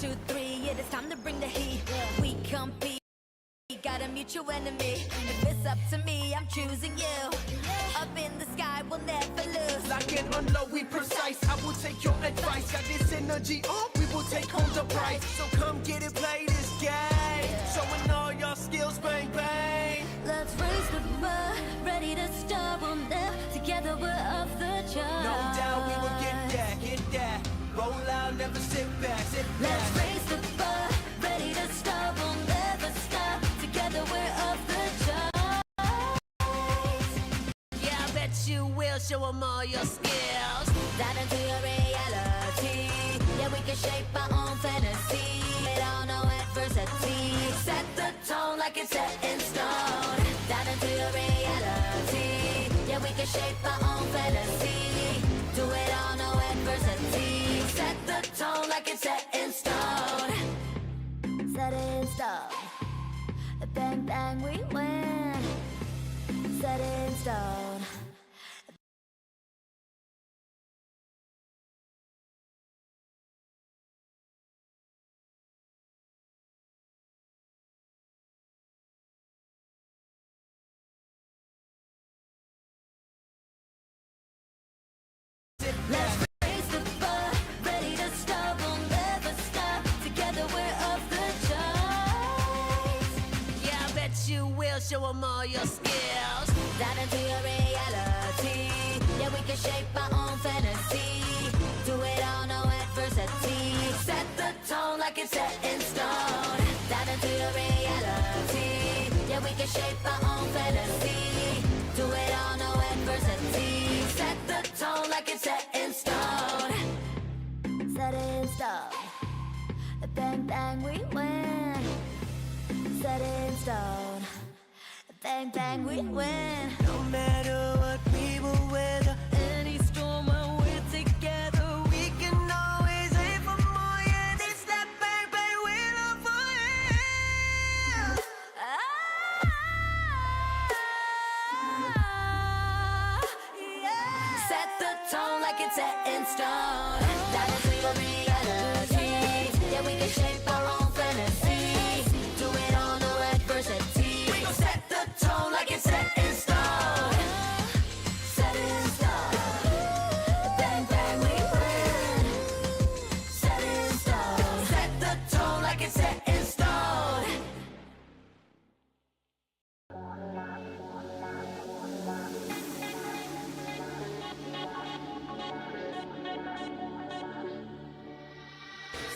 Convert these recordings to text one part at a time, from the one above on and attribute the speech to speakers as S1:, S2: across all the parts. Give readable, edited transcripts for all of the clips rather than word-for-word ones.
S1: 2, 3, it is time to bring the heat. We compete, got a mutual enemy. If it's up to me, I'm choosing you. Up in the sky, we'll never lose.
S2: Lock and unload, we precise. I will take your advice. Got this energy up, we will take home the prize. So come get it, play this game. Showing all your skills, bang bang.
S1: Let's raise the bar, ready to start. We'll never, together we're off the charts.
S2: No doubt we will get that. Roll out, never sit back, sit back.
S1: Let's raise the bar, ready to start. We'll never stop. Together we're off the charts. Yeah, I bet you will. Show them all your skills. Dive into your reality. Yeah, we can shape our own fantasy. It all no adversity. Set the tone like it's set in stone. Dive into your reality. Yeah, we can shape our own fantasy. Do it all, no adversity. Set the tone like it's set in stone. Set in stone. Bang bang, we win. Set in stone. Let's raise the bar, ready to start. We'll never stop. Together we're off the charts. Yeah, I bet you will. Show them all your skills. Dive into your reality. Yeah, we can shape our own fantasy. Do it all, no adversity. Set the tone like it's set in stone. Dive into your reality. Yeah, we can shape our own fantasy. Do it all, no adversity. Set the tone like it's set in stone. Set in stone. Bang bang, we win. Set in stone. Bang bang, we win.
S2: No matter what we will weather,
S1: Any storm when we're together,
S2: we can always aim for more. Yeah, this that bang bang, we're up for it.
S1: yeah. Set the tone like it's set in stone. Dive into your reality. Yeah, we can shape our own fantasy. Do it all, no adversity.
S2: We gon' set the tone like it's set in stone.
S1: Set in stone. Bang bang, we win. Set in stone.
S2: Set the tone like it's set in stone.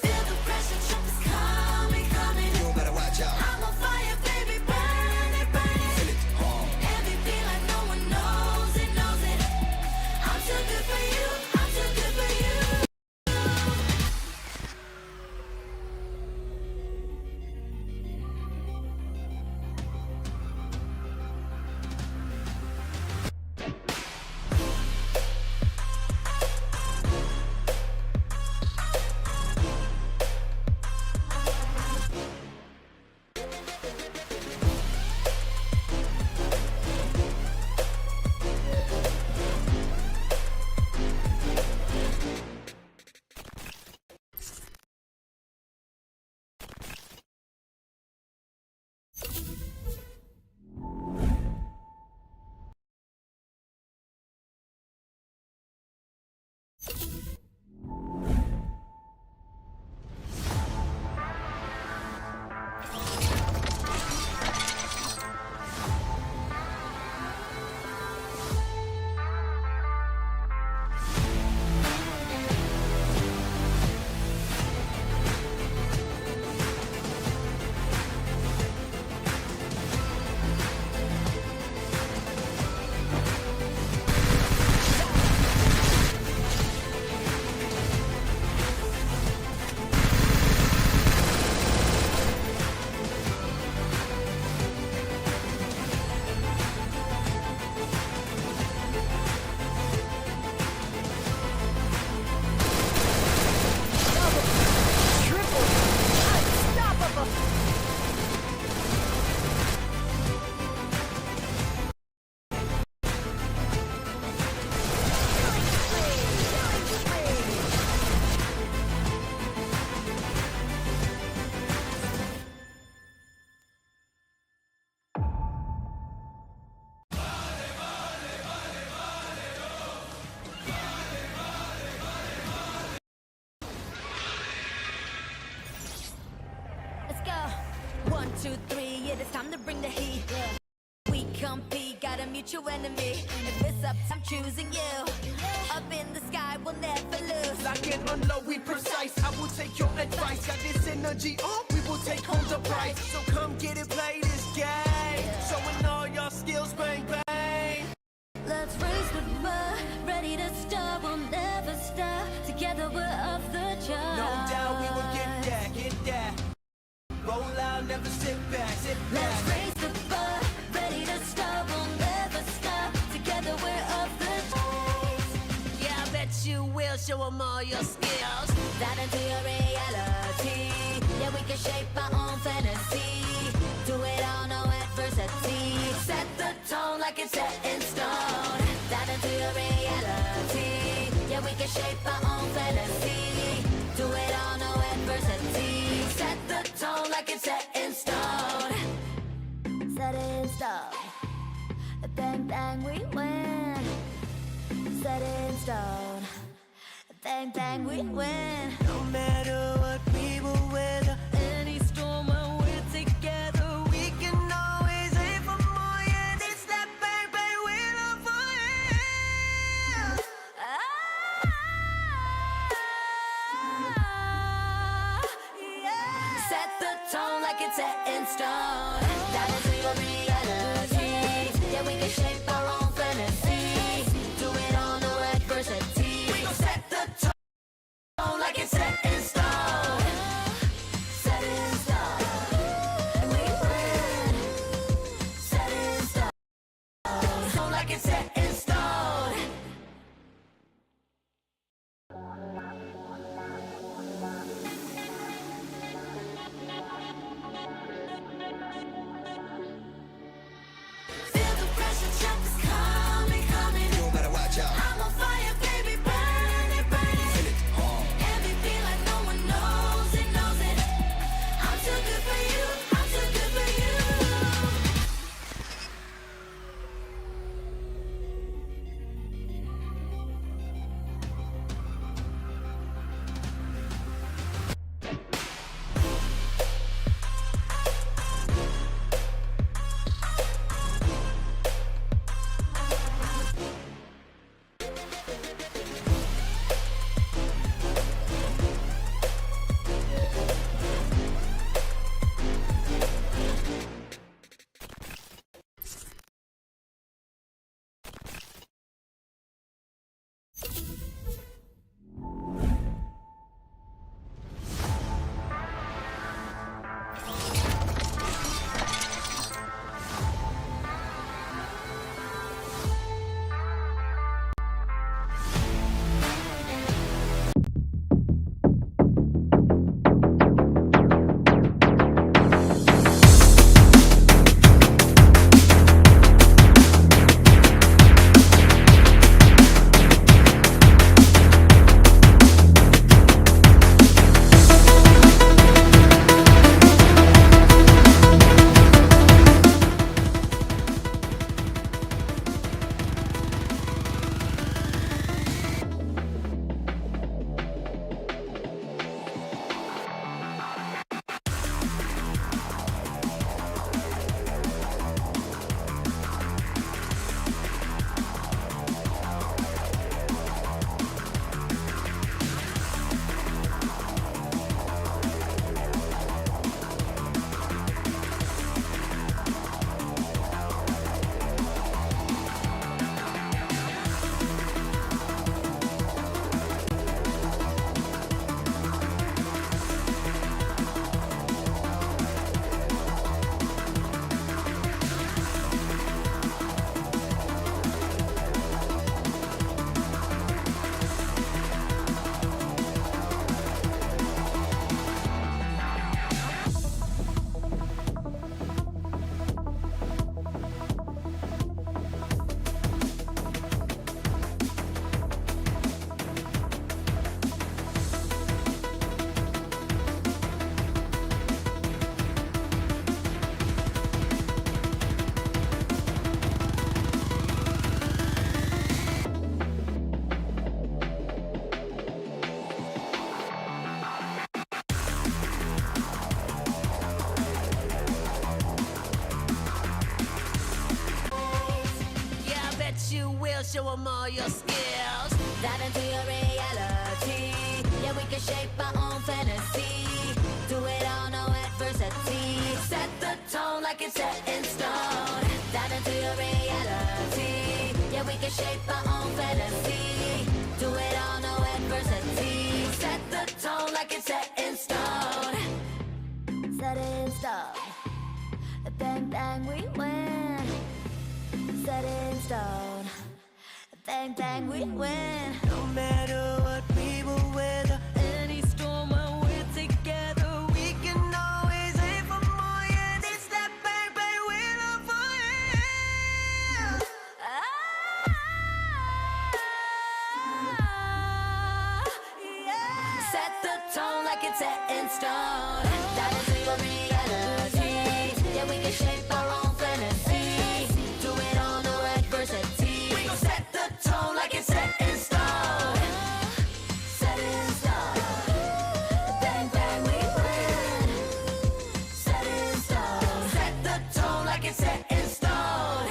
S1: Feel the pressure from the sky. 2, 3, yeah, it's time to bring the heat. We compete, got a mutual enemy. If it's up, I'm choosing you. Up in the sky, we'll never lose.
S2: Lock and unload, we precise. I will take your advice. Got this energy on, we will take home the prize. So come get it, play this game. Showing all your skills, bang, bang.
S1: Let's raise the bar, ready to start, we'll never stop. Together we're off the charts.
S2: No doubt we will get that, get that. Roll out, never sit back, sit back.
S1: Let's raise the bar, ready to start, we'll never stop. Together we're off the charts. Yeah, I bet you will show 'em all your skills. Dive into your reality. Yeah, we can shape our own fantasy. Do it all, no adversity. Set the tone like it's set in stone. Dive into your reality. Yeah, we can shape our own fantasy. Do it all, no adversity. Set the tone like it's set in stone. Set in stone. Bang, bang, we win. Set in stone. Bang, bang, we win.
S2: No matter what we will weather,
S1: Any storm when we're together,
S2: we can always aim for more. Yeah, it's that bang, bang, we're love for you.
S1: Set the tone like it's set in stone. Dive into your reality. Yeah, we can shape our own fantasy. Do it all, no adversity.
S2: We gon' set the tone like it's set in stone.
S1: Set in stone. We win. Set in stone.
S2: Tone like it's set in stone.
S1: show them all your skills. Dive into your reality. Yeah, we can shape our own fantasy. Do it all, no adversity. Set the tone like it's set in stone. Dive into your reality. Yeah, we can shape our own fantasy. Do it all, no adversity. Set the tone like it's set in stone. Set in stone. Bang, bang, we win. Set in stone. Bang, bang, we win.
S2: No matter what we will weather,
S1: Any storm when we're together,
S2: we can always aim for more. Yeah, it's that bang bang we're on fire.
S1: yeah. Set the tone like it's set in stone. Dive into your reality. Yeah, we can shape our own fantasy. Do it all, no adversity.
S2: We gon' set the tone like it's set in stone.
S1: Set in stone. Bang, bang, we win. Set in stone.
S2: Set the tone like it's set in stone.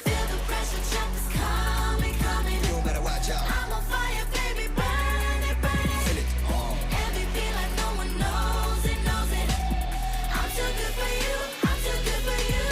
S1: Feel the pressure, jump is coming, coming.
S3: You better watch out.
S1: I'm on fire, baby, burn it, burn it.
S3: Feel it.
S1: MVP like no one knows it, knows it. I'm too good for you, I'm too good for you.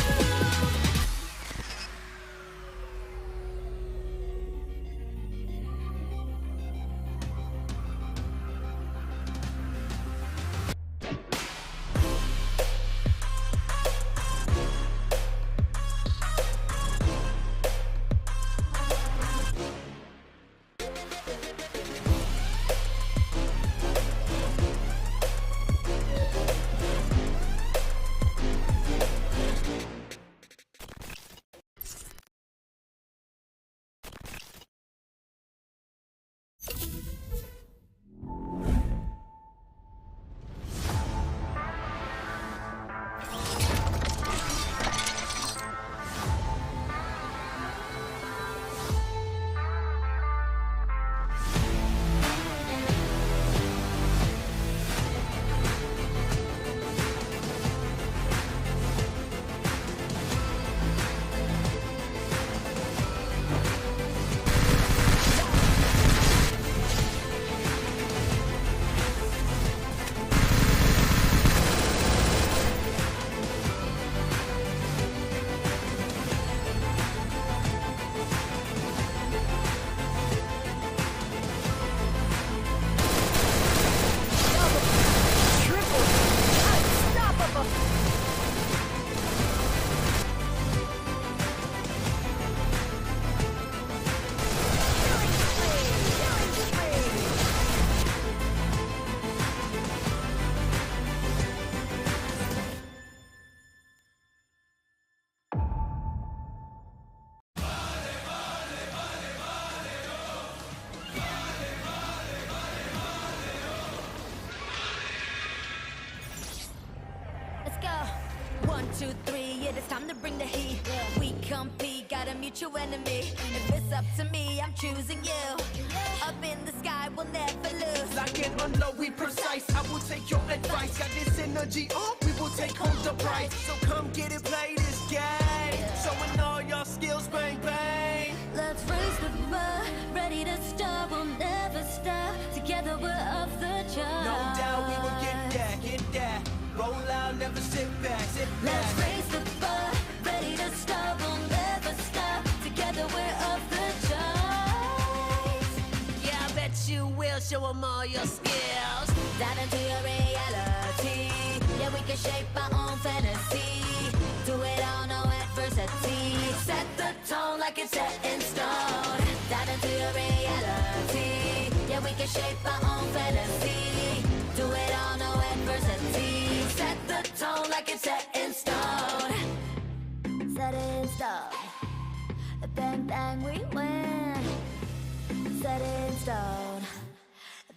S1: Let's go. 1, 2, 3, yeah, it's time to bring the heat. We compete, got a mutual enemy. If it's up to me, I'm choosing you. Up in the sky, we'll never lose.
S2: Like an unload, we precise. I will take your advice. Got this energy, we will take home the prize. So come get it, play this game. Showing all your skills, bang bang.
S1: Let's raise the bar, ready to start, we'll never stop. Together we're off the charts.
S2: No doubt we will get that, get that. Roll out, never sit back, sit back.
S1: Let's raise the bar, ready to start, we'll never stop. Together we're off the charts. Yeah, I bet you will show them all your skills. Dive into your reality. Yeah, we can shape our own fantasy. Do it all, no adversity. Set the tone like it's set in stone. Dive into your reality. Yeah, we can shape our own fantasy. Do it all, no adversity. Set the tone like it's set in stone. Set in stone. Bang, bang, we win. Set in stone.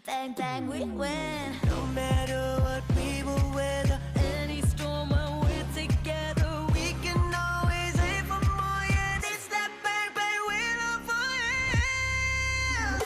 S1: Bang, bang, we win.
S2: No matter what we will weather,
S1: Any storm when we're together,
S2: we can always aim for more. Yeah, it's that bang bang we're on fire.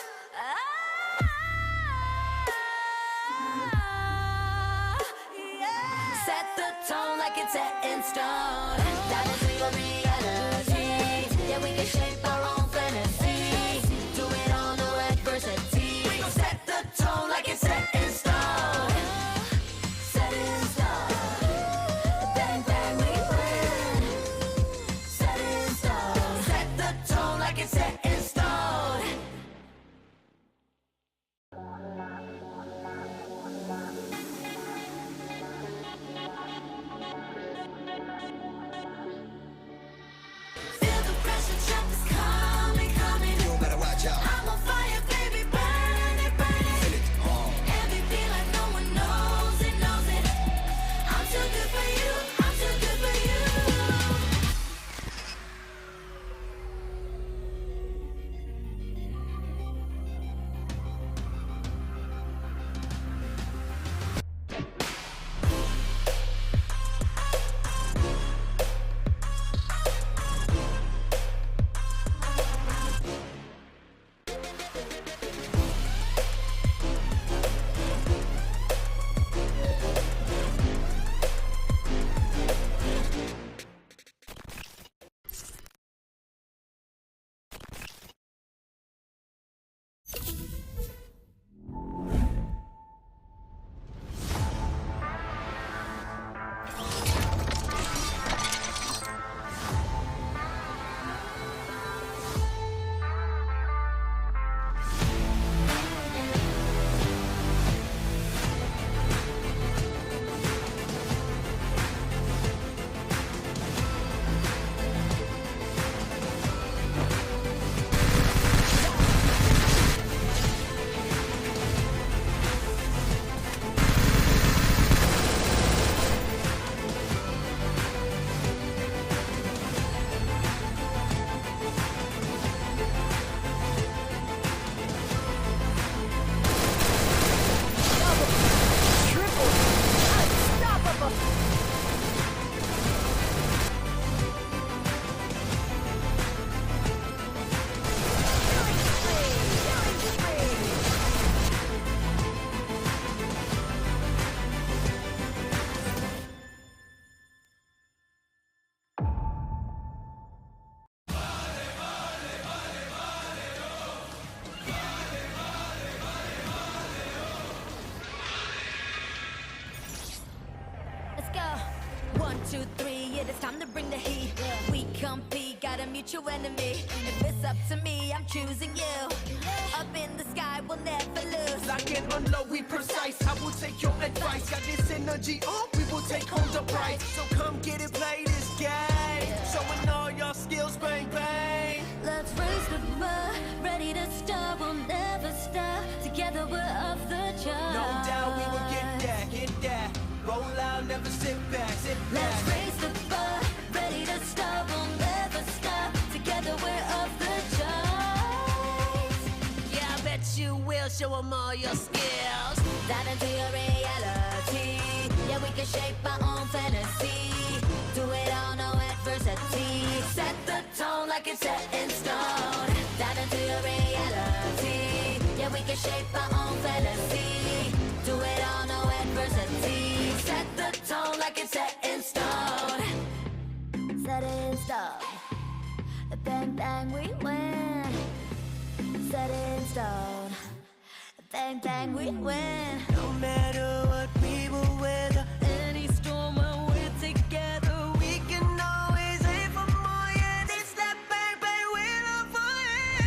S1: mutual enemy. If it's up to me, I'm choosing you. Up in the sky, we'll never lose.
S2: Lock and unload, we precise. I will take your advice. Got this energy up, we will take home the prize. So come get it, play this game. Showing all your skills, bang, bang.
S1: Let's raise the bar, ready to start, we'll never stop. Together we're off the charts.
S2: No doubt we will get that. Roll out, never sit back, sit back.
S1: Let's raise the bar, ready to start, we'll never stop. Together we're off the charts. Yeah, I bet you will show them all your skills. Dive into your reality. Yeah, we can shape our own fantasy. Do it all, no adversity. Set the tone like it's set in stone. Dive into your reality. Yeah, we can shape our own fantasy. Do it all, no adversity. Set the tone like it's set in stone. Set it in stone. Bang, bang, we win. Set it in stone. Bang, bang, we win.
S2: No matter what we will weather,
S1: Any storm when we're together,
S2: we can always aim for more. Yeah, this that bang, bang, we're up for it.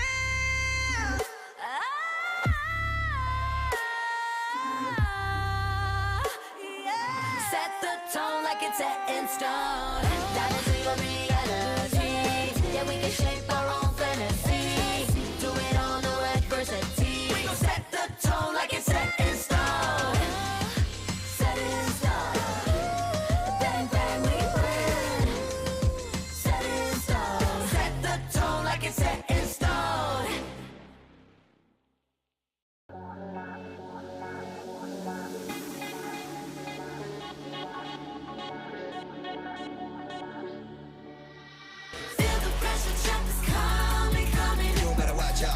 S1: yeah. Set the tone like it's set in stone. Dive into your reality. Yeah, we can shape our own fantasy. Do it all, no adversity.
S2: We gon' set the tone like it's set in stone.
S1: Set it in stone. Bang, bang, we win. Set it in stone.
S2: Set the tone like it's set in stone.
S1: Feel the pressure, jump is coming, coming.
S3: You better watch out.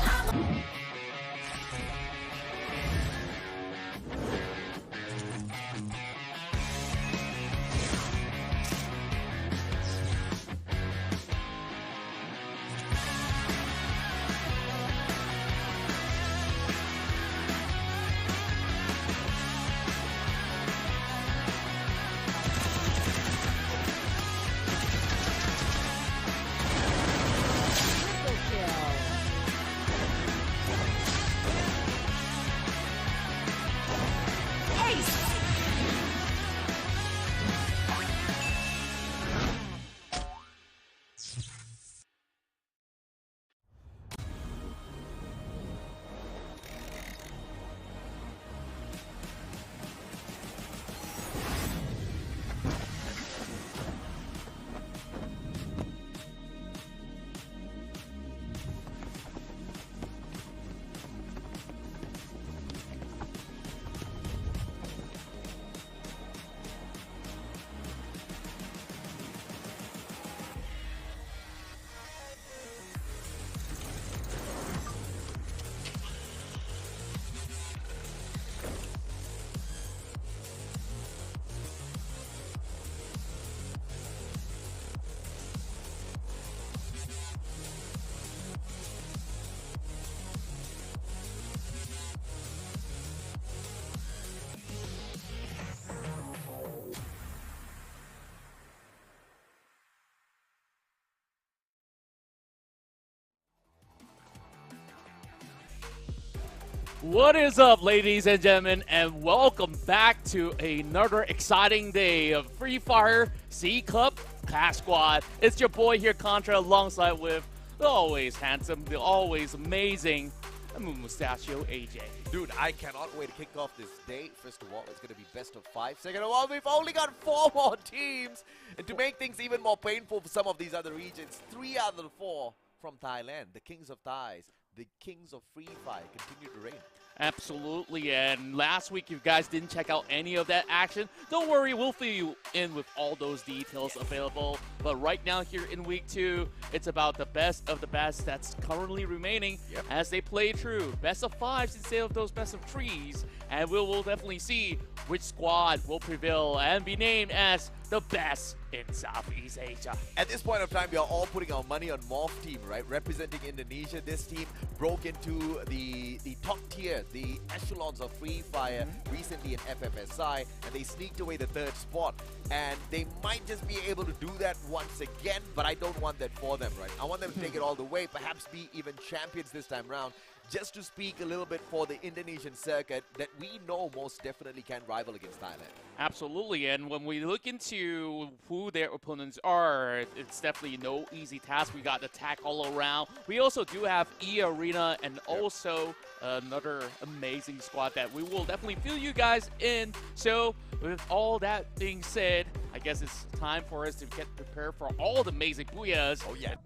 S4: What is up, ladies and gentlemen, and welcome back to another exciting day of Free Fire C Club Clash Squad. It's your boy here, Contra, alongside with the always handsome, the always amazing Mustachio AJ.
S3: Dude, I cannot wait to kick off this day. First of all, it's going to be best of 5. Second of all, we've only got 4 more teams. And to make things even more painful for some of these other regions, 3 out of the 4 from Thailand, the kings of Thais, the kings of Free Fire, continue to reign.
S4: Absolutely, and last week, if you guys didn't check out any of that action, don't worry, we'll fill you in with all those details available. But right now here in week 2, it's about the best of the best that's currently remaining as they play through best of 5s instead of those best of 3s. And we'll definitely see which squad will prevail and be named as the best in Southeast Asia.
S3: At this point of time, we are all putting our money on Morph team, right? Representing Indonesia, this team broke into the top tier, the echelons of Free Fire recently in FFSI, and they sneaked away the 3rd spot. And they might just be able to do that once again, but I don't want that for them, right? I want them to take it all the way, perhaps be even champions this time round. Just to speak a little bit for the Indonesian circuit that we know most definitely can rival against Thailand.
S4: Absolutely, and when we look into who their opponents are, it's definitely no easy task. We got attack all around. We also do have E-Arena and also another amazing squad that we will definitely fill you guys in. So with all that being said, I guess it's time for us to get prepared for all the amazing booyahs.
S3: Oh yeah.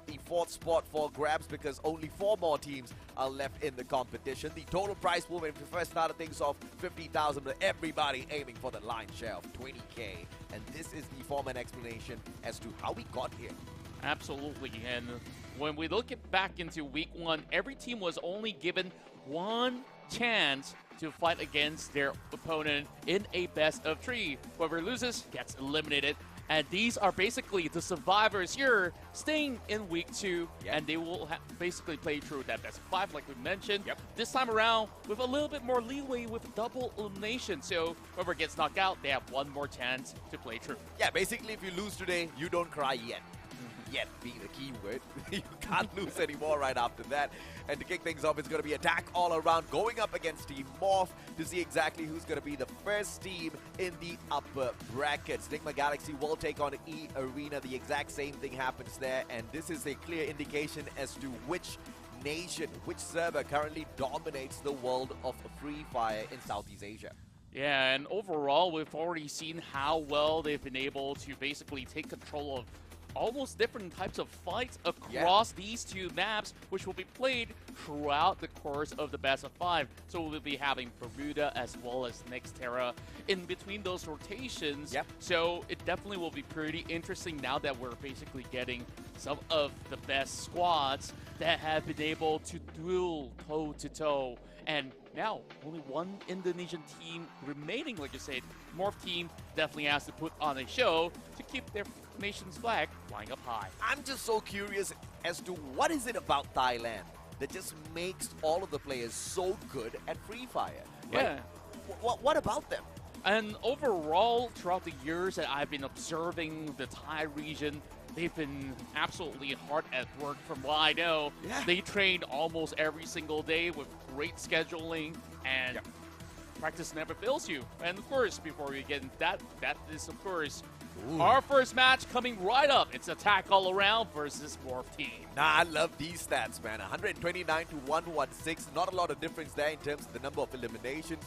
S3: The 4th spot for grabs because only 4 more teams are left in the competition. The total prize pool, when we first started things off, 50,000, but everybody aiming for the lion's share of 20K. And this is the form and explanation as to how we got here.
S4: Absolutely, and when we look back into week 1, every team was only given one chance to fight against their opponent in a best of 3. Whoever loses gets eliminated. And these are basically the survivors here staying in week 2, and they will basically play through that best of 5, like we mentioned. This time around, with a little bit more leeway with double elimination. So whoever gets knocked out, they have one more chance to play through.
S3: Yeah, basically, if you lose today, you don't cry yet. Yet being the key word. You can't lose anymore right after that. And to kick things off, it's going to be attack all around, going up against Team Morph to see exactly who's going to be the first team in the upper brackets. Enigma Galaxy will take on E-Arena. The exact same thing happens there, and this is a clear indication as to which nation, which server currently dominates the world of Free Fire in Southeast Asia.
S4: Yeah, and overall, we've already seen how well they've been able to basically take control of almost different types of fights across these 2 maps, which will be played throughout the course of the best of 5. So we'll be having Bermuda as well as Nextera in between those rotations. So it definitely will be pretty interesting now that we're basically getting some of the best squads that have been able to duel toe-to-toe. And now, only one Indonesian team remaining, like you said. Morph team definitely has to put on a show to keep their nation's flag flying up high.
S3: I'm just so curious as to what is it about Thailand that just makes all of the players so good at Free Fire? Right?
S4: Yeah.
S3: What about them?
S4: And overall, throughout the years that I've been observing the Thai region, they've been absolutely hard at work from what I know. They train almost every single day with great scheduling, and practice never fails you. And of course, before we get into that is, of course, our first match coming right up. It's attack all around versus Morph team.
S3: Nah, I love these stats, man. 129 to 116. Not a lot of difference there in terms of the number of eliminations.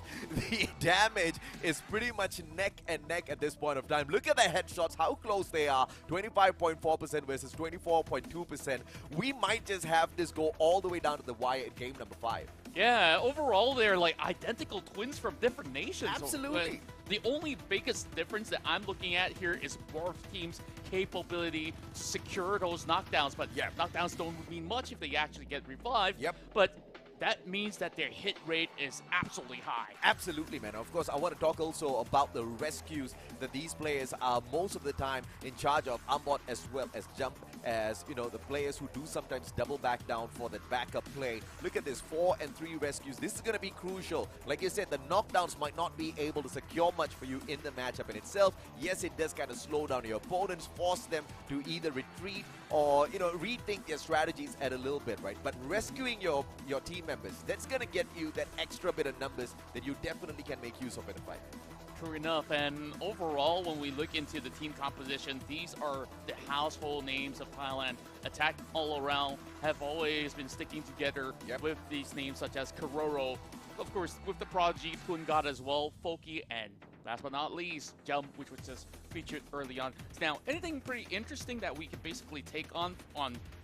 S3: The damage is pretty much neck and neck at this point of time. Look at the headshots, how close they are. 25.4% versus 24.2%. We might just have this go all the way down to the wire in game number 5.
S4: Yeah, overall, they're like identical twins from different nations.
S3: Absolutely.
S4: The only biggest difference that I'm looking at here is Morph team's capability to secure those knockdowns. But knockdowns don't mean much if they actually get revived. But that means that their hit rate is absolutely high.
S3: Absolutely, man. Of course, I want to talk also about the rescues that these players are most of the time in charge of, Ambot as well as Jump, as, you know, the players who do sometimes double back down for that backup play. Look at this, 4 and 3 rescues. This is going to be crucial. Like you said, the knockdowns might not be able to secure much for you in the matchup in itself. Yes, it does kind of slow down your opponents, force them to either retreat or, you know, rethink their strategies at a little bit, right? But rescuing your team members, that's going to get you that extra bit of numbers that you definitely can make use of in a fight.
S4: True enough, and overall, when we look into the team composition, these are the household names of Thailand. Attack all around have always been sticking together with these names such as Kororo, of course, with the prodigy Pungat as well, Foki, and last but not least, Jump, which was just featured early on. Now, anything pretty interesting that we can basically take on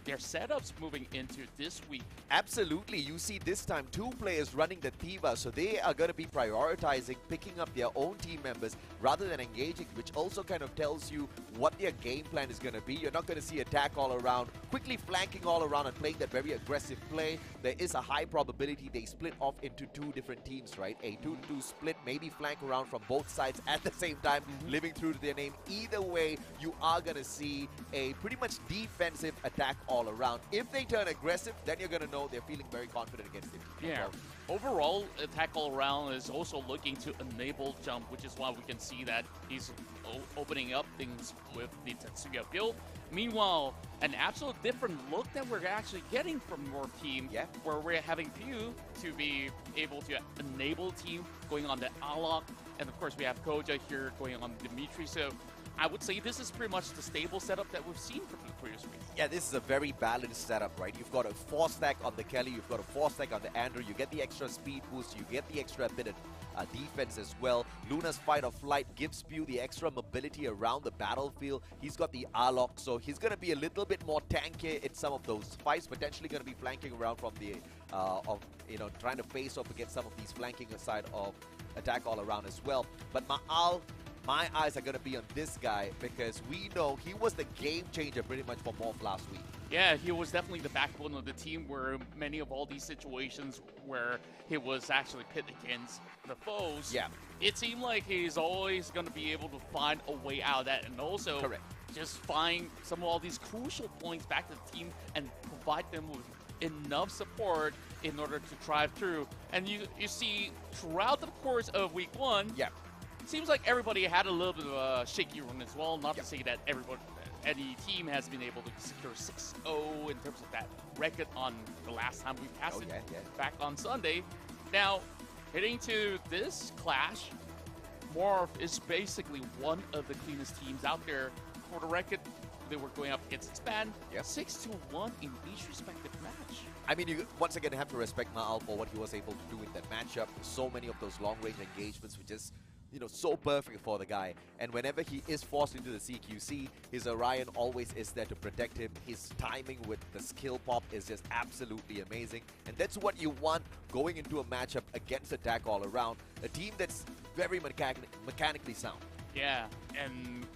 S4: their setups moving into this week.
S3: Absolutely. You see this time 2 players running the Tiva, so they are going to be prioritizing picking up their own team members rather than engaging, which also kind of tells you what their game plan is going to be. You're not going to see attack all around, quickly flanking all around and playing that very aggressive play. There is a high probability they split off into 2 different teams, right? A 2-2 split, maybe flank around from both sides at the same time, living true to their name. Either way, you are going to see a pretty much defensive attack all around. If they turn aggressive, then you're going to know they're feeling very confident against it.
S4: Yeah. Overall, attack all around is also looking to enable jump, which is why we can see that he's opening up things with the Tetsuya build. Meanwhile, an absolute different look that we're actually getting from your team, where we're having Pew to be able to enable team going on the Alok, and of course we have Koja here going on Dimitri. So I would say this is pretty much the stable setup that we've seen from the previous week.
S3: Yeah, this is a very balanced setup, right? You've got a 4-stack on the Kelly, you've got a 4-stack on the Andrew, you get the extra speed boost, you get the extra bit of defense as well. Luna's Fight or Flight gives Pew the extra mobility around the battlefield. He's got the Alok, so he's going to be a little bit more tanky in some of those fights, potentially going to be flanking around from the, trying to face off against some of these flanking side of attack all around as well. But Ma'al, my eyes are going to be on this guy because we know he was the game changer pretty much for Morph last week.
S4: Yeah, he was definitely the backbone of the team where many of all these situations where he was actually pit against the foes.
S3: Yeah.
S4: It seemed like he's always going to be able to find a way out of that and also just find some of all these crucial points back to the team and provide them with enough support in order to drive through. And you see throughout the course of week 1, seems like everybody had a little bit of a shaky run as well. Not to say that any team has been able to secure 6-0 in terms of that record on the last time we passed it back on Sunday. Now, heading to this clash, Morph is basically one of the cleanest teams out there. For the record, they were going up against Expand, 6-1 in each respective match.
S3: I mean, you once again have to respect Ma'al for what he was able to do in that matchup. So many of those long-range engagements were just so perfect for the guy. And whenever he is forced into the CQC, his Orion always is there to protect him. His timing with the skill pop is just absolutely amazing. And that's what you want going into a matchup against attack all around. A team that's very mechanically sound.
S4: Yeah, and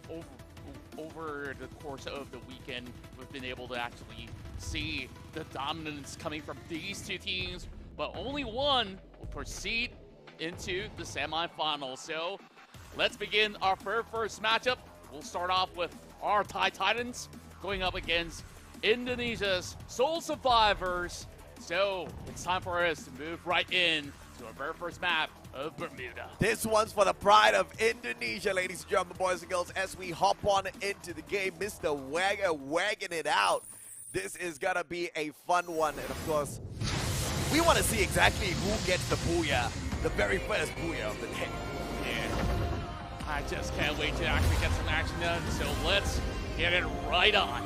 S4: over the course of the weekend, we've been able to actually see the dominance coming from these 2 teams, but only one will proceed into the semifinals. So let's begin our first matchup. We'll start off with our Thai Titans going up against Indonesia's Soul Survivors. So it's time for us to move right in to our very first map of Bermuda.
S3: This one's for the pride of Indonesia, ladies and gentlemen, boys and girls, as we hop on into the game. Mr. Wagger wagging it out. This is gonna be a fun one, and of course, we want to see exactly who gets the booyah. The very first booyah of the day.
S4: Yeah. I just can't wait to actually get some action done, so let's get it right on.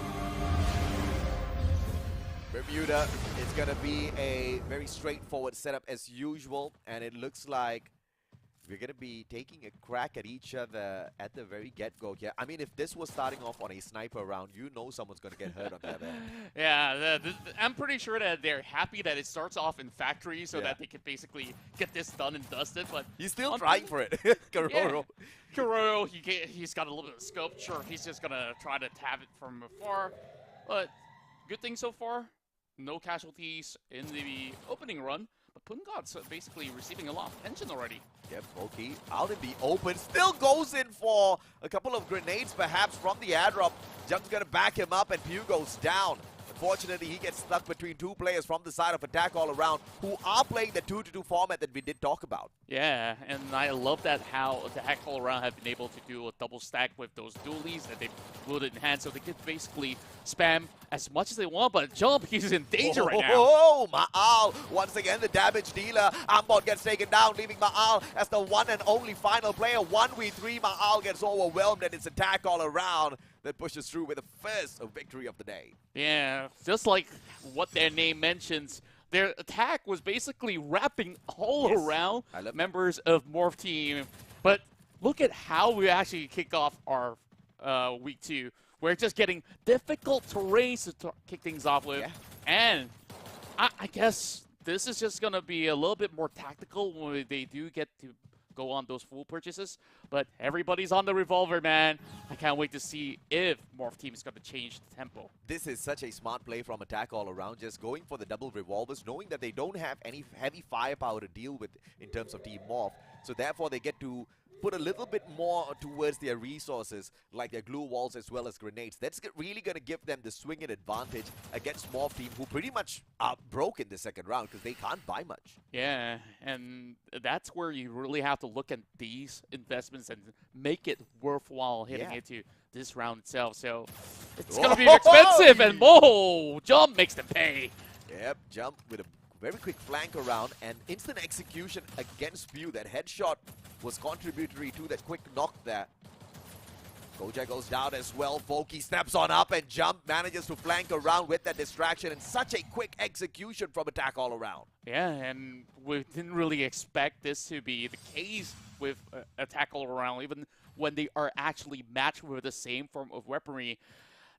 S3: Bermuda, it's going to be a very straightforward setup as usual, and it looks like we're going to be taking a crack at each other at the very get-go here. I mean, if this was starting off on a sniper round, you know someone's going to get hurt on that end.
S4: Yeah, I'm pretty sure that they're happy that it starts off in factory so that they can basically get this done and dusted. But
S3: he's still trying for it, Karoro.
S4: Yeah. Karoro, he's got a little bit of scope. Sure, he's just going to try to tab it from afar. But good thing so far, no casualties in the opening run. But Pungat's basically receiving a lot of tension already.
S3: Yep, Moki out in the open. Still goes in for a couple of grenades perhaps from the airdrop. Junk's going to back him up and Pew goes down. Unfortunately, he gets stuck between 2 players from the side of attack all around who are playing the 2-2 format that we did talk about.
S4: Yeah, and I love that how attack all around have been able to do a double stack with those dualies that they've loaded in hand, so they can basically spam as much as they want, but Jump, he's in danger right now.
S3: Oh, Ma'al, once again the damage dealer. Ambot gets taken down, leaving Ma'al as the one and only final player. 1v3, Ma'al gets overwhelmed and it's attack all around that pushes through with the first victory of the day.
S4: Yeah, just like what their name mentions, their attack was basically wrapping all around members of Morph team. But look at how we actually kick off our week 2. where it's just getting difficult terrains to kick things off with.
S3: Yeah.
S4: And I guess this is just going to be a little bit more tactical when they do get to go on those full purchases. But everybody's on the revolver, man. I can't wait to see if Morph Team is going to change the tempo.
S3: This is such a smart play from Attack All Around, just going for the double revolvers, knowing that they don't have any heavy firepower to deal with in terms of Team Morph. So therefore, they get to put a little bit more towards their resources, like their glue walls as well as grenades. That's really going to give them the swinging advantage against Morph Team, who pretty much are broke in the second round because they can't buy much.
S4: Yeah, and that's where you really have to look at these investments and make it worthwhile heading into this round itself. So it's going to be expensive, and Jump makes them pay.
S3: Yep, Jump with a very quick flank around and instant execution against Pew. That headshot was contributory to that quick knock there. Koja goes down as well. Foki steps on up and Jump manages to flank around with that distraction and such a quick execution from Attack All Around.
S4: Yeah, and we didn't really expect this to be the case with Attack All Around, even when they are actually matched with the same form of weaponry.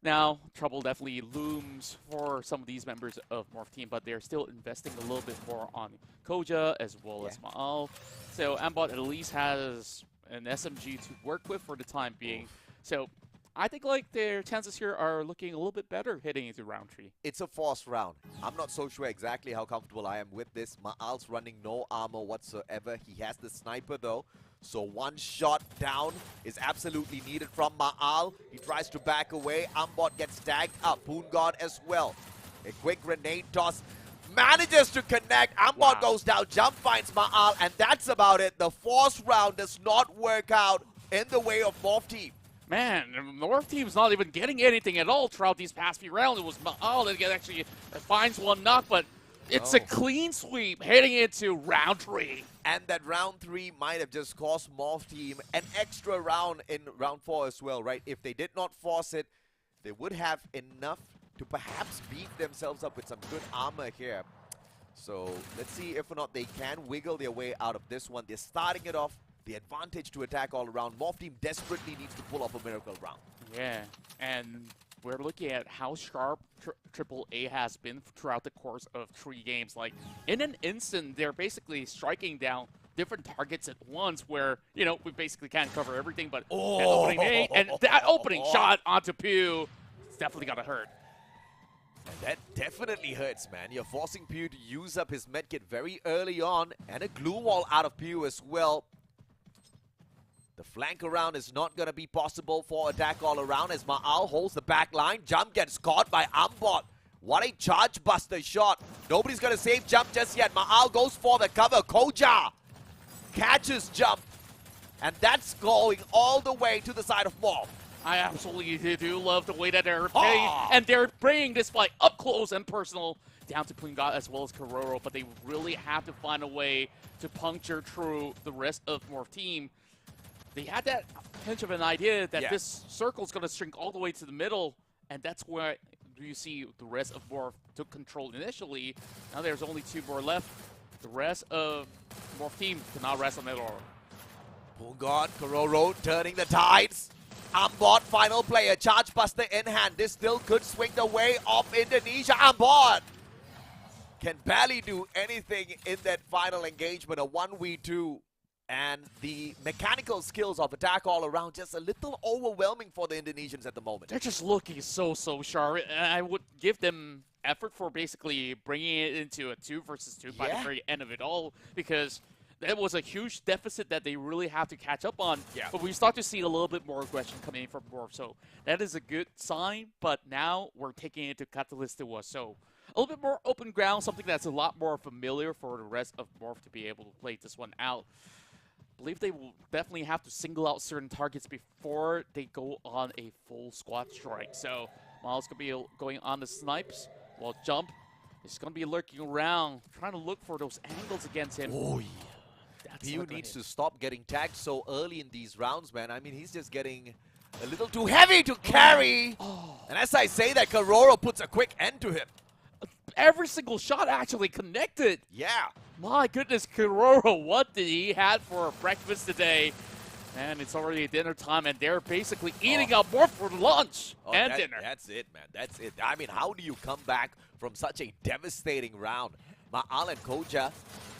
S4: Now, trouble definitely looms for some of these members of Morph Team, but they're still investing a little bit more on Koja as well as Ma'al. So Ambot at least has an SMG to work with for the time being. So I think like their chances here are looking a little bit better heading into round 3.
S3: It's a forced round. I'm not so sure exactly how comfortable I am with this. Ma'al's running no armor whatsoever. He has the sniper though. So one shot down is absolutely needed from Ma'al. He tries to back away. Ambot gets tagged up. Poon God as well. A quick grenade toss. Manages to connect. Ambot goes down. Jump finds Ma'al. And that's about it. The forced round does not work out in the way of Morph Team.
S4: Man, Morph Team's not even getting anything at all throughout these past few rounds. It was Ma'al that actually finds one knock, but it's a clean sweep heading into round 3.
S3: And that round 3 might have just cost Morph Team an extra round in round 4 as well, right? If they did not force it, they would have enough to perhaps beat themselves up with some good armor here. So let's see if or not they can wiggle their way out of this one. They're starting it off. The advantage to Attack All Around. Morph Team desperately needs to pull off a miracle round.
S4: Yeah, and we're looking at how sharp AAA has been throughout the course of 3 games. Like, in an instant, they're basically striking down different targets at once where, you know, we basically can't cover everything, but that opening shot onto Pew, it's definitely got to hurt.
S3: And that definitely hurts, man. You're forcing Pew to use up his medkit very early on, and a glue wall out of Pew as well. The flank around is not going to be possible for Attack All Around as Ma'al holds the back line. Jump gets caught by Ambot. What a charge buster shot. Nobody's going to save Jump just yet. Ma'al goes for the cover. Koja catches Jump. And that's going all the way to the side of Morph.
S4: I absolutely do love the way that they're playing. And they're bringing this fight up close and personal down to Poon God as well as Kororo. But they really have to find a way to puncture through the rest of Morph Team. They had that pinch of an idea that this circle is going to shrink all the way to the middle, and that's where you see the rest of Morph took control initially. Now there's only 2 more left. The rest of Morph Team cannot rest on it all.
S3: Poon God, Kororo turning the tides. Ambot, final player, charge buster in hand. This still could swing the way of Indonesia. Ambot can barely do anything in that final engagement, a 1v2. And the mechanical skills of Attack All Around just a little overwhelming for the Indonesians at the moment.
S4: They're just looking so sharp. And I would give them effort for basically bringing it into a 2 versus 2 by the very end of it all, because that was a huge deficit that they really have to catch up on. But we start to see a little bit more aggression coming in from Morph. So that is a good sign, but now we're taking it to Catalyst to us. So a little bit more open ground, something that's a lot more familiar for the rest of Morph to be able to play this one out. I believe they will definitely have to single out certain targets before they go on a full squad strike. So Miles going to be going on the snipes, while Jump is going to be lurking around, trying to look for those angles against him.
S3: Oh, yeah. Pew needs to stop getting tagged so early in these rounds, man. I mean, he's just getting a little too heavy to carry. And as I say that, Kororo puts a quick end to him.
S4: Every single shot actually connected.
S3: Yeah.
S4: My goodness, Kororo, what did he have for breakfast today? And it's already dinner time, and they're basically eating up more for lunch and dinner.
S3: That's it, man. That's it. I mean, how do you come back from such a devastating round? Ma'al and Koja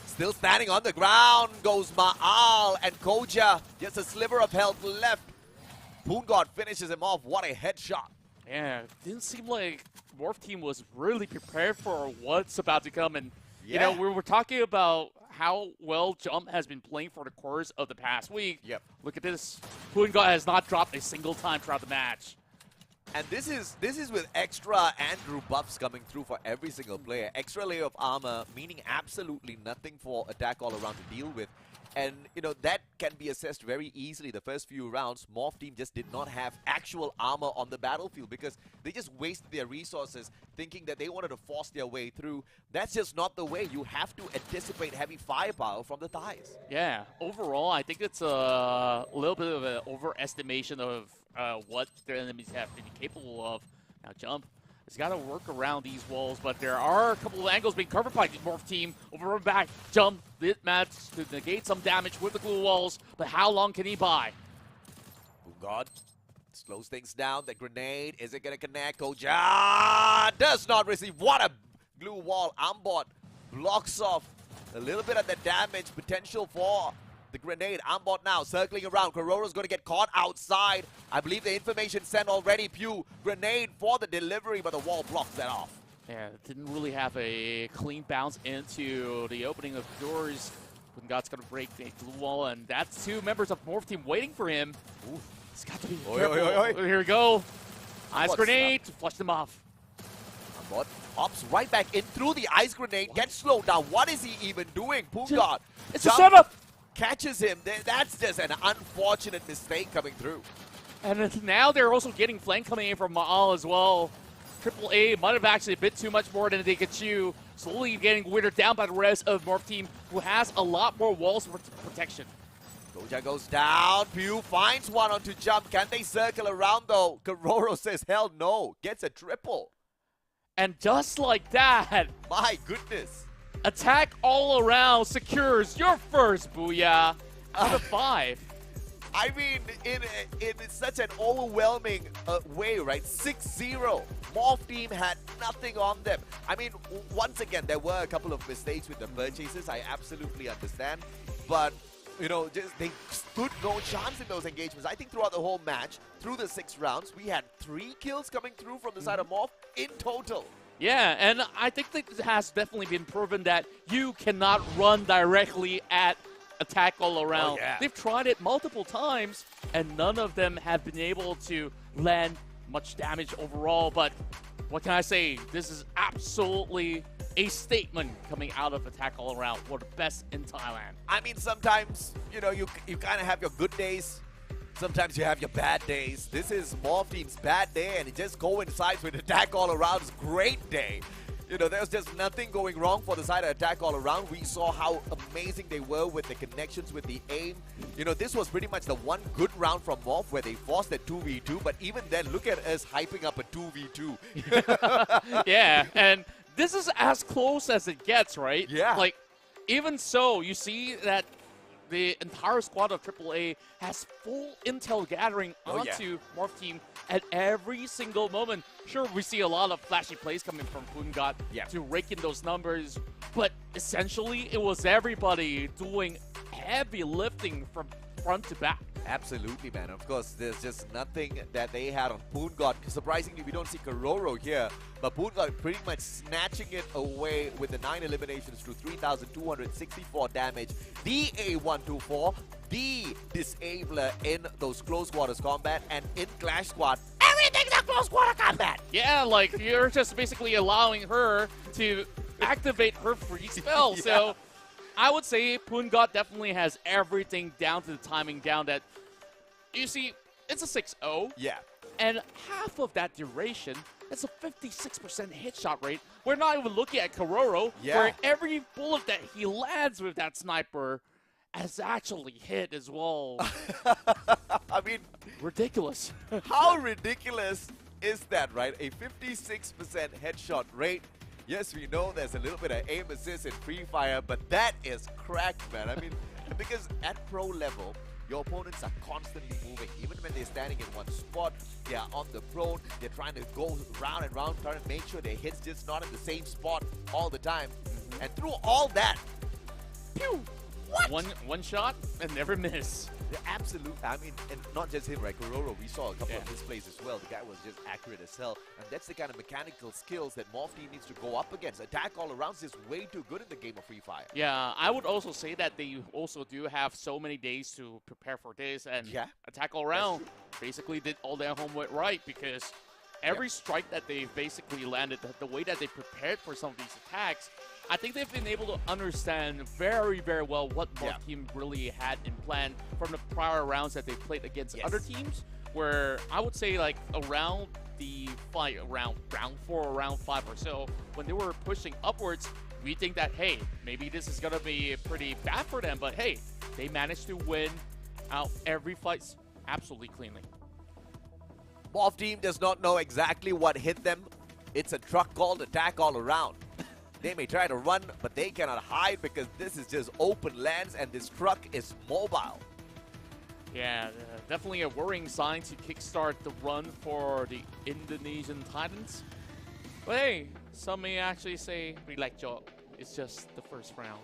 S3: still standing on the ground. Goes Ma'al and Koja. Just a sliver of health left. Poongod finishes him off. What a headshot.
S4: Yeah, didn't seem like Morph Team was really prepared for what's about to come. And, you know, we were talking about how well Jump has been playing for the course of the past week.
S3: Yep.
S4: Look at this. Poongod has not dropped a single time throughout the match.
S3: And this is with extra Andrew buffs coming through for every single player. Extra layer of armor, meaning absolutely nothing for attack all around to deal with. And, you know, that can be assessed very easily. The first few rounds, Morph Team just did not have actual armor on the battlefield because they just wasted their resources thinking that they wanted to force their way through. That's just not the way. You have to anticipate heavy firepower from the Thais.
S4: Yeah, overall, I think it's a little bit of an overestimation of what their enemies have been capable of. Now, Jump has got to work around these walls, but there are a couple of angles being covered by the Morph Team. Over and back, Jump did match to negate some damage with the glue walls, but how long can he buy?
S3: God slows things down. The grenade, is it going to connect? Koja does not receive. What a glue wall. Ambot blocks off a little bit of the damage potential for the grenade. Ambot now circling around. Kororo's going to get caught outside. I believe the information sent already. Pew, grenade for the delivery, but the wall blocks that off.
S4: Yeah, didn't really have a clean bounce into the opening of the doors. Poongod's going to break the glue wall, and that's two members of Morph Team waiting for him. Ooh, it's got to be careful. Here we go. Ice grenade to flush them off.
S3: Ambot hops right back in through the ice grenade, gets slowed down. What is he even doing? Poongod.
S4: It's a setup.
S3: Catches him. That's just an unfortunate mistake coming through.
S4: And now they're also getting flank coming in from Ma'al as well. AAA might have actually a bit too much more than they could chew. Slowly getting weirded down by the rest of Morph Team, who has a lot more walls for protection.
S3: Koja goes down. Pew finds one onto Jump. Can they circle around though? Kororo says hell no. Gets a triple.
S4: And just like that,
S3: my goodness.
S4: Attack all around secures your first booyah out of 5.
S3: I mean, in such an overwhelming way, right? 6-0. Morph Team had nothing on them. I mean, once again, there were a couple of mistakes with the purchases. I absolutely understand. But, you know, they stood no chance in those engagements. I think throughout the whole match, through the 6 rounds, we had 3 kills coming through from the side of Morph in total.
S4: Yeah, and I think that it has definitely been proven that you cannot run directly at attack all around.
S3: Oh, yeah.
S4: They've tried it multiple times, and none of them have been able to land much damage overall. But what can I say? This is absolutely a statement coming out of attack all around. We're the best in Thailand.
S3: I mean, sometimes, you know, you kind of have your good days. Sometimes you have your bad days. This is Morph Team's bad day, and it just coincides with attack all around's great day. You know, there's just nothing going wrong for the side of attack all around. We saw how amazing they were with the connections, with the aim. You know, this was pretty much the one good round from Morph where they forced a 2v2. But even then, look at us hyping up a 2v2.
S4: Yeah, and this is as close as it gets, right?
S3: Yeah.
S4: Like, even so, you see that the entire squad of AAA has full intel gathering onto Morph Team at every single moment. Sure, we see a lot of flashy plays coming from Poongod to rake in those numbers, but essentially it was everybody doing heavy lifting from front to back.
S3: Absolutely, man. Of course, there's just nothing that they had on Poongod. Surprisingly, we don't see Kororo here, but Poongod pretty much snatching it away with the 9 eliminations to 3,264 damage. The A124, the disabler in those close quarters combat, and in Clash Squad, everything's a close quarter combat!
S4: Yeah, like, you're just basically allowing her to activate her free spell, so I would say Poongod definitely has everything down to the timing down that, you see, it's a 6-0.
S3: Yeah.
S4: And half of that duration, that's a 56% hit shot rate. We're not even looking at Kororo, where every bullet that he lands with that sniper has actually hit as well.
S3: I mean,
S4: ridiculous.
S3: How ridiculous is that, right? A 56% headshot rate. Yes, we know there's a little bit of aim assist in Free Fire, but that is cracked, man. I mean, because at pro level, your opponents are constantly moving. Even when they're standing in one spot, they are on the prone, they're trying to go round and round, trying to make sure their hits just not in the same spot all the time. And through all that, pew! What?
S4: One shot and never miss.
S3: The absolute, I mean, and not just him, right? Kororo, we saw a couple
S4: Yeah.
S3: of his plays as well. The guy was just accurate as hell. And that's the kind of mechanical skills that Morph Team needs to go up against. Attack all around is way too good in the game of Free Fire.
S4: Yeah, I would also say that they also do have so many days to prepare for this, and
S3: Yeah.
S4: Attack All Around basically did all their homework right, because every strike that they basically landed, the way that they prepared for some of these attacks, I think they've been able to understand very, very well what Morph Team really had in plan from the prior rounds that they played against other teams, where I would say like around the fight, around round 4 or round 5 or so, when they were pushing upwards, we think that, hey, maybe this is going to be pretty bad for them, but hey, they managed to win out every fight absolutely cleanly.
S3: Morph Team does not know exactly what hit them. It's a truck called Attack All Around. They may try to run, but they cannot hide because this is just open lands and this truck is mobile.
S4: Yeah, definitely a worrying sign to kickstart the run for the Indonesian Titans. But hey, some may actually say, relax, Joe. It's just the first round.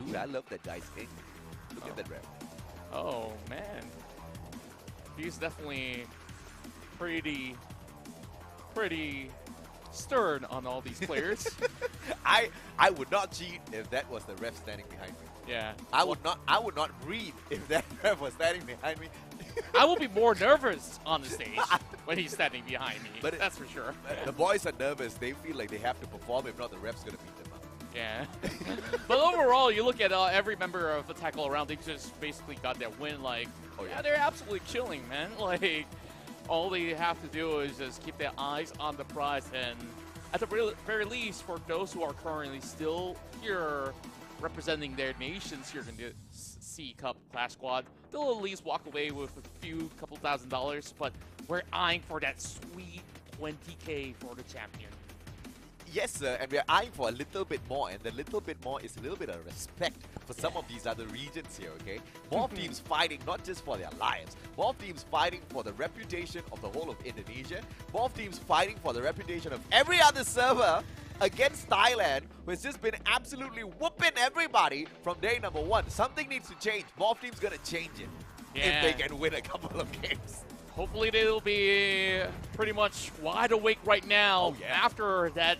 S3: Dude, I love that guy's king. Look at that rep.
S4: Oh, man. He's definitely pretty stern on all these players.
S3: I would not cheat if that was the ref standing behind me.
S4: Yeah.
S3: I would not breathe if that ref was standing behind me.
S4: I will be more nervous on the stage when he's standing behind me.
S3: But
S4: that's for sure.
S3: The boys are nervous. They feel like they have to perform. If not, the ref's gonna beat them up.
S4: Yeah. But overall, you look at every member of the Tackle Around, they just basically got their win. Like, yeah, they're absolutely chilling, man. Like, all they have to do is just keep their eyes on the prize. And at the very least, for those who are currently still here representing their nations here in the C Cup Clash Squad, they'll at least walk away with a couple $1,000s. But we're eyeing for that sweet 20K for the champion.
S3: Yes, sir, and we're eyeing for a little bit more, and the little bit more is a little bit of respect for some of these other regions here, okay? Morph Team's fighting not just for their lives, Morph Team's fighting for the reputation of the whole of Indonesia, Morph Team's fighting for the reputation of every other server against Thailand, who has just been absolutely whooping everybody from day number 1. Something needs to change. Morph Team's gonna change it if they can win a couple of games.
S4: Hopefully they'll be pretty much wide awake right now after that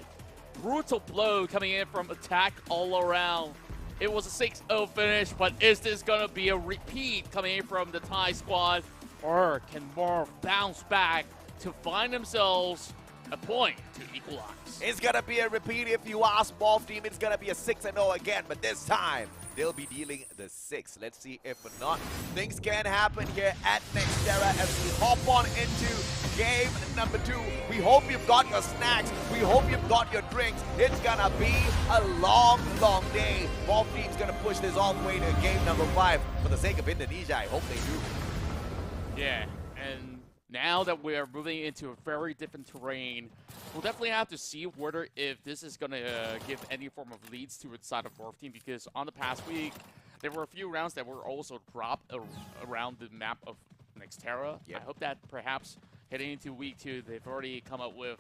S4: brutal blow coming in from Attack All Around. It was a 6-0 finish, but is this going to be a repeat coming in from the Thai squad? Or can Morph bounce back to find themselves a point to equalize?
S3: It's going to be a repeat if you ask Morph Team. It's going to be a 6-0 again, but this time they'll be dealing the 6. Let's see if not. Things can happen here at Nextera as we hop on into game number 2. We hope you've got your snacks. We hope you've got your drinks. It's gonna be a long, long day. Morph Team's gonna push this all the way to game number 5. For the sake of Indonesia, I hope they do.
S4: Yeah, and now that we're moving into a very different terrain, we'll definitely have to see whether if this is going to give any form of leads to its side of Morph Team, because on the past week, there were a few rounds that were also dropped around the map of Nextera. I hope that perhaps heading into week 2, they've already come up with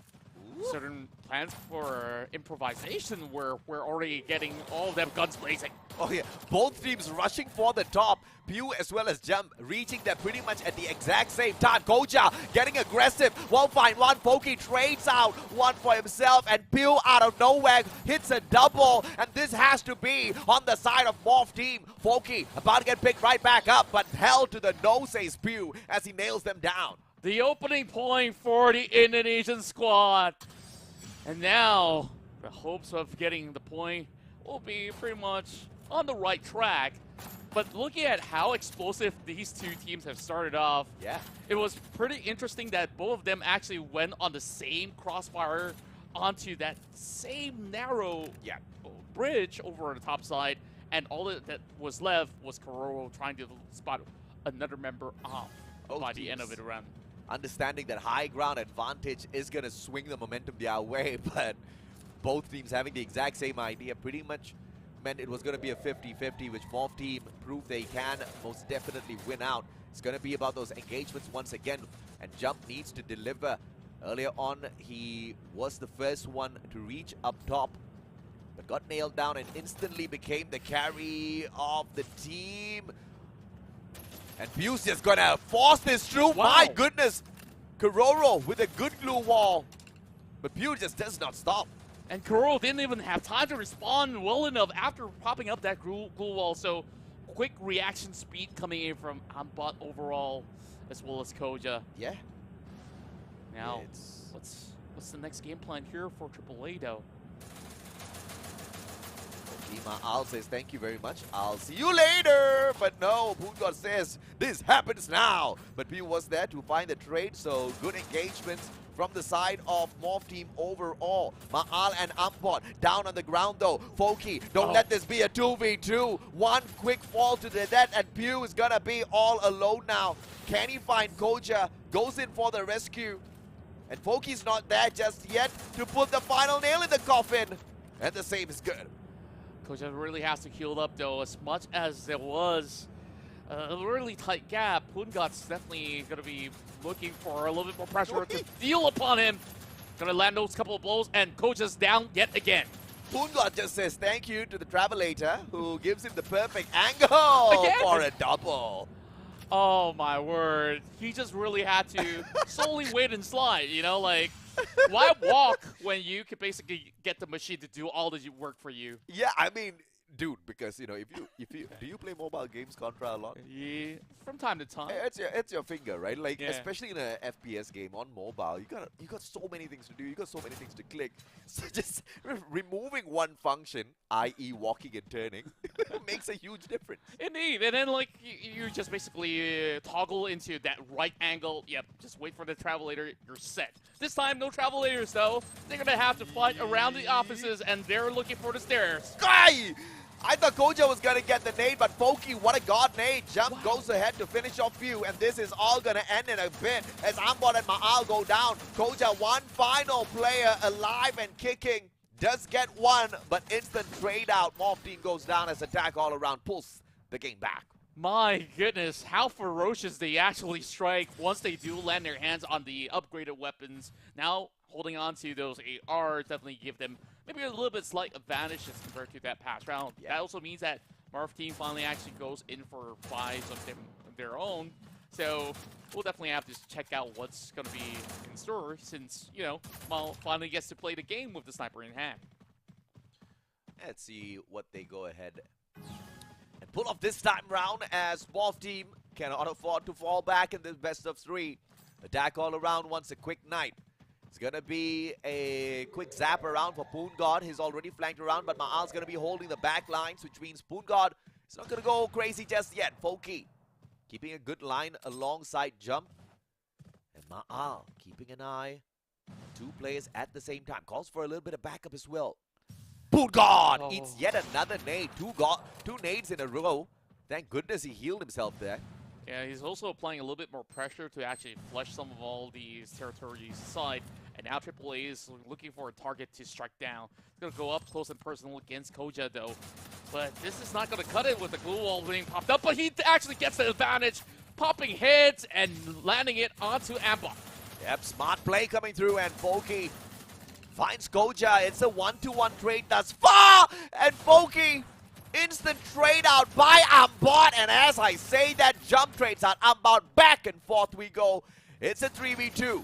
S4: certain plans for improvisation where we're already getting all of them guns blazing.
S3: Oh yeah, both teams rushing for the top. Pew as well as Jump reaching there pretty much at the exact same time. Koja getting aggressive. Won't find one. Pokey trades out one for himself, and Pew out of nowhere hits a double, and this has to be on the side of Morph Team. Pokey about to get picked right back up, but held to the nose, says Pew, as he nails them down.
S4: The opening point for the Indonesian squad. And now, the hopes of getting the point will be pretty much on the right track. But looking at how explosive these two teams have started off, it was pretty interesting that both of them actually went on the same crossfire onto that same narrow bridge over on the top side. And all that was left was Kororo trying to spot another member off by the end of it around.
S3: Understanding that high ground advantage is going to swing the momentum their way, but both teams having the exact same idea, pretty much meant it was going to be a 50-50, which Morph team proved they can most definitely win out. It's going to be about those engagements once again, and Jump needs to deliver. Earlier on, he was the first one to reach up top, but got nailed down and instantly became the carry of the team. And Pew's just going to force this through.
S4: Wow.
S3: My goodness. Kororo with a good glue wall. But Pew just does not stop.
S4: And Kuro didn't even have time to respond well enough after popping up that glue wall. So quick reaction speed coming in from Ambot overall, as well as Koja.
S3: Yeah.
S4: Now, what's the next game plan here for AAA though?
S3: Al says, thank you very much. I'll see you later. But no, Poongod says, this happens now. But Pew was there to find the trade, so good engagements from the side of Morph team overall. Ma'al and Ambot down on the ground though. Foki, don't let this be a 2v2. One quick fall to the death, and Pew is gonna be all alone now. Can he find Koja? Goes in for the rescue. And Foki's not there just yet to put the final nail in the coffin. And the save is good.
S4: Koja really has to heal up though, as much as there was a really tight gap. Poongod's definitely going to be looking for a little bit more pressure to deal upon him. Going to land those couple of blows, and Koja's down yet again.
S3: Poongod just says thank you to the Travelator, who gives him the perfect angle for a double.
S4: Oh my word. He just really had to solely wait and slide, you know, like, why walk when you could basically get the machine to do all the work for you?
S3: Yeah, I mean, dude, because you know, if you do you play mobile games Contra a lot?
S4: Yeah, from time to time.
S3: It's your finger, right? Like
S4: Yeah.
S3: especially in a FPS game on mobile, you got so many things to do. You got so many things to click. So just removing one function, i.e., walking and turning, makes a huge difference.
S4: Indeed, and then like you just basically toggle into that right angle. Yep, just wait for the Travelator. You're set. This time, no Travelators though. They're gonna have to fight around the offices, and they're looking for the stairs.
S3: Guy! I thought Koja was going to get the nade, but Foki, what a god nade. Jump goes ahead to finish off Pew, and this is all going to end in a bit as Ambot and Ma'al go down. Koja, one final player alive and kicking, does get one, but instant trade out. Morph team goes down as attack all around pulls the game back.
S4: My goodness, how ferocious they actually strike once they do land their hands on the upgraded weapons. Now, holding on to those ARs definitely give them maybe a little bit slight advantage as compared to that past round.
S3: Yeah.
S4: That also means that Morph team finally actually goes in for buys of their own. So we'll definitely have to check out what's going to be in store since, you know, Mal finally gets to play the game with the sniper in hand.
S3: Let's see what they go ahead and pull off this time round, as Morph team cannot afford to fall back in this best of three. Attack all around wants a quick night. It's going to be a quick zap around for Poongod. He's already flanked around, but Ma'al's going to be holding the back lines, which means Poongod is not going to go crazy just yet. Foki keeping a good line alongside Jump. And Ma'al keeping an eye. Two players at the same time. Calls for a little bit of backup as well. Poongod eats yet another nade. Two nades in a row. Thank goodness he healed himself there.
S4: Yeah, he's also applying a little bit more pressure to actually flush some of all these territories aside. And now AAA is looking for a target to strike down. He's going to go up close and personal against Koja, though. But this is not going to cut it with the glue wall being popped up. But he actually gets the advantage, popping heads and landing it onto Ambot.
S3: Yep, smart play coming through, and Foki finds Koja. It's a 1-to-1 trade thus far, and Foki instant trade out by Ambot, and as I say that, Jump trades out Ambot. Back and forth we go. It's a 3v2.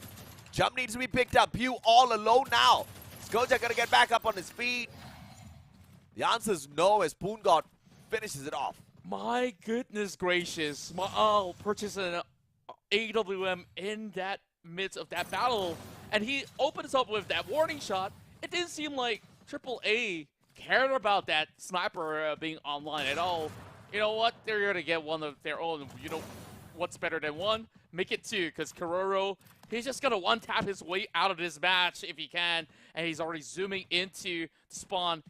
S3: Jump needs to be picked up. Pew all alone now. Is Koja gonna get back up on his feet? The answer is no, as Poongod finishes it off.
S4: My goodness gracious. Ma'al purchased an AWM in that midst of that battle, and he opens up with that warning shot. It didn't seem like AAA cared about that sniper being online at all. You know what? They're going to get one of their own. You know what's better than one? Make it two, because Kororo, he's just going to one-tap his way out of this match if he can, and he's already zooming into the spawn.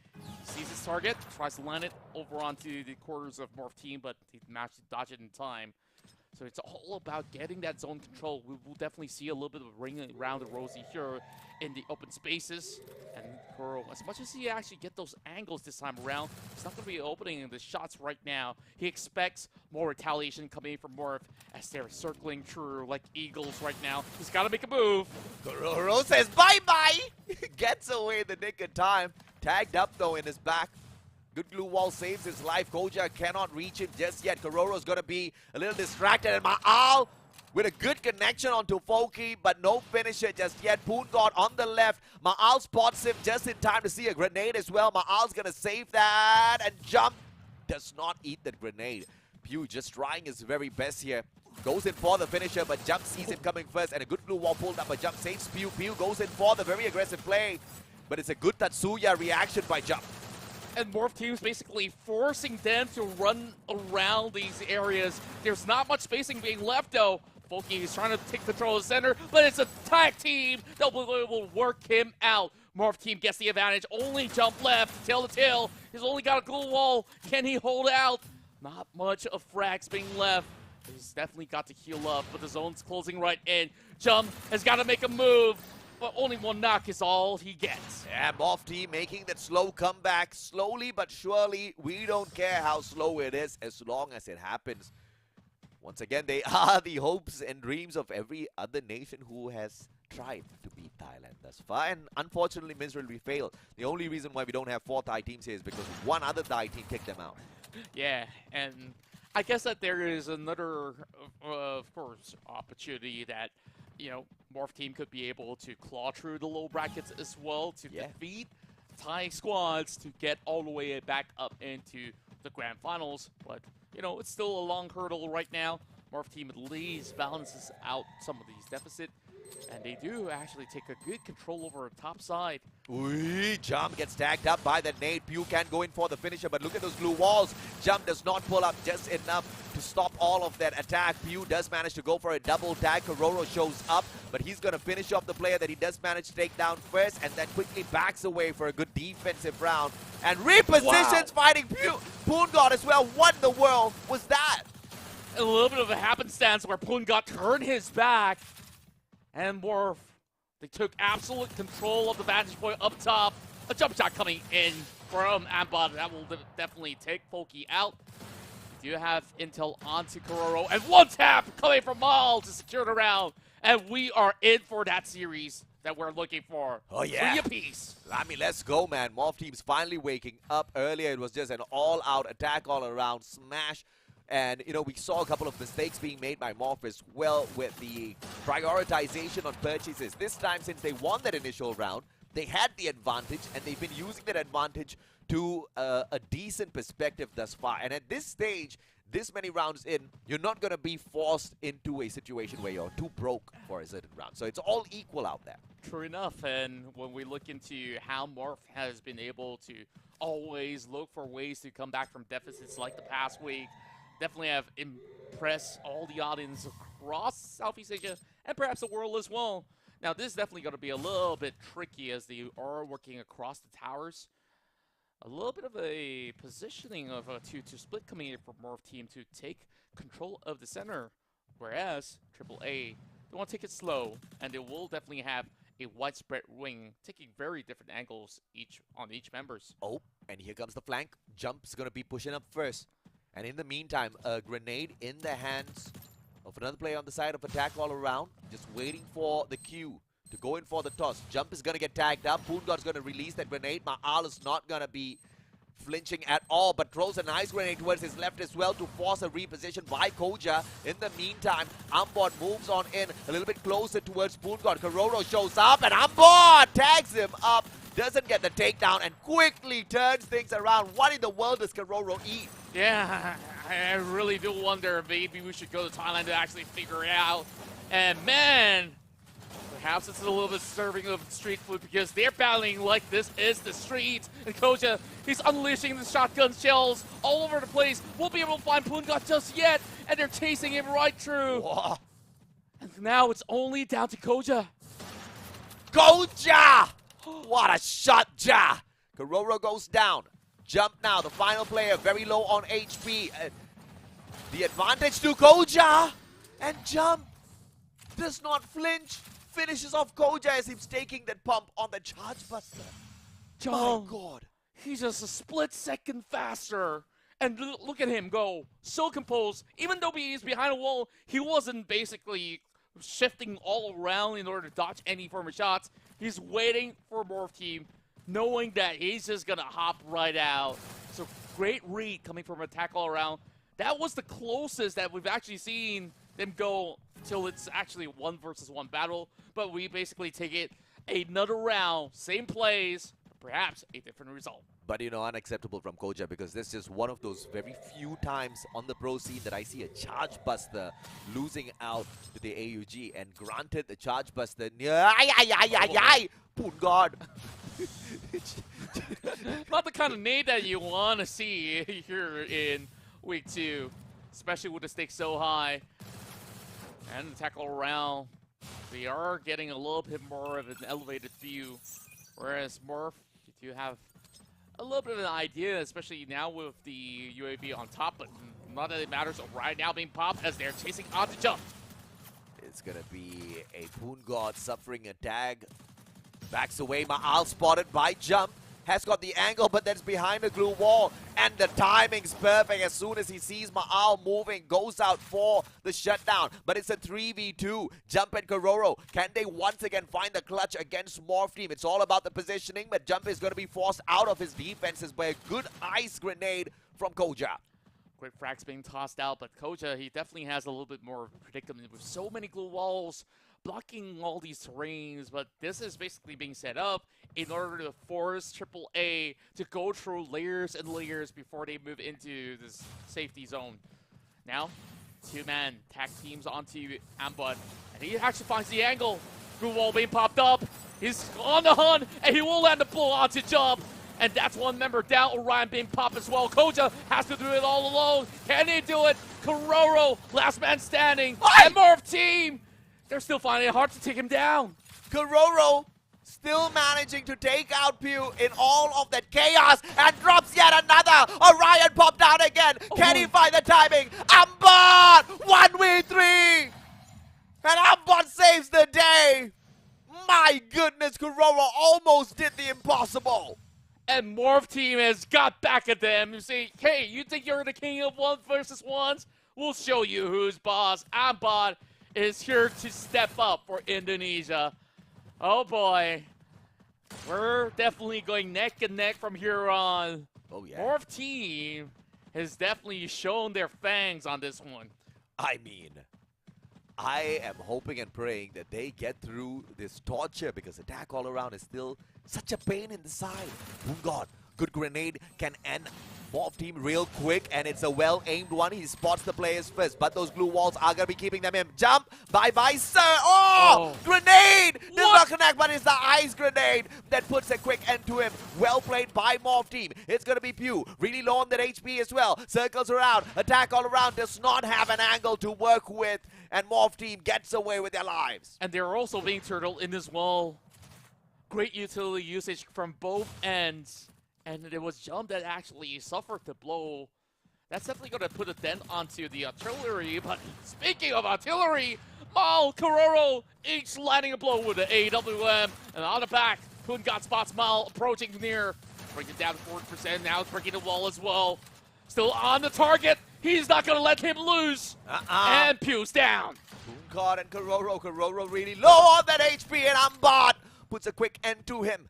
S4: Sees his target, tries to land it over onto the quarters of Morph team, but he managed to dodge it in time. So it's all about getting that zone control. We will definitely see a little bit of a ring around the rosy here in the open spaces. And Kuro, as much as he actually get those angles this time around, he's not going to be opening the shots right now. He expects more retaliation coming from Morph as they're circling through like eagles right now. He's got to make a move.
S3: Kororo says bye-bye. Gets away in the nick of time. Tagged up, though, in his back. Good glue wall saves his life. Koja cannot reach him just yet. Kororo's going to be a little distracted. And Ma'al with a good connection onto Foki, but no finisher just yet. Poon God on the left. Ma'al spots him just in time to see a grenade as well. Ma'al's going to save that. And Jump does not eat that grenade. Pew just trying his very best here. Goes in for the finisher, but Jump sees him coming first. And a good glue wall pulled up, but Jump saves Pew. Pew goes in for the very aggressive play. But it's a good Tatsuya reaction by Jump.
S4: And Morph Team's basically forcing them to run around these areas. There's not much spacing being left, though. Foki is trying to take control of the center, but it's a tag team that will work him out. Morph Team gets the advantage. Only Jump left. Tail to tail. He's only got a glue wall. Can he hold out? Not much of frags being left. He's definitely got to heal up, but the zone's closing right in. Jump has got to make a move, but only one knock is all he gets.
S3: Yeah, Morph Team making that slow comeback. Slowly but surely. We don't care how slow it is as long as it happens. Once again, they are the hopes and dreams of every other nation who has tried to beat Thailand thus far, and unfortunately miserably failed. The only reason why we don't have 4 Thai teams here is because one other Thai team kicked them out.
S4: Yeah, and I guess that there is another, of course, opportunity that, you know, Morph Team could be able to claw through the low brackets as well to defeat Thai squads to get all the way back up into the grand finals, but you know, it's still a long hurdle right now. Morph Team at least balances out some of these deficits, and they do actually take a good control over the top side.
S3: Ooh, Jump gets tagged up by the nade. Pew can go in for the finisher, but look at those glue walls. Jump does not pull up just enough to stop all of that attack. Pew does manage to go for a double tag. Kororo shows up, but he's going to finish off the player that he does manage to take down first, and then quickly backs away for a good defensive round. And repositions fighting Pew. Poon God as well. What in the world was that?
S4: A little bit of a happenstance where Poon got turned his back, and Morph, they took absolute control of the vantage point up top. A jump shot coming in from Ambot. That will definitely take Foki out. We do have intel onto Kororo, and one tap coming from Maul to secure the round. And we are in for that series that we're looking for.
S3: Oh, yeah.
S4: 3 apiece.
S3: I mean, let's go, man. Morph Team's finally waking up. Earlier, it was just an all-out attack all around, smash. And, you know, we saw a couple of mistakes being made by Morph as well with the prioritization on purchases. This time, since they won that initial round, they had the advantage, and they've been using that advantage to a decent perspective thus far. And at this stage, this many rounds in, you're not going to be forced into a situation where you're too broke for a certain round. So it's all equal out there.
S4: True enough, and when we look into how Morph has been able to always look for ways to come back from deficits like the past week, definitely have impressed all the audience across Southeast Asia and perhaps the world as well. Now, this is definitely going to be a little bit tricky as they are working across the towers. A little bit of a positioning of a 2-2 split coming in from Morph Team to take control of the center, whereas AAA, they want to take it slow, and they will definitely have a widespread wing, taking very different angles on each members.
S3: Oh, and here comes the flank. Jump's going to be pushing up first. And in the meantime, a grenade in the hands of another player on the side of attack all around, just waiting for the cue to go in for the toss. Jump is going to get tagged up. Poon God's going to release that grenade. Ma'al is not going to be flinching at all, but throws a nice grenade towards his left as well to force a reposition by Koja. In the meantime, Ambot moves on in a little bit closer towards Poon God. Kororo shows up, and Ambot tags him up. Doesn't get the takedown and quickly turns things around. What in the world does Kororo eat?
S4: Yeah, I really do wonder if maybe we should go to Thailand to actually figure it out. And man, perhaps it's a little bit serving of street food because they're battling like this is the street. And Koja, he's unleashing the shotgun shells all over the place. Won't be able to find Poon God just yet. And they're chasing him right through.
S3: Whoa.
S4: And now it's only down to Koja.
S3: Koja! What a shot, Ja! Kororo goes down. Jump now, the final player, very low on HP. The advantage to Koja! And Jump does not flinch. Finishes off Koja as he's taking that pump on the Charge Buster. My
S4: John,
S3: God.
S4: he's just a split second faster. And look at him go, so composed. Even though he's behind a wall, he wasn't basically shifting all around in order to dodge any form of shots. He's waiting for Morph Team, knowing that he's just going to hop right out. So great read coming from attack all around. That was the closest that we've actually seen them go till it's actually 1-versus-1 battle. But we basically take it another round, same plays, perhaps a different result.
S3: But, you know, unacceptable from Koja, because this is one of those very few times on the pro scene that I see a Charge Buster losing out to the AUG. And granted, the Charge Buster, Poon God.
S4: Not the kind of nade that you want to see here in week 2, especially with the stakes so high. And the tackle around, we are getting a little bit more of an elevated view, whereas Morph, you do have a little bit of an idea, especially now with the UAV on top, but not that it matters. Right now being popped as they're chasing on to jump.
S3: It's gonna be a Poon God suffering a tag. Backs away, Ma'al spotted by Jump. Has got the angle, but that's behind the glue wall. And the timing's perfect. As soon as he sees Ma'al moving, goes out for the shutdown. But it's a 3v2. Jump and Kororo. Can they once again find the clutch against Morph Team? It's all about the positioning, but Jump is going to be forced out of his defenses by a good ice grenade from Koja.
S4: Quick frags being tossed out, but Koja, he definitely has a little bit more predicament with so many glue walls blocking all these terrains, but this is basically being set up in order to force AAA to go through layers and layers before they move into this safety zone. Now, 2-man tag teams onto Ambud, and he actually finds the angle. Glue wall being popped up. He's on the hunt, and he will land the blow onto Jump. And that's one member down. Orion being popped as well. Koja has to do it all alone. Can he do it? Kororo, last man standing. And Morph Team, they're still finding it hard to take him down.
S3: Kororo still managing to take out Pew in all of that chaos and drops yet another. Orion popped out again. Can he find the timing? Ambot! 1v3! And Ambot saves the day. My goodness, Kororo almost did the impossible.
S4: And Morph Team has got back at them. You say, hey, you think you're the king of 1-versus-1s? We'll show you who's boss. Ambot is here to step up for Indonesia. Oh boy. We're definitely going neck and neck from here on.
S3: Oh yeah.
S4: Morph Team has definitely shown their fangs on this one.
S3: I mean, I am hoping and praying that they get through this torture, because attack all around is still such a pain in the side. Oh God, good grenade can end Morph Team real quick, and it's a well-aimed one. He spots the players first, but those glue walls are going to be keeping them in. Jump! Bye-bye, sir! Oh! Grenade! Does not connect, but it's the ice grenade that puts a quick end to him. Well played by Morph Team. It's going to be Pew. Really low on that HP as well. Circles around. Attack all around. Does not have an angle to work with, and Morph Team gets away with their lives.
S4: And they're also being turtled in as well. Great utility usage from both ends. And it was Jump that actually suffered the blow. That's definitely going to put a dent onto the artillery. But speaking of artillery, Mal, Kororo, each landing a blow with the AWM. And on the back, Poon got spots Mal approaching near. Brings it down to 40%. Now it's breaking the wall as well. Still on the target. He's not going to let him lose. And Pew's down.
S3: Poon caught and Kororo. Kororo really low on that HP, and Ambot puts a quick end to him.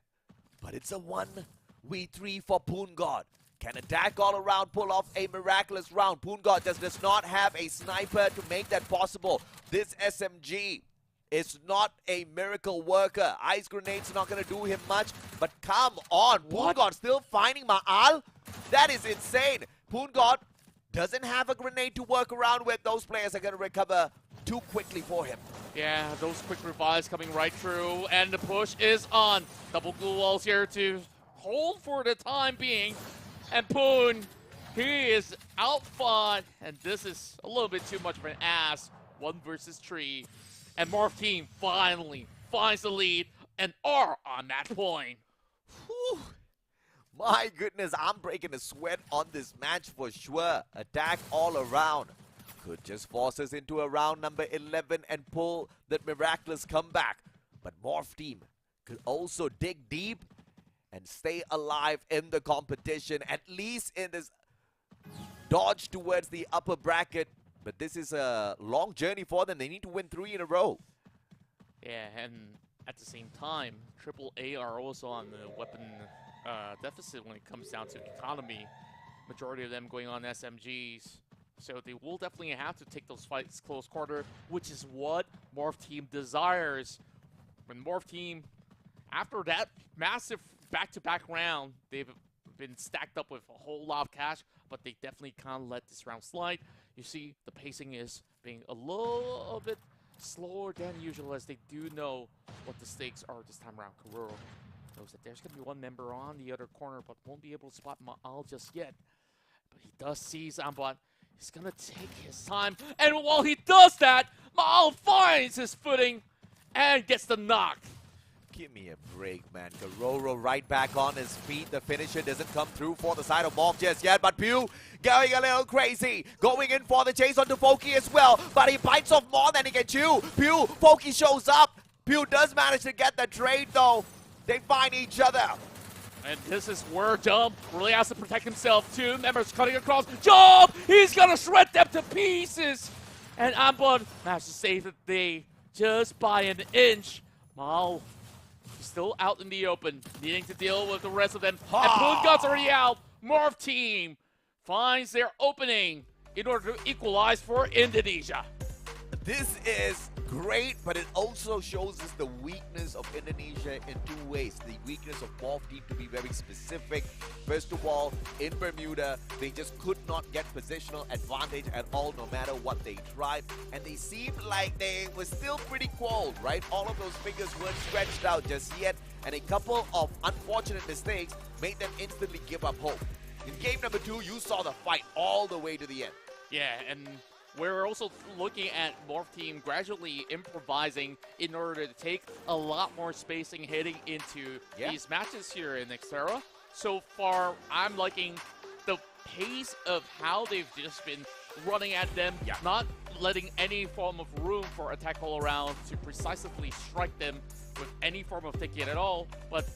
S3: But it's a 1v3 for Poon God. Can attack all around, pull off a miraculous round. Poon God does not have a sniper to make that possible. This SMG is not a miracle worker. Ice grenades are not going to do him much. But come on, Poon God still finding Ma'al? That is insane. Poon God doesn't have a grenade to work around with. Those players are going to recover too quickly for him.
S4: Yeah, those quick revives coming right through. And the push is on. Double glue walls here to hold for the time being. And Poon, he is outfought, and this is a little bit too much of an ass. 1 versus 3. And Morph Team finally finds the lead and are on that point.
S3: Whew. My goodness, I'm breaking a sweat on this match for sure. Attack all around. Could just force us into a round number 11 and pull that miraculous comeback. But Morph Team could also dig deep and stay alive in the competition, at least in this dodge towards the upper bracket. But this is a long journey for them. They need to win 3 in a row.
S4: Yeah, and at the same time, AAA are also on the weapon deficit when it comes down to economy. Majority of them going on SMGs. So they will definitely have to take those fights close quarter, which is what Morph Team desires. When Morph Team, after that massive back-to-back round, they've been stacked up with a whole lot of cash, but they definitely can't let this round slide. You see, the pacing is being a little bit slower than usual, as they do know what the stakes are this time around. Kuroro knows that there's going to be one member on the other corner, but won't be able to spot Ma'al just yet. But he does see Zambot. He's going to take his time, and while he does that, Ma'al finds his footing and gets the knock.
S3: Give me a break, man. Kuroro right back on his feet. The finisher doesn't come through for the side of Morph just yet, but Pew going a little crazy. Going in for the chase onto Foki as well, but he bites off more than he can chew. Pew, Foki shows up. Pew does manage to get the trade, though. They find each other.
S4: And this is where Jump really has to protect himself. 2 members cutting across. Jump! He's gonna shred them to pieces! And Ambon manages to save the day just by an inch. Mao still out in the open, needing to deal with the rest of them. And Poongun's already out. Morph Team finds their opening in order to equalize for Indonesia.
S3: This is great, but it also shows us the weakness of Indonesia in 2 ways. The weakness of Morph Team, to be very specific. First of all, in Bermuda, they just could not get positional advantage at all, no matter what they tried. And they seemed like they were still pretty cold, right? All of those fingers weren't stretched out just yet. And a couple of unfortunate mistakes made them instantly give up hope. In game number 2, you saw the fight all the way to the end.
S4: Yeah, and we're also looking at Morph Team gradually improvising in order to take a lot more spacing heading into these matches here in Xterra. So far, I'm liking the pace of how they've just been running at them, not letting any form of room for attack all around to precisely strike them with any form of ticket at all. But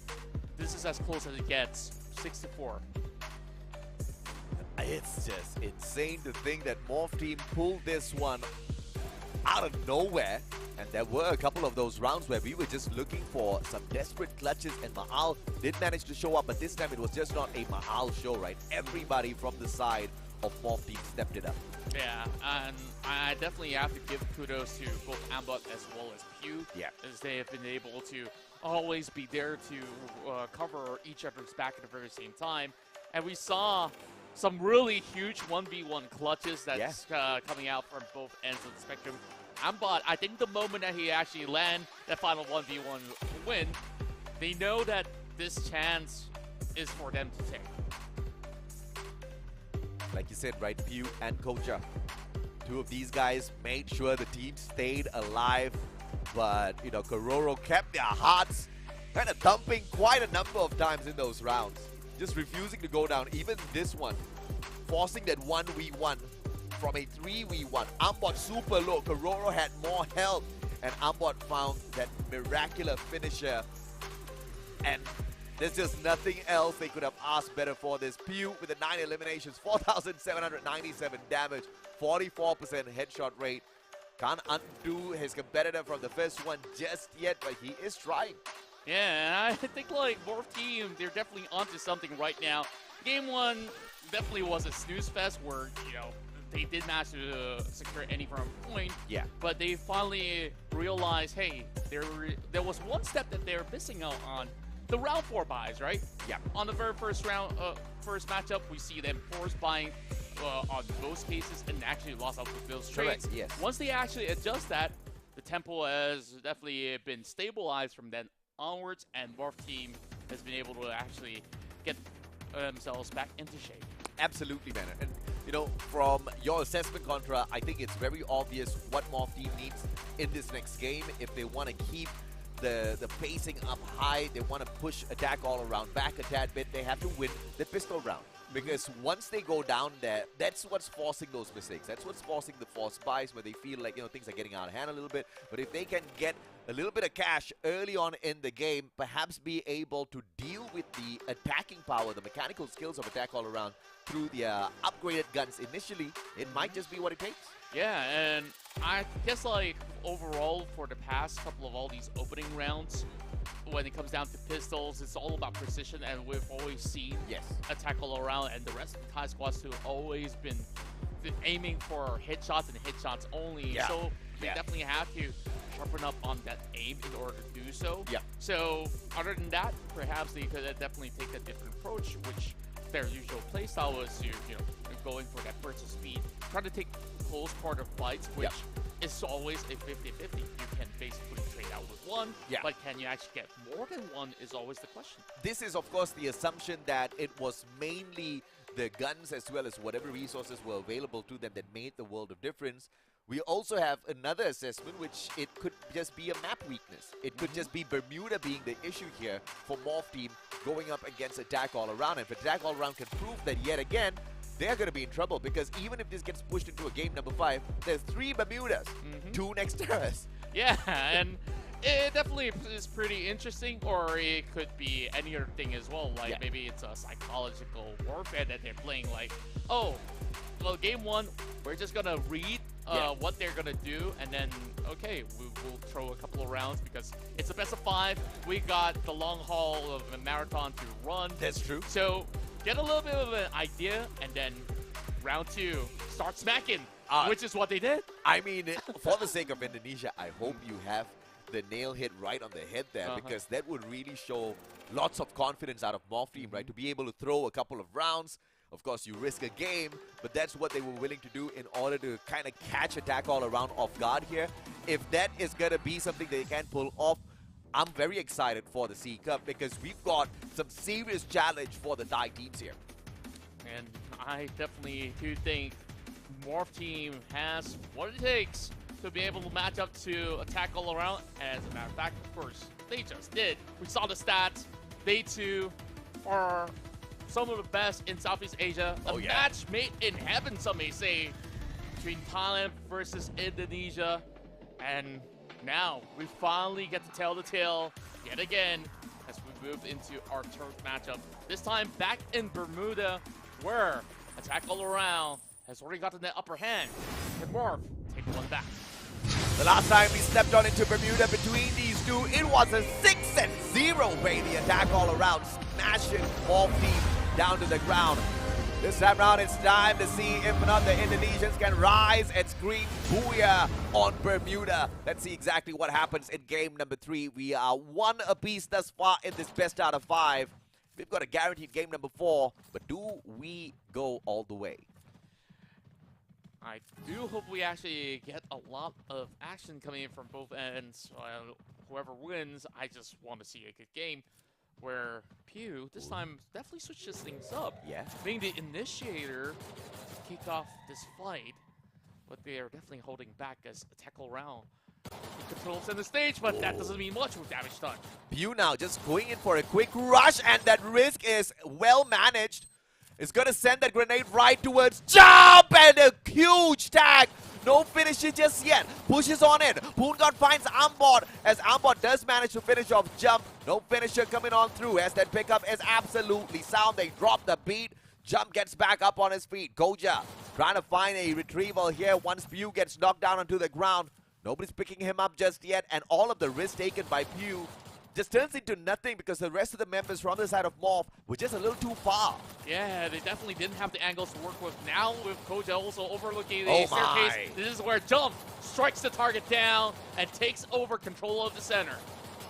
S4: this is as close as it gets, 6-4.
S3: It's just insane to think that Morph Team pulled this one out of nowhere. And there were a couple of those rounds where we were just looking for some desperate clutches, and Ma'al did manage to show up, but this time it was just not a Ma'al show, right? Everybody from the side of Morph Team stepped it up.
S4: Yeah, and I definitely have to give kudos to both Ambot as well as Pew, as they have been able to always be there to cover each other's back at the very same time. And we saw some really huge 1v1 clutches that's coming out from both ends of the spectrum. Ambot, I think the moment that he actually land that final 1v1 win, they know that this chance is for them to take.
S3: Like you said, right, Pew and Kocha. 2 of these guys made sure the team stayed alive, but, you know, Kuroro kept their hearts kind of thumping quite a number of times in those rounds. Just refusing to go down, even this one, forcing that 1v1 from a 3v1. Ambot super low, Kuroro had more health, and Ambot found that miraculous finisher, and there's just nothing else they could have asked better for this. Pew with the 9 eliminations, 4,797 damage, 44% headshot rate. Can't undo his competitor from the first one just yet, but he is trying.
S4: Yeah, and I think like Morph Team, they're definitely onto something right now. Game 1 definitely was a snooze fest where, you know, they did manage to secure any form of point. Yeah. But they finally realized, hey, there was one step that they were missing out on. The round 4 buys, right? Yeah. On the very first round, first matchup, we see them force buying on most cases and actually lost out with those trades.
S3: Correct, yes.
S4: Once they actually adjust that, the tempo has definitely been stabilized from then onwards, and Morph Team has been able to actually get themselves back into shape.
S3: Absolutely, man. And, you know, from your assessment, Contra, I think it's very obvious what Morph Team needs in this next game. If they want to keep the pacing up high, they want to push attack all around back a tad bit, they have to win the pistol round. Because once they go down there, that's what's forcing those mistakes. That's what's forcing the forced buys where they feel like, things are getting out of hand a little bit. But if they can get a little bit of cash early on in the game, perhaps be able to deal with the attacking power, the mechanical skills of attack all around through their upgraded guns initially, it might just be what it takes.
S4: Yeah, and I guess like overall for the past couple of all these opening rounds, when it comes down to pistols, it's all about precision, and we've always seen attack all around, and the rest of the Thai squads have always been aiming for headshots and headshots only.
S3: Yeah.
S4: So they definitely have to sharpen up on that aim in order to do so.
S3: Yeah.
S4: So other than that, perhaps they could definitely take a different approach, which their usual playstyle was you're going for that burst of speed, trying to take close quarter fights, which is always a 50-50. You can basically trade out with one, but can you actually get more than one is always the question.
S3: This is, of course, the assumption that it was mainly the guns as well as whatever resources were available to them that made the world of difference. We also have another assessment, which it could just be a map weakness. It could just be Bermuda being the issue here for Morph Team going up against Attack All Around. And if Attack All Around can prove that yet again, they're going to be in trouble, because even if this gets pushed into a game number 5, there's 3 Bermudas, 2 next to us.
S4: Yeah, and it definitely is pretty interesting, or it could be any other thing as well. Like maybe it's a psychological warfare that they're playing. Like, oh, well, game 1, we're just gonna read what they're gonna do, and then okay, we'll throw a couple of rounds because it's a best of 5. We got the long haul of a marathon to run.
S3: That's true.
S4: So get a little bit of an idea, and then round 2, start smacking, which is what they did.
S3: I mean, for the sake of Indonesia, I hope you have the nail hit right on the head there, because that would really show lots of confidence out of Morph Team, right? To be able to throw a couple of rounds. Of course, you risk a game, but that's what they were willing to do in order to kind of catch Attack All Around off guard here. If that is going to be something they can pull off, I'm very excited for the C Cup, because we've got some serious challenge for the Thai teams here.
S4: And I definitely do think Morph Team has what it takes to be able to match up to Attack All Around. As a matter of fact, of course, they just did. We saw the stats. They too are some of the best in Southeast Asia. A match made in heaven, some may say, between Thailand versus Indonesia. And now we finally get to tell the tale yet again as we move into our third matchup. This time back in Bermuda, where Attack All Around has already gotten the upper hand. Can Morph take one back?
S3: The last time we stepped on into Bermuda between these two, it was a 6-0 baby. Attack All Around, smashing Morph Team down to the ground. This time round, it's time to see if or not the Indonesians can rise and scream booyah on Bermuda. Let's see exactly what happens in game number 3. We are 1 apiece thus far in this best out of 5. We've got a guaranteed game number 4, but do we go all the way?
S4: I do hope we actually get a lot of action coming in from both ends. Whoever wins, I just want to see a good game. Where Pew this time definitely switches things up.
S3: Yeah.
S4: Being the initiator to kick off this fight. But they are definitely holding back as Attack All Around. He controls center stage, but that doesn't mean much with damage done.
S3: Pew now just going in for a quick rush, and that risk is well managed. It's going to send that grenade right towards Jump, and a huge tag. No finisher just yet. Pushes on in. Poongod finds Ambot, as Ambot does manage to finish off Jump. No finisher coming on through, as that pickup is absolutely sound. They drop the beat. Jump gets back up on his feet. Koja trying to find a retrieval here once Pew gets knocked down onto the ground. Nobody's picking him up just yet, and all of the risk taken by Pew just turns into nothing because the rest of the members from the side of Morph were just a little too far.
S4: Yeah, they definitely didn't have the angles to work with. Now with Koja also overlooking the staircase, this is where Jump strikes the target down and takes over control of the center.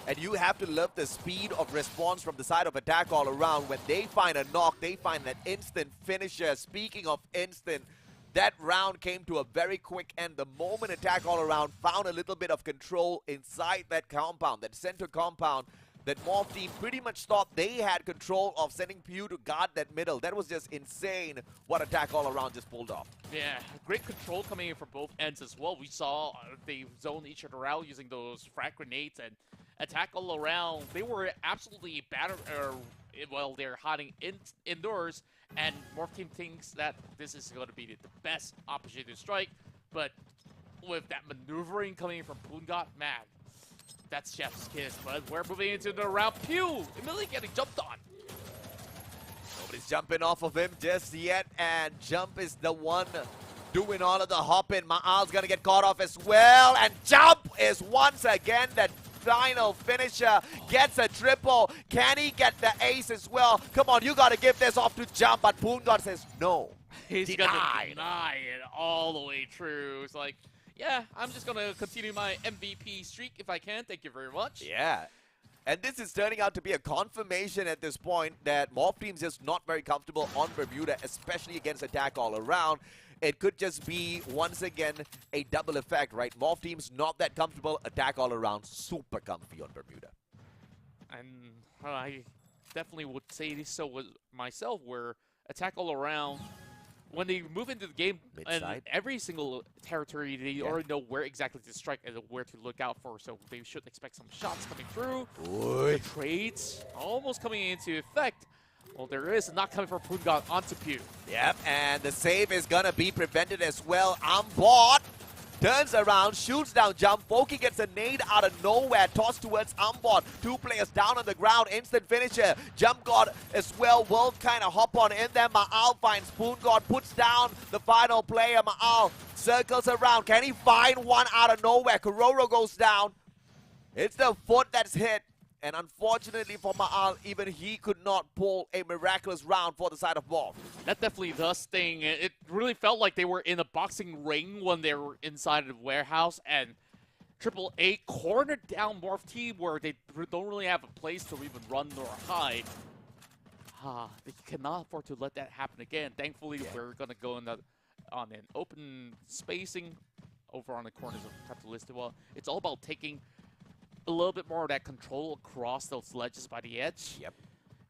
S3: And you have to love the speed of response from the side of Attack All Around. When they find a knock, they find that instant finisher. Speaking of instant, that round came to a very quick end. The moment Attack All Around found a little bit of control inside that compound, that center compound, that Morph Team pretty much thought they had control of, sending Pew to guard that middle. That was just insane what Attack All Around just pulled off.
S4: Yeah, great control coming in from both ends as well. We saw they zoned each other out using those frag grenades, and Attack All Around, they were absolutely while they're hiding indoors, and Morph Team thinks that this is going to be the best opportunity to strike, but with that maneuvering coming from Pungat, man, that's chef's kiss. But we're moving into the round. Pew! Immediately getting jumped on.
S3: Nobody's jumping off of him just yet, and Jump is the one doing all of the hopping. Ma'al's gonna get caught off as well, and Jump is once again the final finisher, gets a triple. Can he get the ace as well? Come on, you gotta give this off to Jump, but Pungat says no.
S4: He's gonna deny it all the way through. It's like, yeah, I'm just gonna continue my MVP streak if I can. Thank you very much.
S3: Yeah. And this is turning out to be a confirmation at this point that Morph Team's just not very comfortable on Bermuda, especially against attack all around. It could just be, once again, a double effect, right? Morph Team's not that comfortable, attack all around, super comfy on Bermuda.
S4: And I definitely would say this so with myself, where attack all around, when they move into the game, and every single territory, they already know where exactly to strike and where to look out for, so they should expect some shots coming through. The trades almost coming into effect. Well, there is not coming from Pungat onto Pew.
S3: Yep, and the save is gonna be prevented as well. Ambot turns around, shoots down Jump. Pokey gets a nade out of nowhere, tossed towards Ambot. Two players down on the ground, instant finisher. Jump God as well will kind of hop on in there. Ma'al finds Pungat, puts down the final player. Ma'al circles around. Can he find one out of nowhere? Kororo goes down. It's the foot that's hit. And unfortunately for Ma'al, even he could not pull a miraculous round for the side of Morph.
S4: That definitely does sting. It really felt like they were in a boxing ring when they were inside the warehouse, and AAA cornered down Morph Team where they don't really have a place to even run or hide. They cannot afford to let that happen again. Thankfully, we're going to go on an open spacing over on the corners of Capitalista. Well, it's all about taking a little bit more of that control across those ledges by the edge.
S3: Yep.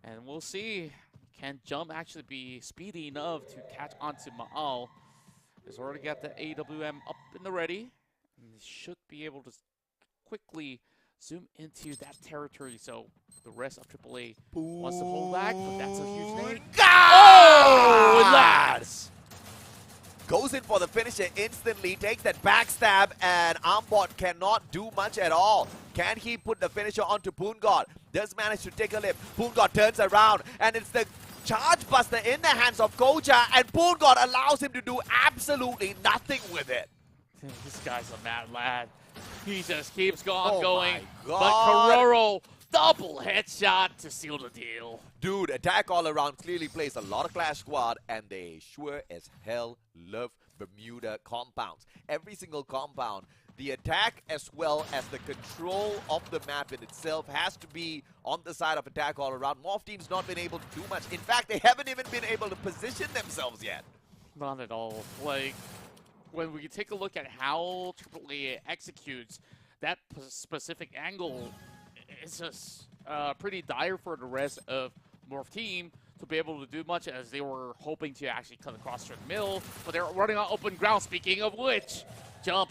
S4: And we'll see, can Jump actually be speedy enough to catch onto Ma'al? He's already got the AWM up in the ready. And he should be able to quickly zoom into that territory. So the rest of AAA wants to hold back, but that's a huge nade. Oh, lads!
S3: Goes in for the finisher instantly, takes that backstab, and Ambot cannot do much at all. Can he put the finisher onto Pungat? Does manage to take a lip. Pungat turns around, and it's the charge buster in the hands of Koja, and Pungat allows him to do absolutely nothing with it.
S4: This guy's a mad lad. He just keeps going.
S3: My
S4: But
S3: God.
S4: Kororo, double headshot to seal the deal.
S3: Dude, attack all around clearly plays a lot of Clash Squad, and they sure as hell love Bermuda compounds. Every single compound, the attack as well as the control of the map in itself has to be on the side of attack all around. Morph Team's not been able to do much. In fact, they haven't even been able to position themselves yet.
S4: Not at all. Like, when we take a look at how AAA executes that specific angle, it's just pretty dire for the rest of Morph Team to be able to do much, as they were hoping to actually cut across through the middle, but they're running on open ground. Speaking of which, Jump,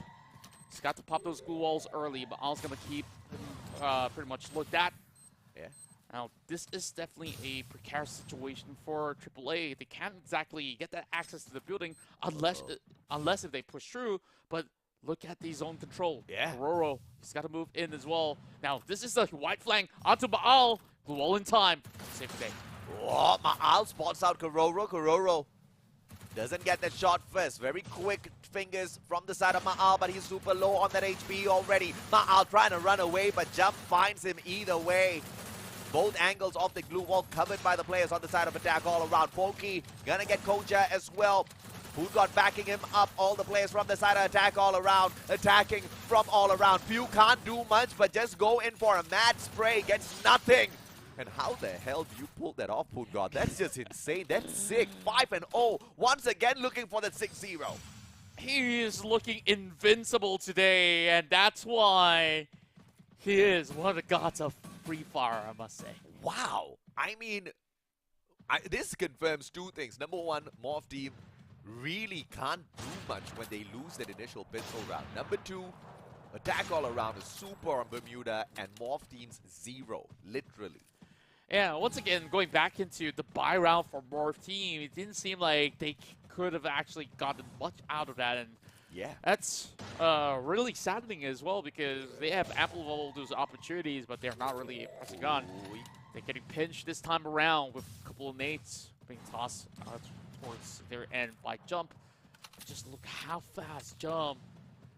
S4: he's got to pop those glue walls early, but Al's going to keep pretty much looked at.
S3: Yeah.
S4: Now, this is definitely a precarious situation for AAA. They can't exactly get that access to the building unless if they push through, but look at the zone control.
S3: Yeah.
S4: Kororo, he's got to move in as well. Now, this is the white flank onto Ma'al. Glue wall in time. Save the day.
S3: Oh, Ma'al spots out Kororo. Kororo doesn't get that shot first. Very quick fingers from the side of Ma'al, but he's super low on that HP already. Ma'al trying to run away, but Jump finds him either way. Both angles of the glue wall covered by the players on the side of attack all around. Pokey gonna get Koja as well. Pungat backing him up. All the players from the side of attack all around, attacking from all around. Pew can't do much, but just go in for a mad spray. Gets nothing. And how the hell do you pull that off, Pungat? That's just insane. That's sick. 5-0. Once again looking for the 6-0.
S4: He is looking invincible today, and that's why he is one of the gods of Free Fire, I must say.
S3: Wow. I mean, this confirms two things. Number one, Morph Team really can't do much when they lose that initial pistol round. Number two, attack all around is super on Bermuda, and Morph Team's 0, literally.
S4: Yeah, once again, going back into the buy round for Morph team, it didn't seem like they could have actually gotten much out of that. And
S3: Yeah.
S4: that's really saddening as well because they have ample of those opportunities, but they're not really pressing on. They're getting pinched this time around with a couple of nades being tossed towards their end by Jump. Just look how fast Jump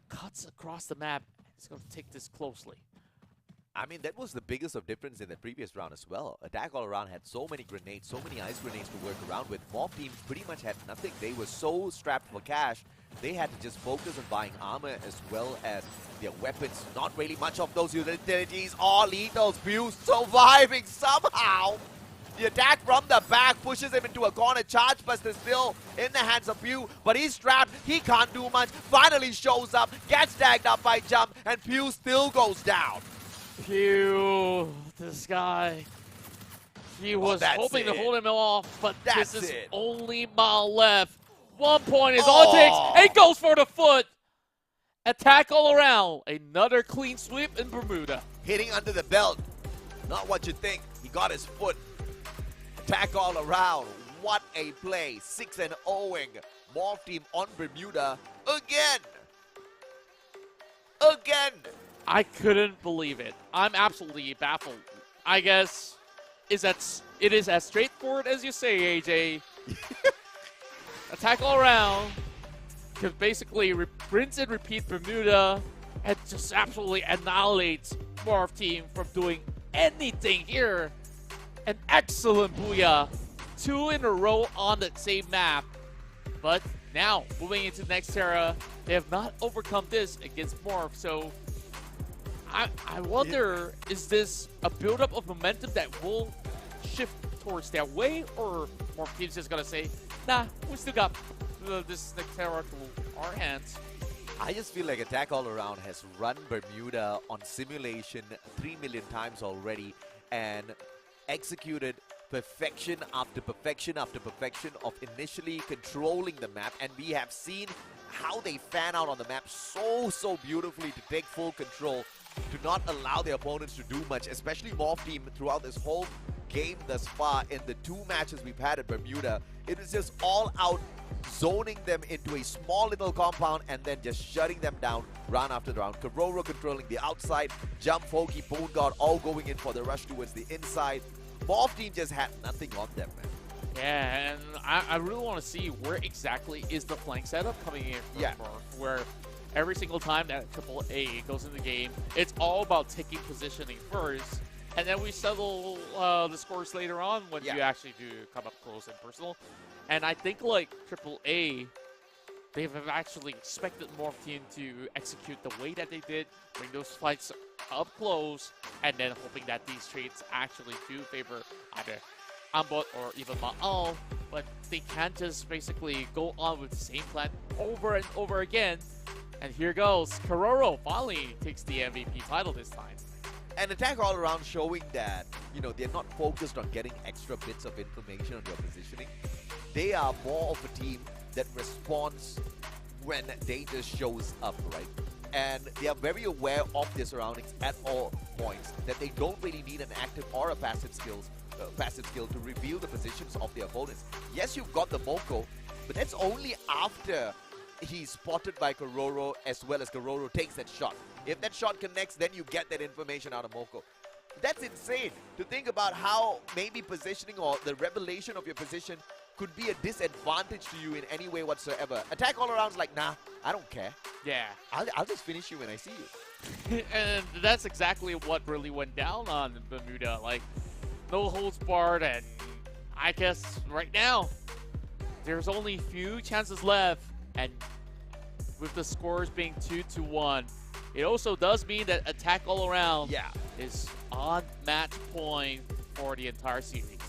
S4: cuts across the map. He's going to take this closely.
S3: I mean, that was the biggest of difference in the previous round as well. Attack All Around had so many grenades, so many ice grenades to work around with. Morph team pretty much had nothing. They were so strapped for cash, they had to just focus on buying armor as well as their weapons. Not really much of those utilities or lethals. Pew surviving somehow. The attack from the back pushes him into a corner. Charge Buster still in the hands of Pew, but he's trapped. He can't do much. Finally shows up, gets tagged up by Jump, and Pew still goes down.
S4: Pew, this guy, he was hoping to hold him off, but this is only Mao left. 1 point is all it takes, and he goes for the foot. Attack All Around, another clean sweep in Bermuda.
S3: Hitting under the belt, not what you think. He got his foot. Attack All Around, what a play. 6-0ing Morph team on Bermuda again. Again.
S4: I couldn't believe it. I'm absolutely baffled. I guess it is as straightforward as you say, AJ. Attack All Around can basically rinse and repeat Bermuda and just absolutely annihilates Morph team from doing anything here. An excellent booyah. 2 in a row on the same map. But now, moving into next era, they have not overcome this against Morph, so I wonder, is this a buildup of momentum that will shift towards their way, or Morph team's just gonna say, nah, we still got this next era to our hands?
S3: I just feel like Attack All Around has run Bermuda on simulation 3 million times already and executed perfection after perfection after perfection of initially controlling the map, and we have seen how they fan out on the map so beautifully to take full control, to not allow their opponents to do much, especially Morph team throughout this whole game thus far. In the 2 matches we've had at Bermuda, it was just all out zoning them into a small little compound and then just shutting them down round after round. Kororo controlling the outside, Jump, Foki, Boon God all going in for the rush towards the inside. Morph team just had nothing on them, man.
S4: Yeah, and I really want to see where exactly is the flank setup coming in from Morph, where every single time that AAA goes in the game, it's all about taking positioning first, and then we settle the scores later on when you actually do come up close and personal. And I think like AAA, they have actually expected Morph team to execute the way that they did, bring those fights up close, and then hoping that these trades actually do favor either Ambot or even Ma'al, but they can't just basically go on with the same plan over and over again. And here goes, Kororo finally takes the MVP title this time.
S3: And Attack All Around showing that, you know, they're not focused on getting extra bits of information on your positioning. They are more of a team that responds when danger shows up, right? And they are very aware of their surroundings at all points, that they don't really need an active or a passive skill to reveal the positions of their opponents. Yes, you've got the Moko, but that's only after he's spotted by Kororo, as well as Kororo takes that shot. If that shot connects, then you get that information out of Moko. That's insane to think about how maybe positioning or the revelation of your position could be a disadvantage to you in any way whatsoever. Attack All Around's like, nah, I don't care.
S4: Yeah.
S3: I'll just finish you when I see you.
S4: And that's exactly what really went down on Bermuda. Like, no holds barred, and I guess right now, there's only few chances left, and with the scores being 2-1, it also does mean that Attack All Around is on match point for the entire series.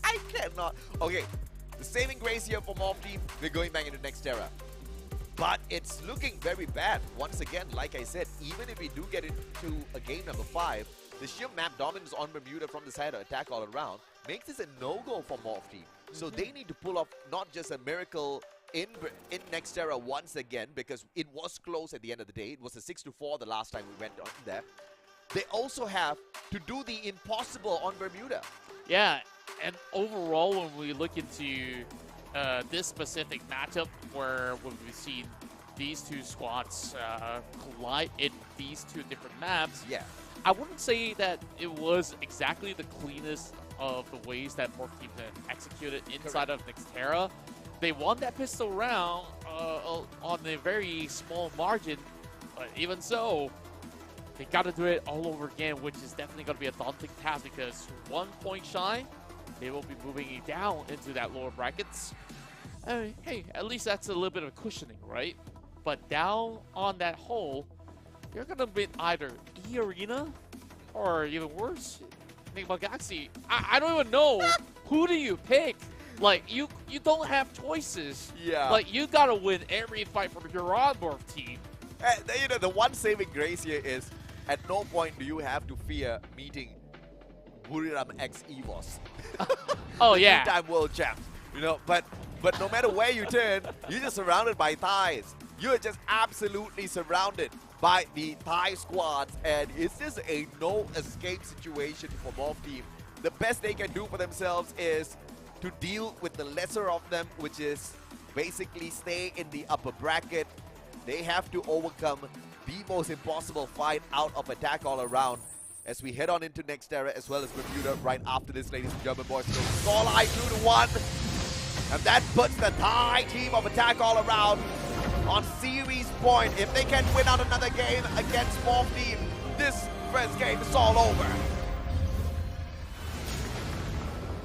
S3: I cannot. Okay, the saving grace here for Morph team, we're going back into next era. But it's looking very bad. Once again, like I said, even if we do get into a game number 5, the sheer map dominance on Bermuda from the side of Attack All Around makes this a no-go for Morph team. So they need to pull off not just a miracle in next era once again, because it was close at the end of the day. It was a 6-4 the last time we went on there. they also have to do the impossible on Bermuda.
S4: Yeah, and overall, when we look into this specific matchup, where we've seen these two squads collide in these two different maps,
S3: Yeah.
S4: I wouldn't say that it was exactly the cleanest of the ways that Morph Team executed inside of Nextera. They won that pistol round on a very small margin, but even so, they got to do it all over again, which is definitely going to be a daunting task because 1 point shy, they will be moving down into that lower brackets. Hey, at least that's a little bit of cushioning, right? But down on that hole, you're going to be either E-Arena or even worse, Enigma Galaxy. I don't even know. Who do you pick? Like, you don't have choices.
S3: Yeah.
S4: Like, you got to win every fight from your Morph team.
S3: You know, the one saving grace here is at no point do you have to fear meeting Buriram X Evos.
S4: Oh,
S3: The
S4: yeah.
S3: two-time world champs. You know, but no matter where you turn, you're just surrounded by Thais. You're just absolutely surrounded by the Thai squads, and it's just a no-escape situation for Morph Team. The best they can do for themselves is to deal with the lesser of them, which is basically stay in the upper bracket. They have to overcome the most impossible fight out of Attack All Around as we head on into Nextera as well as Bermuda right after this, ladies and gentlemen, boys. So scoreline 2-1, and that puts the Thai team of Attack All Around on series point. If they can win out another game against Morph Team, this first game is all over.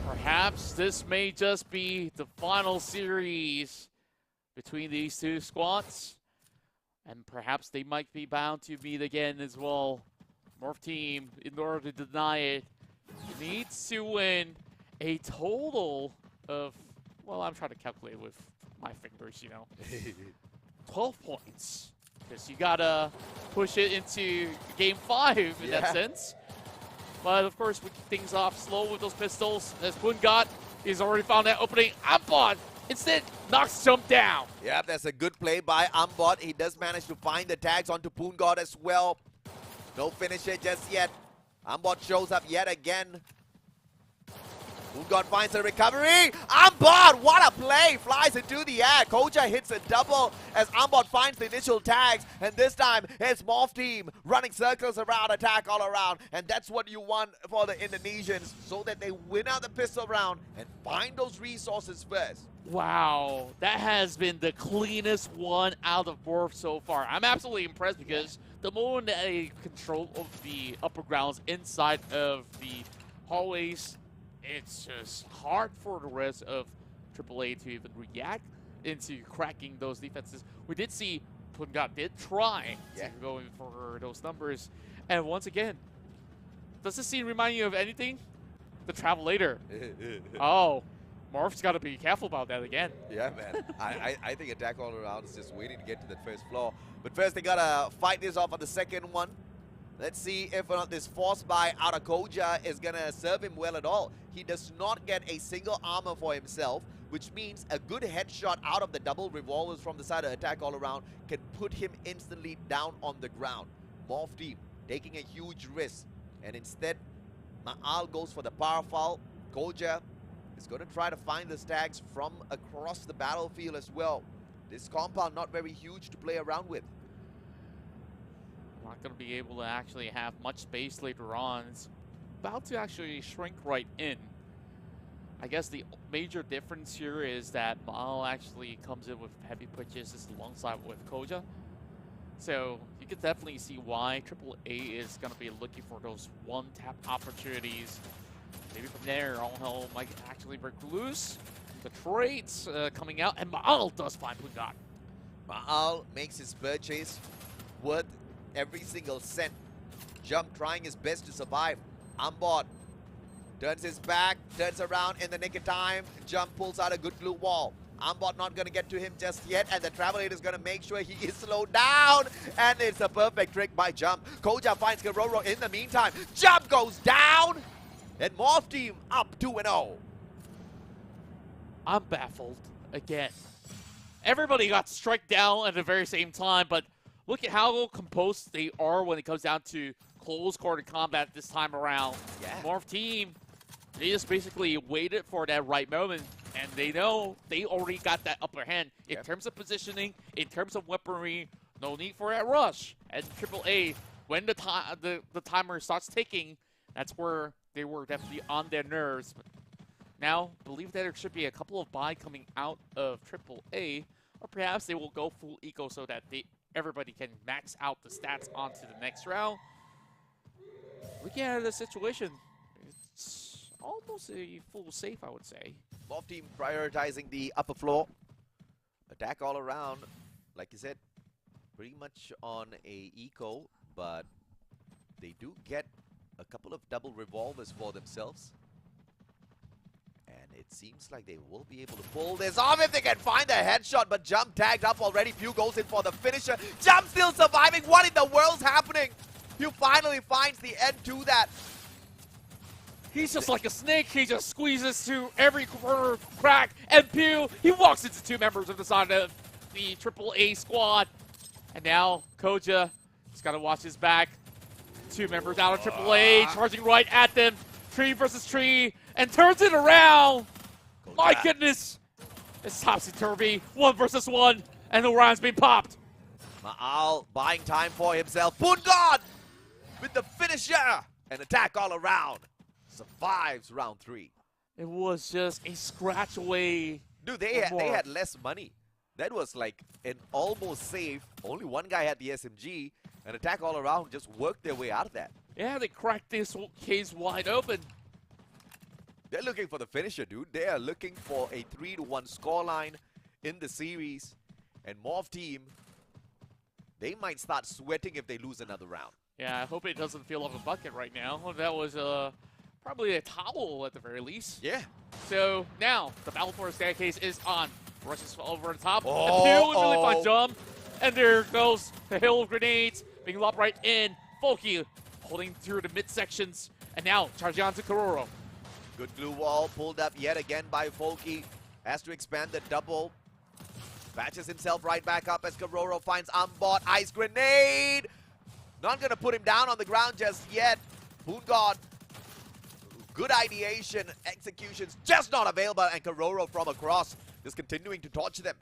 S4: Perhaps this may just be the final series between these two squads. And perhaps they might be bound to meet again as well. Morph Team, in order to deny it, needs to win a total of, well, I'm trying to calculate with my fingers, you know. 12 points. Because you gotta push it into game 5 in that sense. But of course, we kick things off slow with those pistols. As Pungat is already found that opening. Ambot instead knocks jump down.
S3: Yeah, that's a good play by Ambot. He does manage to find the tags onto Poongod as well. No finisher just yet. Ambot shows up yet again. Poongod finds a recovery. Ambot, what a play! Flies into the air. Koja hits a double as Ambot finds the initial tags. And this time, it's Morph Team running circles around, Attack All Around. And that's what you want for the Indonesians, so that they win out the pistol round and find those resources first.
S4: Wow, that has been the cleanest one out of Morph so far. I'm absolutely impressed because the moment that they control of the upper grounds inside of the hallways, it's just hard for the rest of AAA to even react into cracking those defenses. We did see Pungat did try to go in for those numbers. And once again, does this scene remind you of anything? The Travelator. Oh, Morph's got to be careful about that again.
S3: Yeah, man. I think Attack All Around is just waiting to get to that first floor. But first, they got to fight this off on the second one. Let's see if or not this force buy out of Koja is going to serve him well at all. He does not get a single armor for himself, which means a good headshot out of the double revolvers from the side of Attack All Around can put him instantly down on the ground. Morph Team taking a huge risk. And instead, Ma'al goes for the power foul. Koja is going to try to find the tags from across the battlefield as well. This compound not very huge to play around with.
S4: Not going to be able to actually have much space later on. It's about to actually shrink right in. I guess the major difference here is that Ma'al actually comes in with heavy purchases alongside with Koja. So you can definitely see why AAA is going to be looking for those one-tap opportunities. Maybe from there, All might actually break loose. The trades coming out, and Ma'al does find Pungat.
S3: Ma'al makes his purchase worth every single cent. Jump trying his best to survive. Ambot turns his back, turns around in the nick of time. Jump pulls out a good blue wall. Ambot not going to get to him just yet, and the Travelator is going to make sure he is slowed down. And it's a perfect trick by Jump. Koja finds Garoro in the meantime. Jump goes down, and Morph Team up 2-0.
S4: I'm baffled again. Everybody got struck down at the very same time, but look at how composed they are when it comes down to close quarter combat this time around.
S3: Yeah.
S4: Morph team, they just basically waited for that right moment, and they know they already got that upper hand in terms of positioning, in terms of weaponry. No need for that rush. And AAA, when the timer starts ticking, that's where they were definitely on their nerves. But now, believe that there should be a couple of buy coming out of AAA, or perhaps they will go full eco so that everybody can max out the stats onto the next round. Looking at the situation, it's almost a full safe, I would say.
S3: Morph team prioritizing the upper floor. Attack all around, like you said, pretty much on a eco, but they do get a couple of double revolvers for themselves. And it seems like they will be able to pull this off if they can find the headshot, but Jump tagged up already. Pew goes in for the finisher. Jump still surviving. What in the world's happening? Pew finally finds the end to that.
S4: He's just like a snake. He just squeezes to every corner crack. And Pew, he walks into two members of the side of the AAA squad. And now Koja has got to watch his back. Two members out of AAA, charging right at them. Tree versus tree, and turns it around. My goodness. It's topsy-turvy. 1 versus 1, and the round's been popped.
S3: Ma'al buying time for himself. Pungod with the finisher and attack all around. Survives round 3.
S4: It was just a scratch away.
S3: Dude, they had less money. That was like an almost safe. Only one guy had the SMG, and attack all around just worked their way out of that.
S4: Yeah, they cracked this case wide open.
S3: They're looking for the finisher, dude. They are looking for a 3-1 scoreline in the series. And Morph team, they might start sweating if they lose another round.
S4: Yeah, I hope it doesn't feel like a bucket right now. That was probably a towel at the very least.
S3: Yeah.
S4: So now the battle for the staircase is on. Rushes over the top. And Pew with a really fun jump. And there goes the hail of grenades being lobbed right in. Folky holding through the midsections. And now charging on to Kororo.
S3: Good glue wall pulled up yet again by Folky. Has to expand the double. Patches himself right back up as Kororo finds Ambot. Ice grenade. Not going to put him down on the ground just yet. Pungod. Good ideation. Executions just not available. And Kororo from across just continuing to torture them.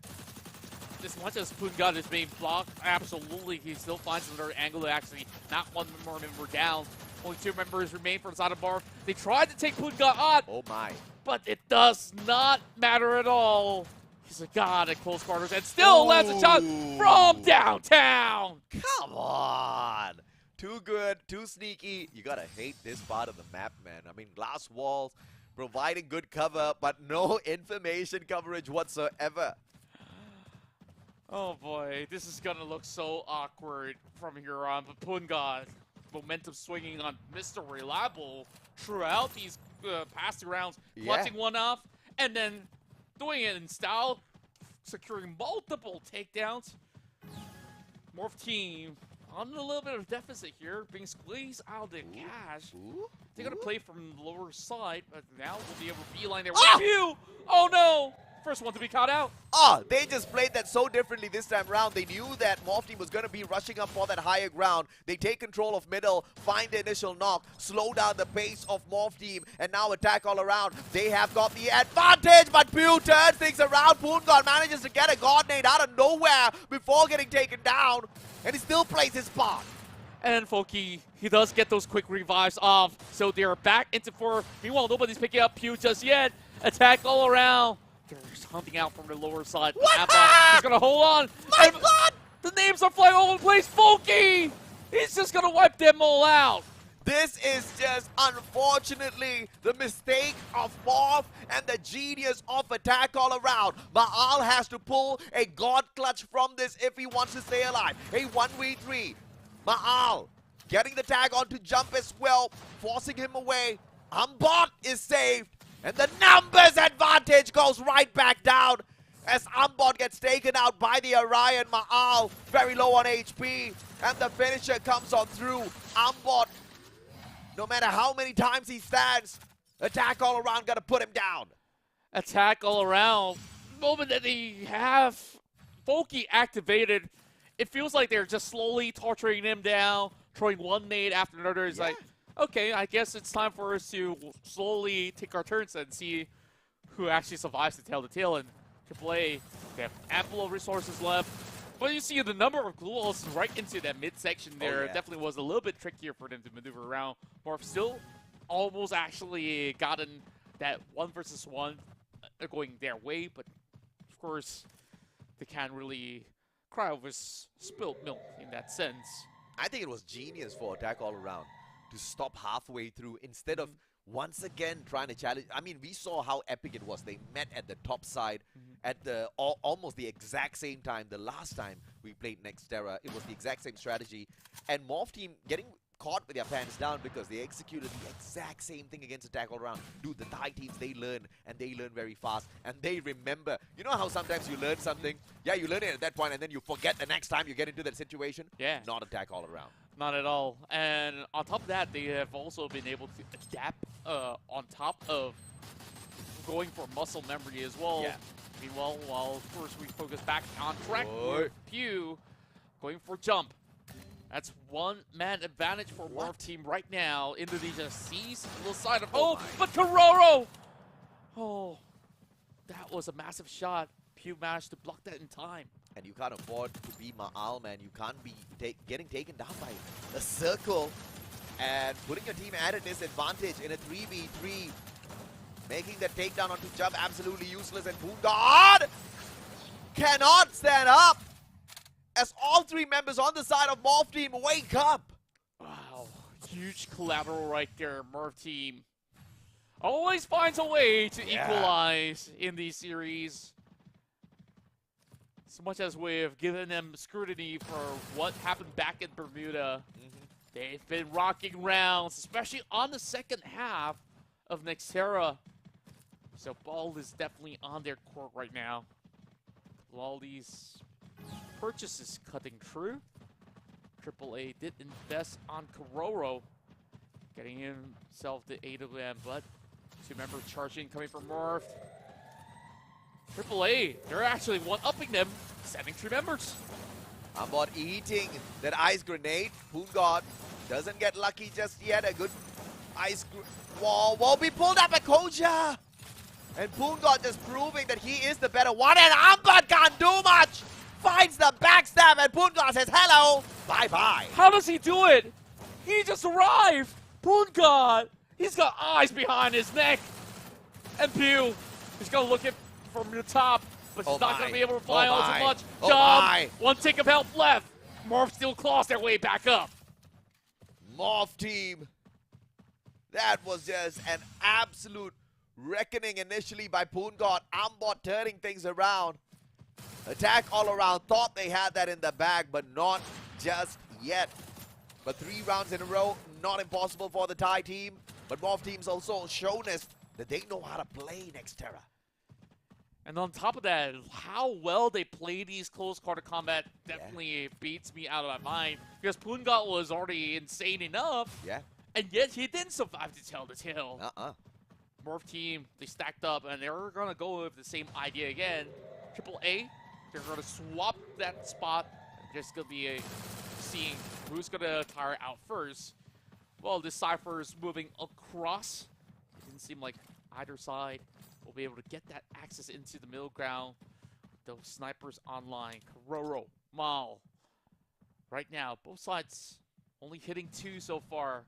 S4: As much as Pungod is being blocked, absolutely, he still finds another angle to actually knock one more member down. Only 2 members remain for the side of Morph. They tried to take Pungod on.
S3: Oh my.
S4: But it does not matter at all. He's a god at close quarters and still lands a shot from downtown.
S3: Come on. Too good, too sneaky. You gotta hate this part of the map, man. I mean, glass walls, providing good cover, but no information coverage whatsoever.
S4: Oh boy, this is gonna look so awkward from here on. But Pungod, momentum swinging on Mr. Reliable throughout these past 2 rounds, clutching one off, and then doing it in style, securing multiple takedowns. Morph team on a little bit of deficit here, being squeezed out of the cash. They're gonna play from the lower side, but now we'll be able to beeline there with Pew. Oh no! First one to be caught out.
S3: Oh, they just played that so differently this time around. They knew that Morph team was going to be rushing up for that higher ground. They take control of middle, find the initial knock, slow down the pace of Morph team, and now attack all around. They have got the advantage, but Pew turns things around. Pungod manages to get a god nade out of nowhere before getting taken down, and he still plays his part.
S4: And Folky, he does get those quick revives off, so they're back into 4. Meanwhile, nobody's picking up Pew just yet. Attack all around. They're hunting out from the lower side. He's gonna hold on.
S3: My God!
S4: The names are flying all over the place. Folky! He's just gonna wipe them all out.
S3: This is just, unfortunately, the mistake of Morph and the genius of attack all around. Ma'al has to pull a god clutch from this if he wants to stay alive. A 1v3. Ma'al getting the tag onto Jump as well, forcing him away. Ambot is saved. And the numbers advantage goes right back down as Ambot gets taken out by the Orion. Ma'al very low on HP. And the finisher comes on through. Ambot, no matter how many times he stands, attack all around, gotta put him down.
S4: Attack all around. The moment that they have Folky activated, it feels like they're just slowly torturing him down, throwing one nade after another. It's like, okay, I guess it's time for us to slowly take our turns and see who actually survives to tell the tale. And AAA, they have ample of resources left. But you see the number of glue walls right into that mid-section there. Definitely was a little bit trickier for them to maneuver around. Morph still almost actually gotten that 1 versus 1 going their way, but of course they can't really cry over spilled milk in that sense.
S3: I think it was genius for Attack All Around to stop halfway through instead of once again trying to challenge. I mean, we saw how epic it was. They met at the top side at the almost the exact same time. The last time we played Nextera, it was the exact same strategy. And Morph team getting caught with their pants down because they executed the exact same thing against Attack All Around. Dude, the Thai teams, they learn, and they learn very fast, and they remember. You know how sometimes you learn something? Yeah, you learn it at that point, and then you forget the next time you get into that situation?
S4: Yeah.
S3: Not Attack All Around.
S4: Not at all. And on top of that, they have also been able to adapt on top of going for muscle memory as well.
S3: Yeah.
S4: Meanwhile, while of course we focus back on track with Pew going for jump. That's one-man advantage for Morph team right now. Indonesia sees the side of but Kororo! Oh, that was a massive shot. Pew managed to block that in time.
S3: And you can't afford to be Ma'al, man. You can't be getting taken down by a circle and putting your team at a disadvantage in a 3v3. Making the takedown onto Jump absolutely useless, and Boongard cannot stand up as all three members on the side of Morph team wake up.
S4: Wow, huge collateral right there. Morph team always finds a way to equalize in these series. As much as we've given them scrutiny for what happened back in Bermuda, they've been rocking rounds, especially on the second half of Nextera. So ball is definitely on their court right now. All these purchases cutting through. AAA did invest on Kororo, getting himself the AWM, but two-member charging coming from Morph. AAA, they're actually one-upping them, sending 3 members.
S3: Ambot eating that ice grenade. Boongard doesn't get lucky just yet. A good ice wall will be pulled up by Koja. And Boongard just proving that he is the better one. And Ambot can't do much. Finds the backstab, and Boongard says hello. Bye-bye.
S4: How does he do it? He just arrived. Boongard, he's got eyes behind his neck. And Pew, he's going to look at from the top, but he's not going to be able to fly all too much. Jump, one tick of help left. Morph still claws their way back up.
S3: Morph team. That was just an absolute reckoning initially by Boongard. Ambot turning things around. Attack All Around thought they had that in the bag, but not just yet. But 3 rounds in a row, not impossible for the Thai team. But Morph team's also shown us that they know how to play Nextera.
S4: And on top of that, how well they play these close quarter combat definitely beats me out of my mind. Because Boongard was already insane enough.
S3: Yeah.
S4: And yet he didn't survive to tell the tale. Morph team, they stacked up, and they're going to go with the same idea again. AAA, they're going to swap that spot. There's going to be seeing who's going to tire out first. Well, this Cypher is moving across. It didn't seem like either side will be able to get that access into the middle ground. Those snipers online. Kororo, Mal. Right now, both sides only hitting 2 so far.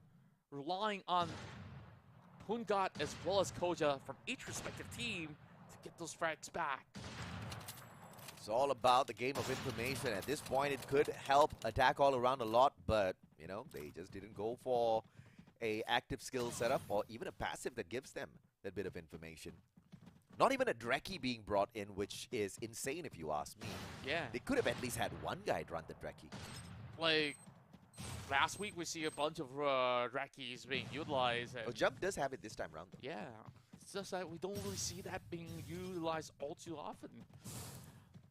S4: Relying on Boongard as well as Koja from each respective team to get those frags back.
S3: It's all about the game of information. At this point, it could help Attack All Around a lot, but, you know, they just didn't go for a active skill setup or even a passive that gives them that bit of information. Not even a Dreki being brought in, which is insane if you ask me.
S4: Yeah.
S3: They could have at least had one guy run the Dreki.
S4: Like, last week we see a bunch of Drekis being utilized.
S3: Oh, Jump does have it this time around, though.
S4: Yeah. It's just that we don't really see that being utilized all too often.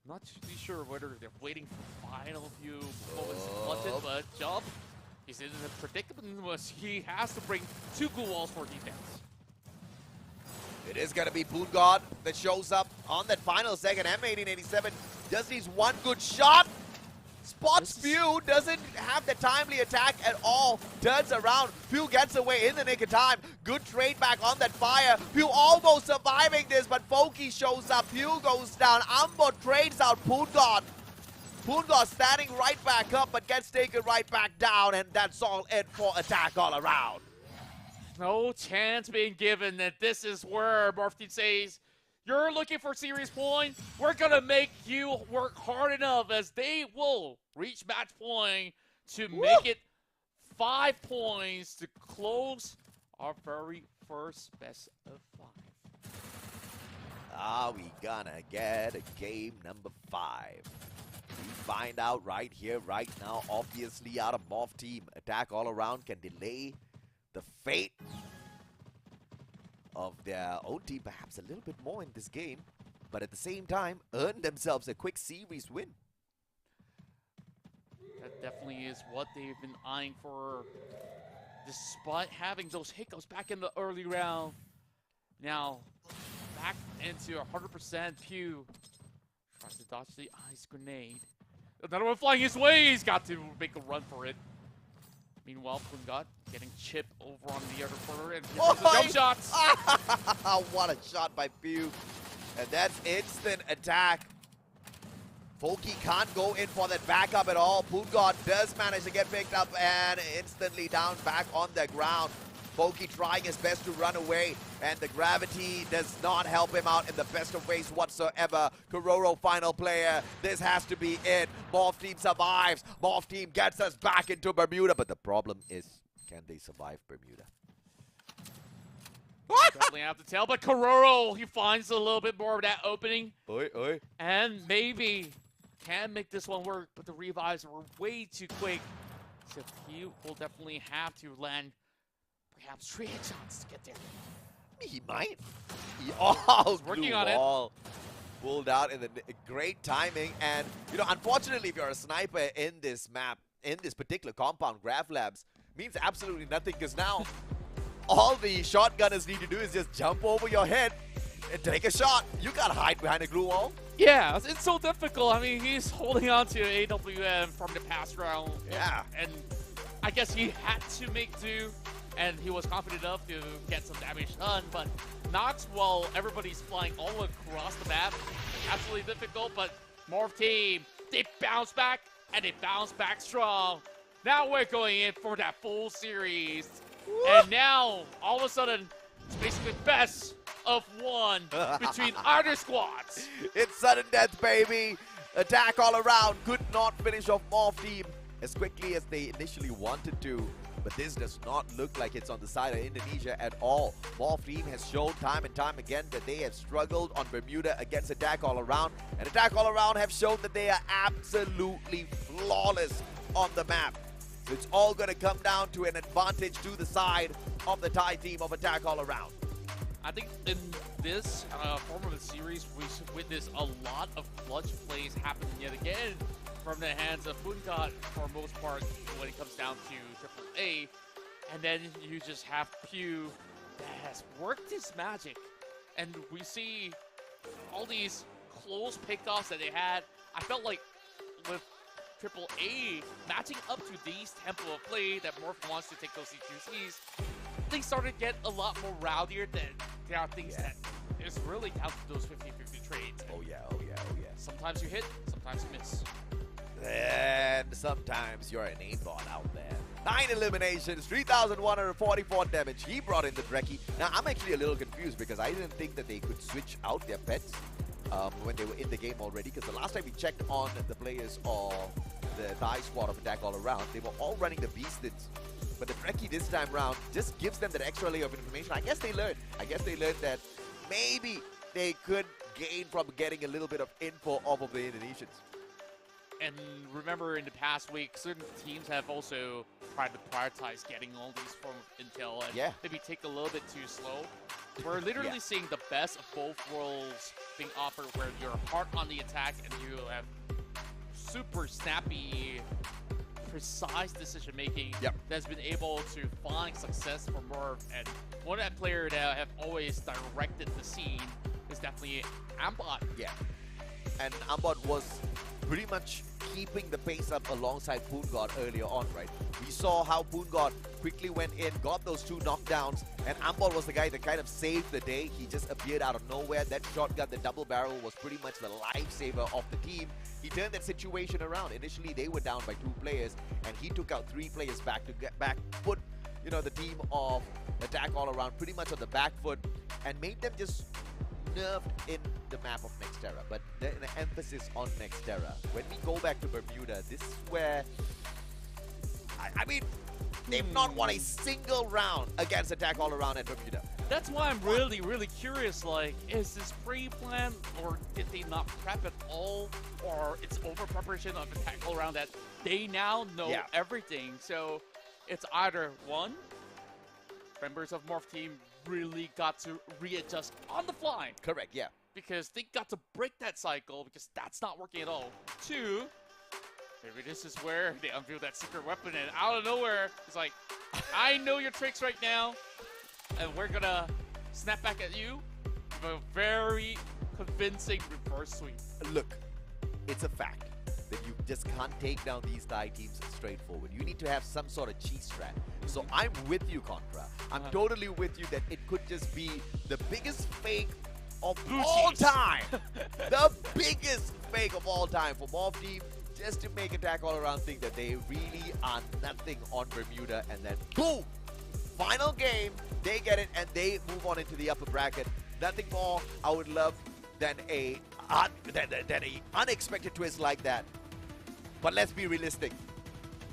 S4: Not really sure whether they're waiting for final few moments to clutch it, but Jump, he's in a predicament where he has to bring 2 glue walls for defense.
S3: It is going to be Boongard that shows up on that final second. M1887 just needs one good shot. Spots Pew, doesn't have the timely attack at all. Turns around. Pew gets away in the nick of time. Good trade back on that fire. Pew almost surviving this, but Foki shows up. Pew goes down. Ambo trades out Poongod. Poongod standing right back up, but gets taken right back down, and that's all it for attack all around.
S4: No chance being given that this is where Morph says, you're looking for series point, we're going to make you work hard enough, as they will reach match point to make it 5 points to close our very first best of 5.
S3: Are we gonna get a game number 5? We find out right here, right now. Obviously, out of Morph team, attack all around can delay the fate of their own team perhaps a little bit more in this game, but at the same time earn themselves a quick series win.
S4: That definitely is what they've been eyeing for, despite having those hiccups back in the early round. Now back into 100%. Pew tries to dodge the ice grenade. Another one flying his way. He's got to make a run for it. Meanwhile, Poongod getting chipped over on the other corner, and here's the jump shots.
S3: What a shot by Pew. And that's instant attack. Foki can't go in for that backup at all. Poongod does manage to get picked up and instantly down back on the ground. Foki trying his best to run away, and the gravity does not help him out in the best of ways whatsoever. Kororo final player, this has to be it. Morph team survives. Morph team gets us back into Bermuda, but the problem is, can they survive Bermuda?
S4: Definitely have to tell, but Kororo, he finds a little bit more of that opening.
S3: Oi, oi.
S4: And maybe can make this one work, but the revives were way too quick. So he will definitely have to land perhaps 3 headshots to get there.
S3: He might. Oh,
S4: working on it.
S3: Pulled out in the great timing. And, you know, unfortunately, if you're a sniper in this map, in this particular compound, Graph Labs, means absolutely nothing, because now all the shotgunners need to do is just jump over your head and take a shot. You can't hide behind a glue wall.
S4: Yeah, it's so difficult. I mean, he's holding on to AWM from the past round.
S3: Yeah.
S4: And I guess he had to make do, and he was confident enough to get some damage done. But Nox, while everybody's flying all across the map, absolutely difficult. But Morph team, they bounce back, and they bounce back strong. Now we're going in for that full series. And now, all of a sudden, it's basically best of 1 between either squads.
S3: It's sudden death, baby. Attack all around. Could not finish off Morph team as quickly as they initially wanted to. But this does not look like it's on the side of Indonesia at all. Morph team has shown time and time again that they have struggled on Bermuda against Attack All Around. And Attack All Around have shown that they are absolutely flawless on the map. So it's all going to come down to an advantage to the side of the Thai team of Attack All Around.
S4: I think in this form of the series, we should witness a lot of clutch plays happening yet again from the hands of Poongod for most part when it comes down to AAA. And then you just have Pew that has worked his magic. And we see all these close pickoffs that they had. I felt like with AAA matching up to these tempo of play that Morph wants to take those C2Cs, things started to get a lot more rowdier. Than there are things that is really down to those 50-50 trades.
S3: Oh yeah, oh yeah, oh yeah.
S4: Sometimes you hit, sometimes you miss.
S3: And sometimes you're an aimbot out there. 9 eliminations, 3,144 damage. He brought in the Dreki. Now, I'm actually a little confused because I didn't think that they could switch out their pets when they were in the game already. Because the last time we checked on the players of the Thai squad of Attack All Around, they were all running the Beastons. But the Dreki this time round just gives them that extra layer of information. I guess they learned. I guess they learned that maybe they could gain from getting a little bit of info off of the Indonesians.
S4: And remember, in the past week, certain teams have also tried to prioritize getting all these form of intel and maybe take a little bit too slow. We're literally seeing the best of both worlds being offered, where you're hard on the attack and you have super snappy, precise decision making that's been able to find success for Morph. And one of that player that have always directed the scene is definitely Ambot.
S3: Yeah. And Ambot was pretty much keeping the pace up alongside Poongod earlier on, right? We saw how Poongod quickly went in, got those 2 knockdowns, and Ambol was the guy that kind of saved the day. He just appeared out of nowhere. That shotgun, the double barrel, was pretty much the lifesaver of the team. He turned that situation around. Initially, they were down by 2 players, and he took out 3 players back to get back, put, you know, the team of Attack All Around pretty much on the back foot, and made them just nerfed in the map of Nexterra, but the emphasis on Nexterra. When we go back to Bermuda, this is where, I mean, they've not won a single round against Attack All Around at Bermuda.
S4: That's why I'm really curious, like, is this pre-planned, or did they not prep at all, or it's over-preparation of Attack All Around that they now know everything, so it's either one, members of Morph Team really got to readjust on the fly.
S3: Correct, yeah.
S4: Because they got to break that cycle, because that's not working at all. 2, maybe this is where they unveil that secret weapon, and out of nowhere, it's like, I know your tricks right now, and we're gonna snap back at you with a very convincing reverse sweep.
S3: Look, it's a fact that you just can't take down these Thai teams straightforward. You need to have some sort of cheese strat. So I'm with you, Contra. I'm totally with you that it could just be the biggest fake of
S4: Blue
S3: all
S4: cheese.
S3: time. The biggest fake of all time for Morph Team, just to make Attack All Around think that they really are nothing on Bermuda, and then boom! Final game, they get it, and they move on into the upper bracket. Nothing more I would love than a unexpected twist like that. But let's be realistic.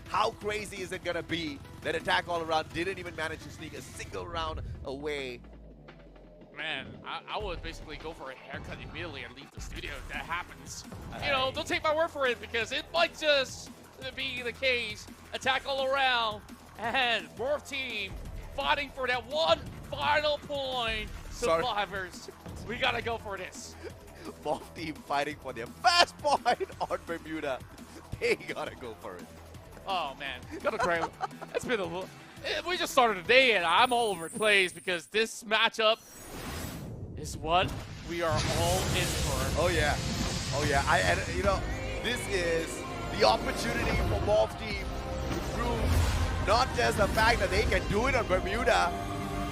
S3: How crazy is it gonna be that Attack All Around didn't even manage to sneak a single round away?
S4: Man, I would basically go for a haircut immediately and leave the studio if that happens. You know, don't take my word for it, because it might just be the case. Attack All Around and Morph Team fighting for that one final point. Survivors, we gotta go for this.
S3: Morph Team fighting for their first point on Bermuda. They gotta go for it.
S4: Oh man, gotta cry. It's been a little. We just started the day and I'm all over the place, because this matchup is what we are all in for.
S3: Oh yeah, oh yeah. And you know, this is the opportunity for Morph Team to prove not just the fact that they can do it on Bermuda,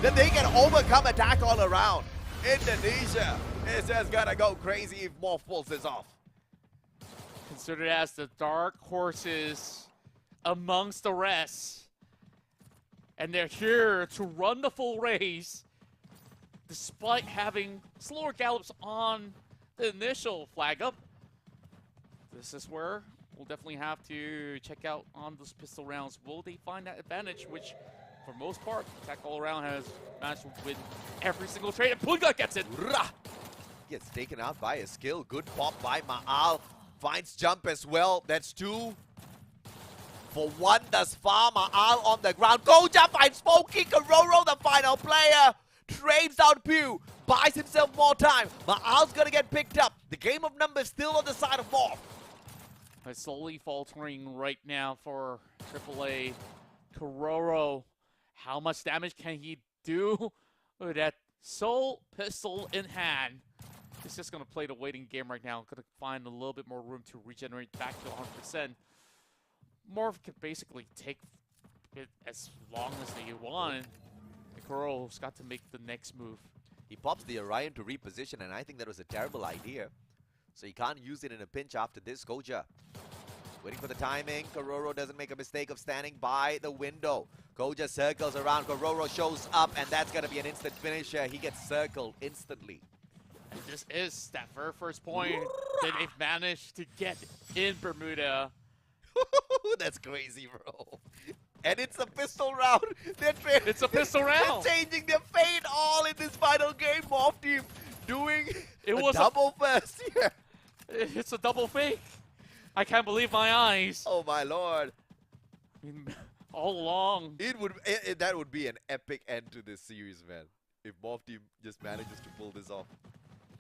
S3: that they can overcome Attack All Around. Indonesia is just gonna go crazy if Morph pulls this off.
S4: Considered as the dark horses amongst the rest. And they're here to run the full race, despite having slower gallops on the initial flag up. This is where we'll definitely have to check out on those pistol rounds. Will they find that advantage, which, for most part, Attack All Around has managed to win every single trade, and Poongod gets it!
S3: Rah! Gets taken out by a skill. Good pop by Ma'al. Finds jump as well. That's 2 for 1 thus far. Ma'al on the ground. Goja finds Smokey. Kororo, the final player. Trades out Pew. Buys himself more time. Ma'al's gonna get picked up. The game of numbers still on the side of Morph.
S4: It's slowly faltering right now for AAA. Kororo, how much damage can he do with that Soul Pistol in hand? He's just going to play the waiting game right now. Going to find a little bit more room to regenerate back to 100%. Morph can basically take it as long as they want. Kororo's got to make the next move.
S3: He pops the Orion to reposition, and I think that was a terrible idea. So he can't use it in a pinch after this. Goja waiting for the timing. Kororo doesn't make a mistake of standing by the window. Goja circles around. Kororo shows up, and that's going to be an instant finisher. He gets circled instantly.
S4: And this is that very first point that they've managed to get in Bermuda.
S3: That's crazy, bro. And it's a pistol round.
S4: It's a pistol round.
S3: They're changing their fate all in this final game. Morph Team doing
S4: It
S3: a
S4: was
S3: double first. Yeah.
S4: It's a double fake. I can't believe my eyes.
S3: Oh my lord.
S4: I mean, all along.
S3: That would be an epic end to this series, man. If Morph Team just manages to pull this off.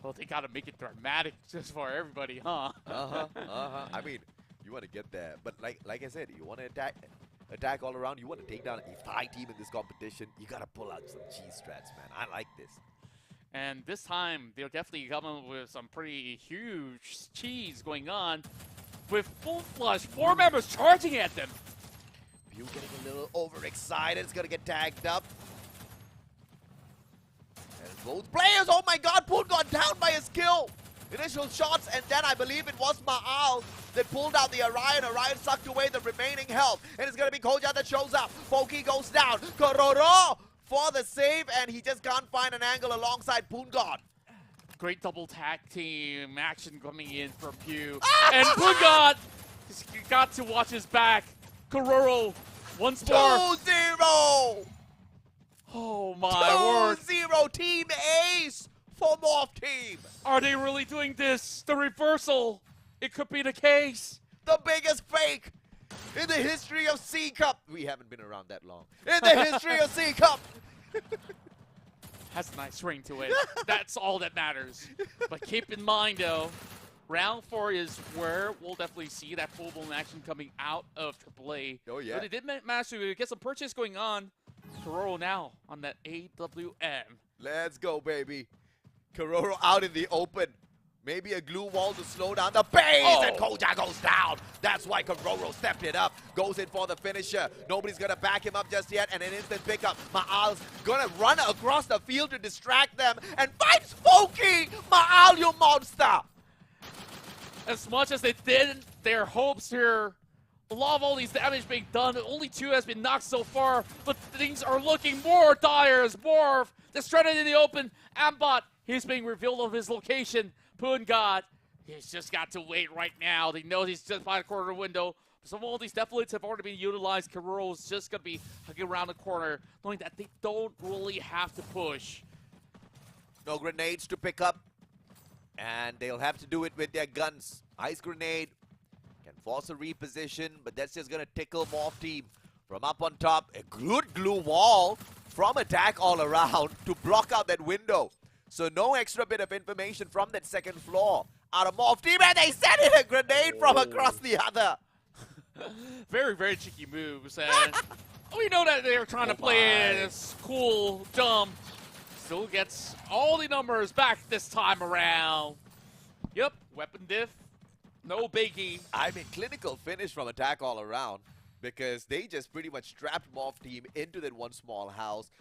S4: Well, they gotta make it dramatic just for everybody, huh?
S3: I mean, you want to get there, but like I said, you want to attack all around. You want to take down a Thai team in this competition. You gotta pull out some cheese strats, man. I like this.
S4: And this time, they're definitely coming with some pretty huge cheese going on. with full flush, 4 members charging at them.
S3: Pew getting a little overexcited. It's gonna get tagged up. And both players, oh my god, Poon got down by his kill. Initial shots, and then I believe it was Ma'al that pulled out the Orion. Orion sucked away the remaining health. And it's gonna be Koja that shows up. Foki goes down. Kororo for the save, and he just can't find an angle alongside Poon God.
S4: Great double tag team action coming in from Pew. And Pugad got to watch his back. Kororo once more.
S3: 2-0!
S4: Oh my word.
S3: 2-0 Team Ace for Morph Team.
S4: Are they really doing this? The reversal. It could be the case.
S3: The biggest fake in the history of C Cup. We haven't been around that long. In the history of C Cup.
S4: Has a nice ring to it. That's all that matters. But keep in mind, though, round 4 is where we'll definitely see that full-blown action coming out of AAA.
S3: Oh, yeah.
S4: But they did manage to get some purchase going on. Kororo now on that AWM.
S3: Let's go, baby. Kororo out in the open. Maybe a glue wall to slow down the pace, and Koja goes down. That's why Kororo stepped it up. Goes in for the finisher. Nobody's going to back him up just yet, and an instant pickup. Ma'al's going to run across the field to distract them, and finds Foki! Ma'al, you monster!
S4: As much as they did their hopes here, a lot of all these damage being done, only 2 has been knocked so far, but things are looking more dire as Morph. They're stranded in the open. Ambot, he's being revealed of his location. Poon God, he's just got to wait right now. They know he's just by the corner window. Some of all these deflates have already been utilized. Kororo's just going to be hugging around the corner, knowing that they don't really have to push.
S3: No grenades to pick up, and they'll have to do it with their guns. Ice grenade can force a reposition, but that's just going to tickle Morph Team. From up on top, a good glue wall from attack all around to block out that window. So no extra bit of information from that second floor out of Morph Team, and they sent in a grenade from across the other.
S4: Very, very cheeky moves, and we know that they were trying to play this cool jump. Still gets all the numbers back this time around. Yep, weapon diff, no biggie.
S3: I mean, clinical finish from attack all around, because they just pretty much trapped Morph Team into that one small house,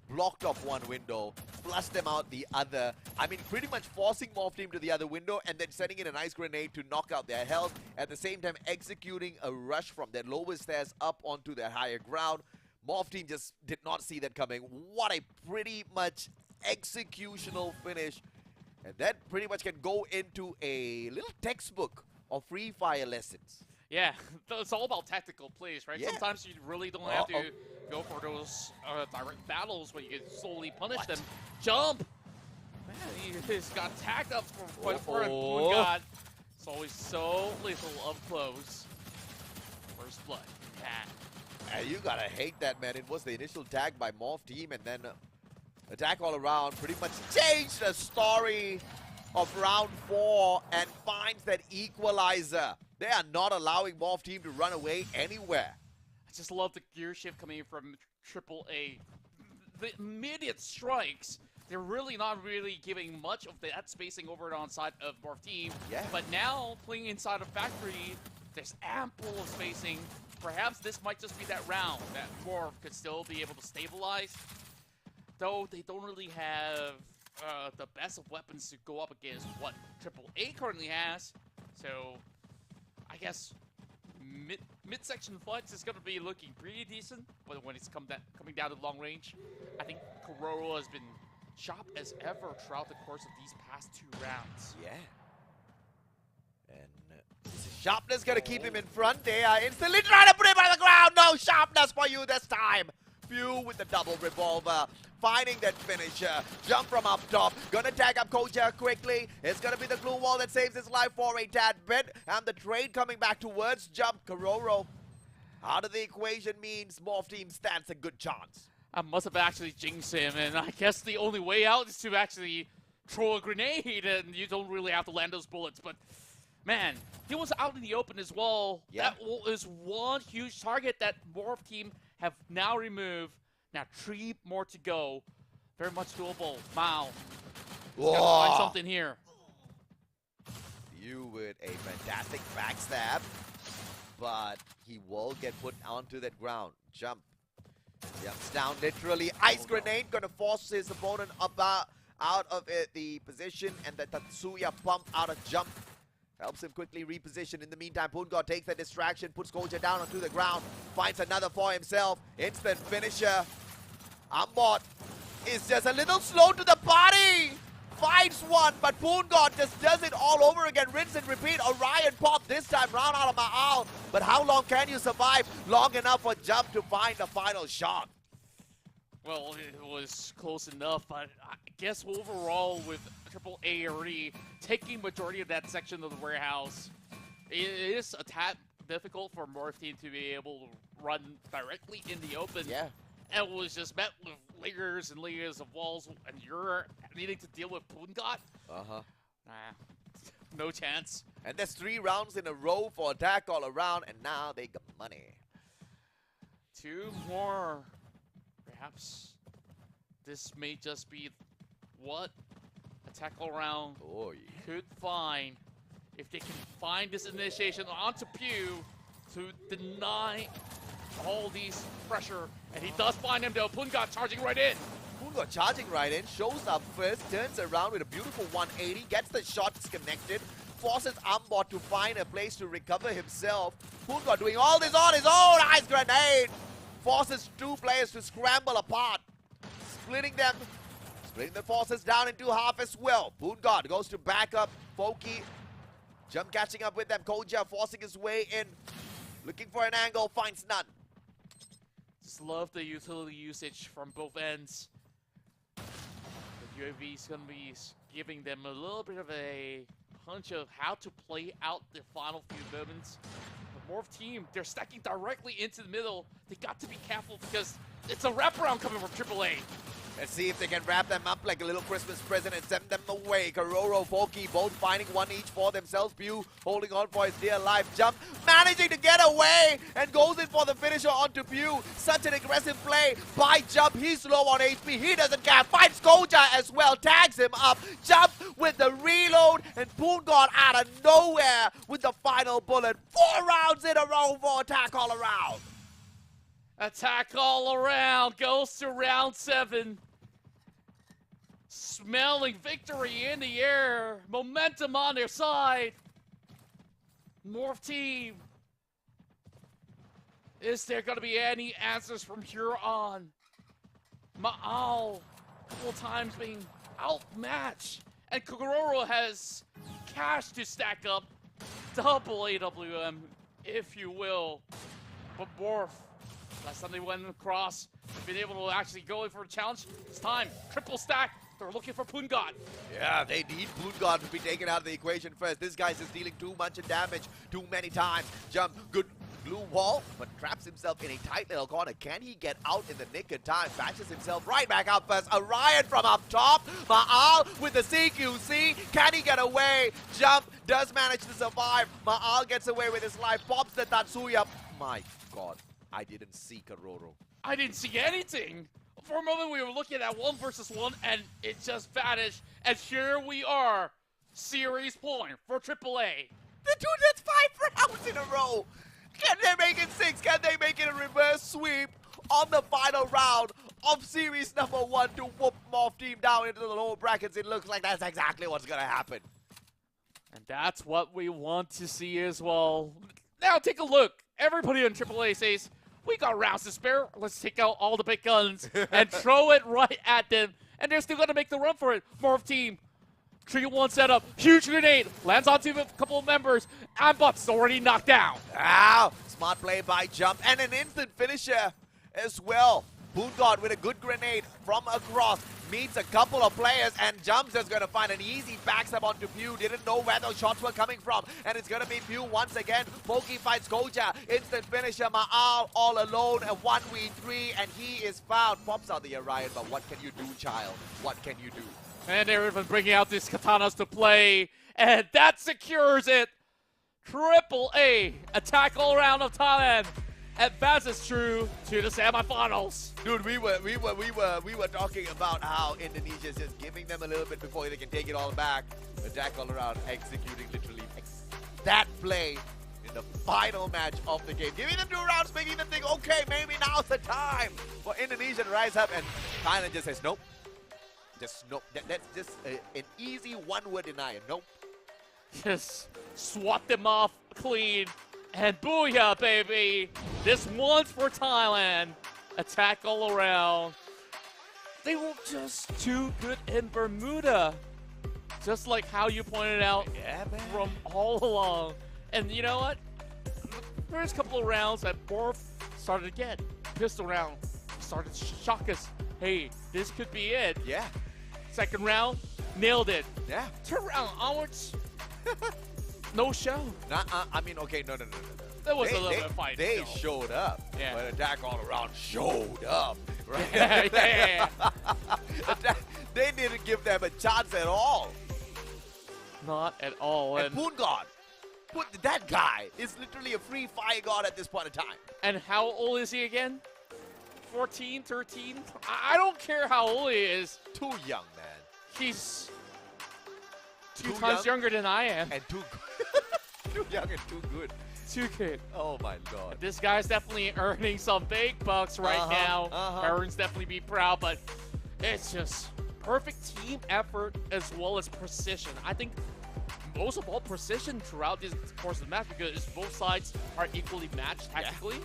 S3: blocked off one window, flushed them out the other. I mean, pretty much forcing Morph Team to the other window and then sending in an ice grenade to knock out their health. At the same time, executing a rush from their lower stairs up onto their higher ground. Morph Team just did not see that coming. What a pretty much executional finish. And that pretty much can go into a little textbook of Free Fire lessons.
S4: Yeah, it's all about tactical plays, right?
S3: Yeah.
S4: Sometimes you really don't have to go for those direct battles where you can slowly punish them. Jump! Man, he just got tagged up for quite a front. Oh, God. It's always so lethal up close. First blood. Yeah.
S3: You gotta hate that, man. It was the initial tag by Morph Team, and then attack all around pretty much changed the story of round 4 and finds that equalizer. They are not allowing Morph Team to run away anywhere.
S4: I just love the gear shift coming from AAA. The immediate strikes, they're really not giving much of that spacing over on side of Morph Team.
S3: Yeah.
S4: But now, playing inside a factory, there's ample of spacing. Perhaps this might just be that round that Morph could still be able to stabilize. Though they don't really have the best of weapons to go up against what AAA currently has. So I guess midsection flex is going to be looking pretty decent, but when it's coming down to long range, I think Kororo has been sharp as ever throughout the course of these past 2 rounds.
S3: Yeah. And sharpness going to keep him in front. They are instantly trying to put him on the ground. No sharpness for you this time. Few with the double revolver, finding that finisher. Jump from up top, gonna tag up Koja quickly. It's gonna be the glue wall that saves his life for a tad bit, and the trade coming back towards Jump. Kororo out of the equation means Morph Team stands a good chance.
S4: I must have actually jinxed him, and I guess the only way out is to actually throw a grenade, and you don't really have to land those bullets, but man, he was out in the open as well.
S3: Yeah.
S4: That is one huge target that Morph Team have now removed. Now 3 more to go. Very much doable. Mao. Gotta find something here.
S3: Pew with a fantastic backstab, but he will get put onto that ground. Jump. Jumps down literally. Ice grenade gonna force his opponent out of the position, and the Tatsuya pump out of jump helps him quickly reposition. In the meantime, Poongod takes the distraction, puts Koja down onto the ground, finds another for himself. Instant finisher. Ambot is just a little slow to the party. Finds one, but Poongod just does it all over again. Rinse and repeat. Orion pop this time round out of Ma'al. But how long can you survive? Long enough for Jump to find the final shot.
S4: Well, it was close enough, but I guess overall with AAA already taking majority of that section of the warehouse, it is a tad difficult for Morph team to be able to run directly in the open.
S3: Yeah.
S4: And it was just met with layers and layers of walls, and you're needing to deal with Poongod?
S3: Uh-huh.
S4: No chance.
S3: And there's 3 rounds in a row for attack all around, and now they got money.
S4: 2 more. Perhaps this may just be what attack all around could find if they can find this initiation onto Pew to deny all these pressure. And he does find him though. Poongod charging right in.
S3: Poongod charging right in, shows up first, turns around with a beautiful 180, gets the shots connected, forces Ambot to find a place to recover himself. Poongod doing all this on his own. Ice grenade forces 2 players to scramble apart, splitting the forces down into half as well. Poongod goes to back up Foki. Jump catching up with them. Koja forcing his way in, looking for an angle, finds none.
S4: Just love the utility usage from both ends. The UAV is going to be giving them a little bit of a hunch of how to play out the final few moments. The Morph team, they're stacking directly into the middle. They got to be careful because it's a wraparound coming from AAA.
S3: Let's see if they can wrap them up like a little Christmas present and send them away. Karoro, Foki, both finding 1 each for themselves. Pew holding on for his dear life. Jump, managing to get away and goes in for the finisher onto Pew. Such an aggressive play by Jump. He's low on HP. He doesn't care. Finds Koja as well. Tags him up. Jump with the reload. And Poongod out of nowhere with the final bullet. 4 rounds in a row for attack all around.
S4: Attack all around goes to round 7. Smelling victory in the air. Momentum on their side. Morph team. Is there going to be any answers from here on? Ma'al, a couple times being outmatched. And Kogororo has cash to stack up. Double AWM, if you will. But Morph, last time they went across, been able to actually go in for a challenge. It's time. Triple stack. They're looking for Poongod.
S3: Yeah, they need Poongod to be taken out of the equation first. This guy's just dealing too much damage too many times. Jump, good glue wall, but traps himself in a tight little corner. Can he get out in the nick of time? Patches himself right back up first. Orion from up top. Ma'al with the CQC. Can he get away? Jump does manage to survive. Ma'al gets away with his life. Pops the Tatsuya. My God, I didn't see Karoro.
S4: I didn't see anything. For a moment, we were looking at 1 versus 1, and it just vanished. And here we are. Series point for AAA.
S3: Dude, that's 5 rounds in a row. Can they make it 6? Can they make it a reverse sweep on the final round of series number 1 to whoop Morph team down into the lower brackets? It looks like that's exactly what's going to happen.
S4: And that's what we want to see as well. Now take a look. Everybody on AAA says, we got rounds to spare. Let's take out all the big guns and throw it right at them. And they're still going to make the run for it. Morph team. 3-1 setup. Huge grenade. Lands onto a couple of members. Ambot's already knocked down.
S3: Ow! Smart play by Jump. And an instant finisher as well. Poongod with a good grenade from across. Meets a couple of players, and Jumps is going to find an easy backstab onto Pew. Didn't know where those shots were coming from. And it's going to be Pew once again. Pokey fights Koja. Instant finisher. Ma'al all alone. A 1v3, and he is found. Pops out the Orion, but what can you do, child? What can you do?
S4: And they're even bringing out these katanas to play. And that secures it. AAA attack all around of Thailand advances through to the semifinals.
S3: Dude, we were talking about how Indonesia is just giving them a little bit before they can take it all back. Attack all around, executing literally that play in the final match of the game. Giving them 2 rounds, making them think, okay, maybe now's the time for Indonesia to rise up. And Thailand just says, nope. Just nope. That's just an easy one-word denial. Nope.
S4: Just swat them off clean. And booyah, baby. This one's for Thailand. Attack all around. They were just too good in Bermuda. Just like how you pointed out from all along. And you know what? The first couple of rounds that Borf started to get pistol round started to shock us. Hey, this could be it.
S3: Yeah.
S4: Second round, nailed it.
S3: Yeah.
S4: Third round onwards, no show.
S3: I mean, okay, no.
S4: There was a little bit of fight.
S3: They
S4: still.
S3: showed up.
S4: Yeah.
S3: But Attack All Around showed up. Right?
S4: Yeah.
S3: They didn't give them a chance at all.
S4: Not at all.
S3: And Poon God, that guy is literally a free fire god at this point in time.
S4: And how old is he again? 14, 13? I don't care how old he is.
S3: Too young, man.
S4: He's two
S3: Too
S4: times
S3: young
S4: younger than I am.
S3: And too good. Too young and too good.
S4: Too good.
S3: Oh my lord.
S4: This guy's definitely earning some big bucks right now. Parents definitely be proud, but it's just perfect team effort as well as precision. I think most of all precision throughout this course of the match because both sides are equally matched tactically.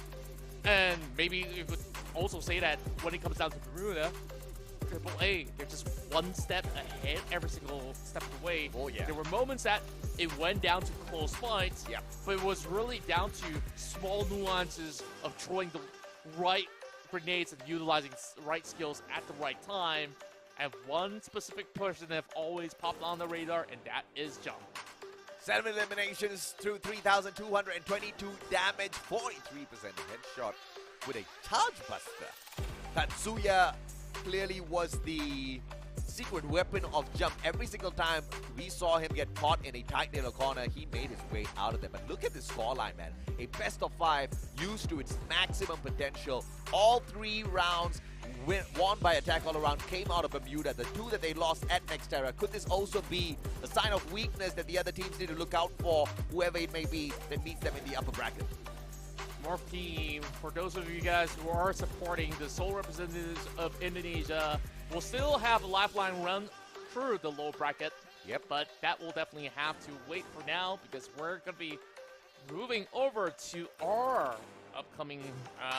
S4: And maybe you could also say that when it comes down to Bermuda, AAA, they're just one step ahead every single step of the way.
S3: Oh, yeah.
S4: There were moments that it went down to close fights, but it was really down to small nuances of throwing the right grenades and utilizing right skills at the right time. And one specific person that have always popped on the radar, and that is Jump.
S3: 7 eliminations through 3,222 damage, 43% headshot with a charge buster. Tatsuya clearly was the secret weapon of Jump. Every single time we saw him get caught in a tight little corner, he made his way out of there. But look at this scoreline, man. A best of 5 used to its maximum potential. All 3 rounds won by Attack All Around came out of Bermuda. The 2 that they lost at Nextera. Could this also be a sign of weakness that the other teams need to look out for, whoever it may be that meets them in the upper bracket?
S4: Morph Team, for those of you guys who are supporting the sole representatives of Indonesia, will still have a lifeline run through the low bracket.
S3: Yep.
S4: But that will definitely have to wait for now because we're going to be moving over to our upcoming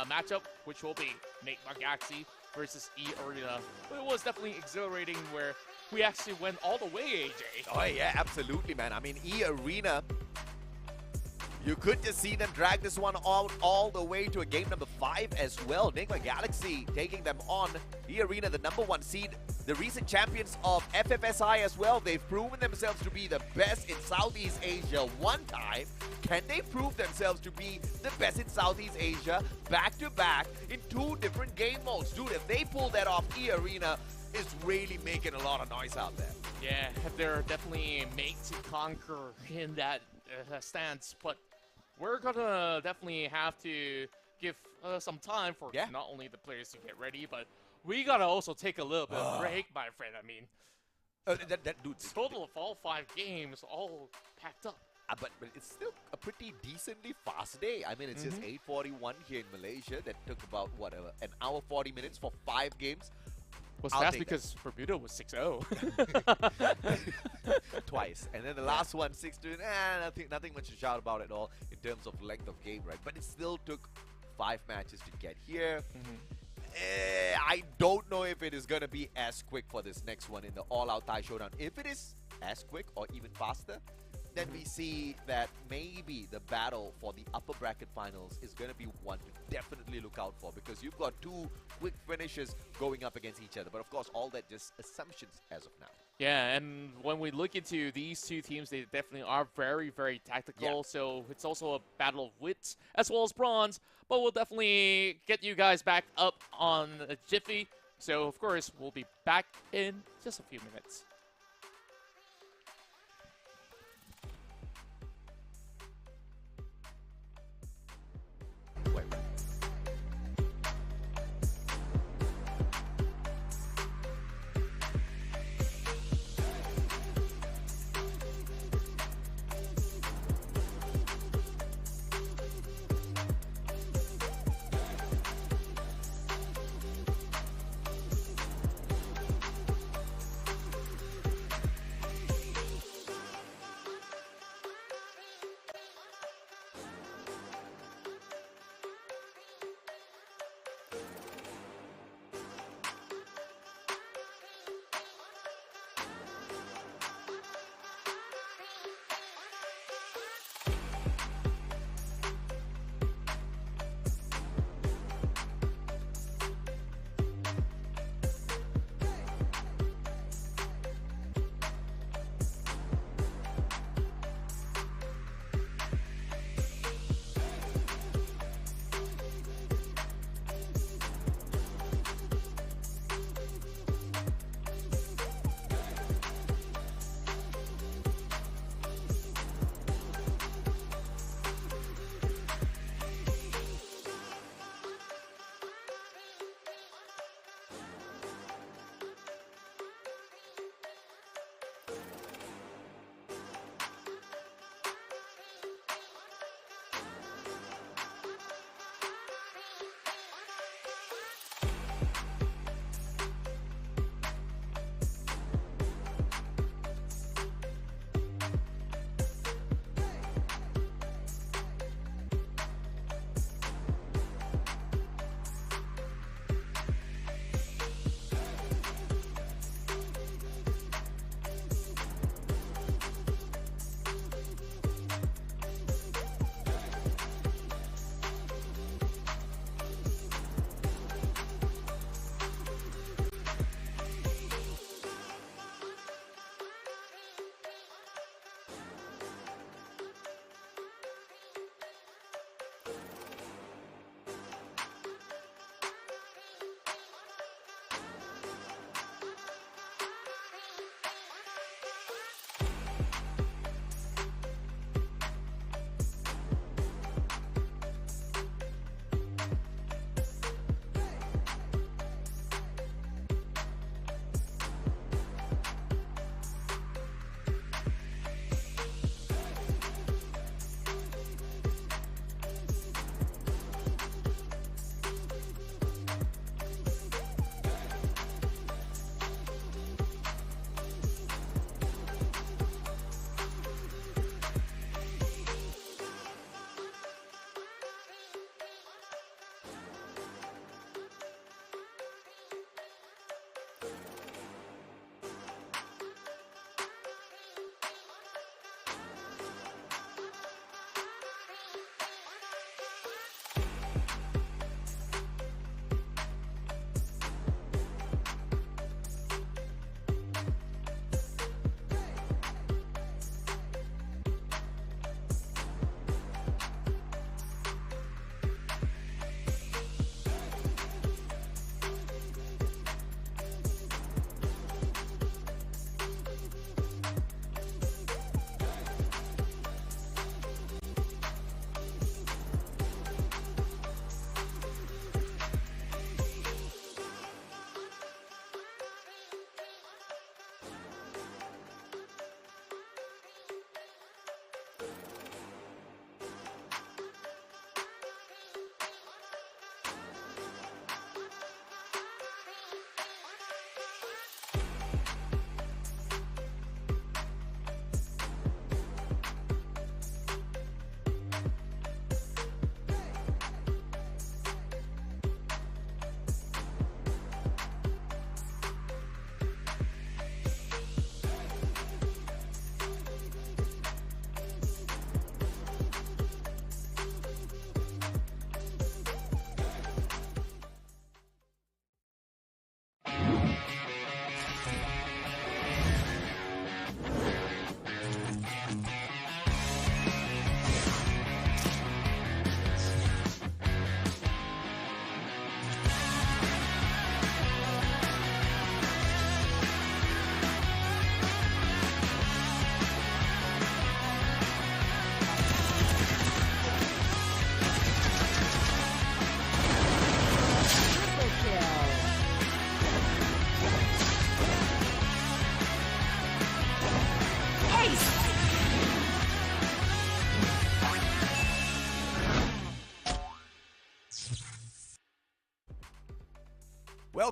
S4: matchup, which will be Nate Magaxi versus E Arena. But it was definitely exhilarating where we actually went all the way, AJ.
S3: Oh yeah, absolutely, man. I mean, E Arena, you could just see them drag this one out all the way to a game number 5 as well. Enigma Galaxy taking them on. E Arena, the #1 seed, the recent champions of FFSI as well. They've proven themselves to be the best in Southeast Asia one time. Can they prove themselves to be the best in Southeast Asia back-to-back in 2 different game modes? Dude, if they pull that off, E Arena is really making a lot of noise out there.
S4: Yeah, they're definitely made to conquer in that stance, but we're gonna definitely have to give some time for not only the players to get ready, but we gotta also take a little bit of break, my friend. I mean,
S3: that dude,
S4: total of all 5 games, all packed up.
S3: But it's still a pretty decently fast day. I mean, it's just 8:41 here in Malaysia. That took about, whatever, an hour 40 minutes for 5 games.
S4: Was fast because Bermuda was 6-0.
S3: Twice. And then the last one, 6-2. Nothing much to shout about at all in terms of length of game, right? But it still took 5 matches to get here. I don't know if it is going to be as quick for this next one in the all-out Thai Showdown. If it is as quick or even faster, then we see that maybe the battle for the upper bracket finals is going to be one to definitely look out for, because you've got 2 quick finishes going up against each other. But of course, all that just assumptions as of now.
S4: Yeah, and when we look into these 2 teams, they definitely are very, very tactical. So it's also a battle of wits as well as bronze. But we'll definitely get you guys back up on a jiffy. So of course, we'll be back in just a few minutes.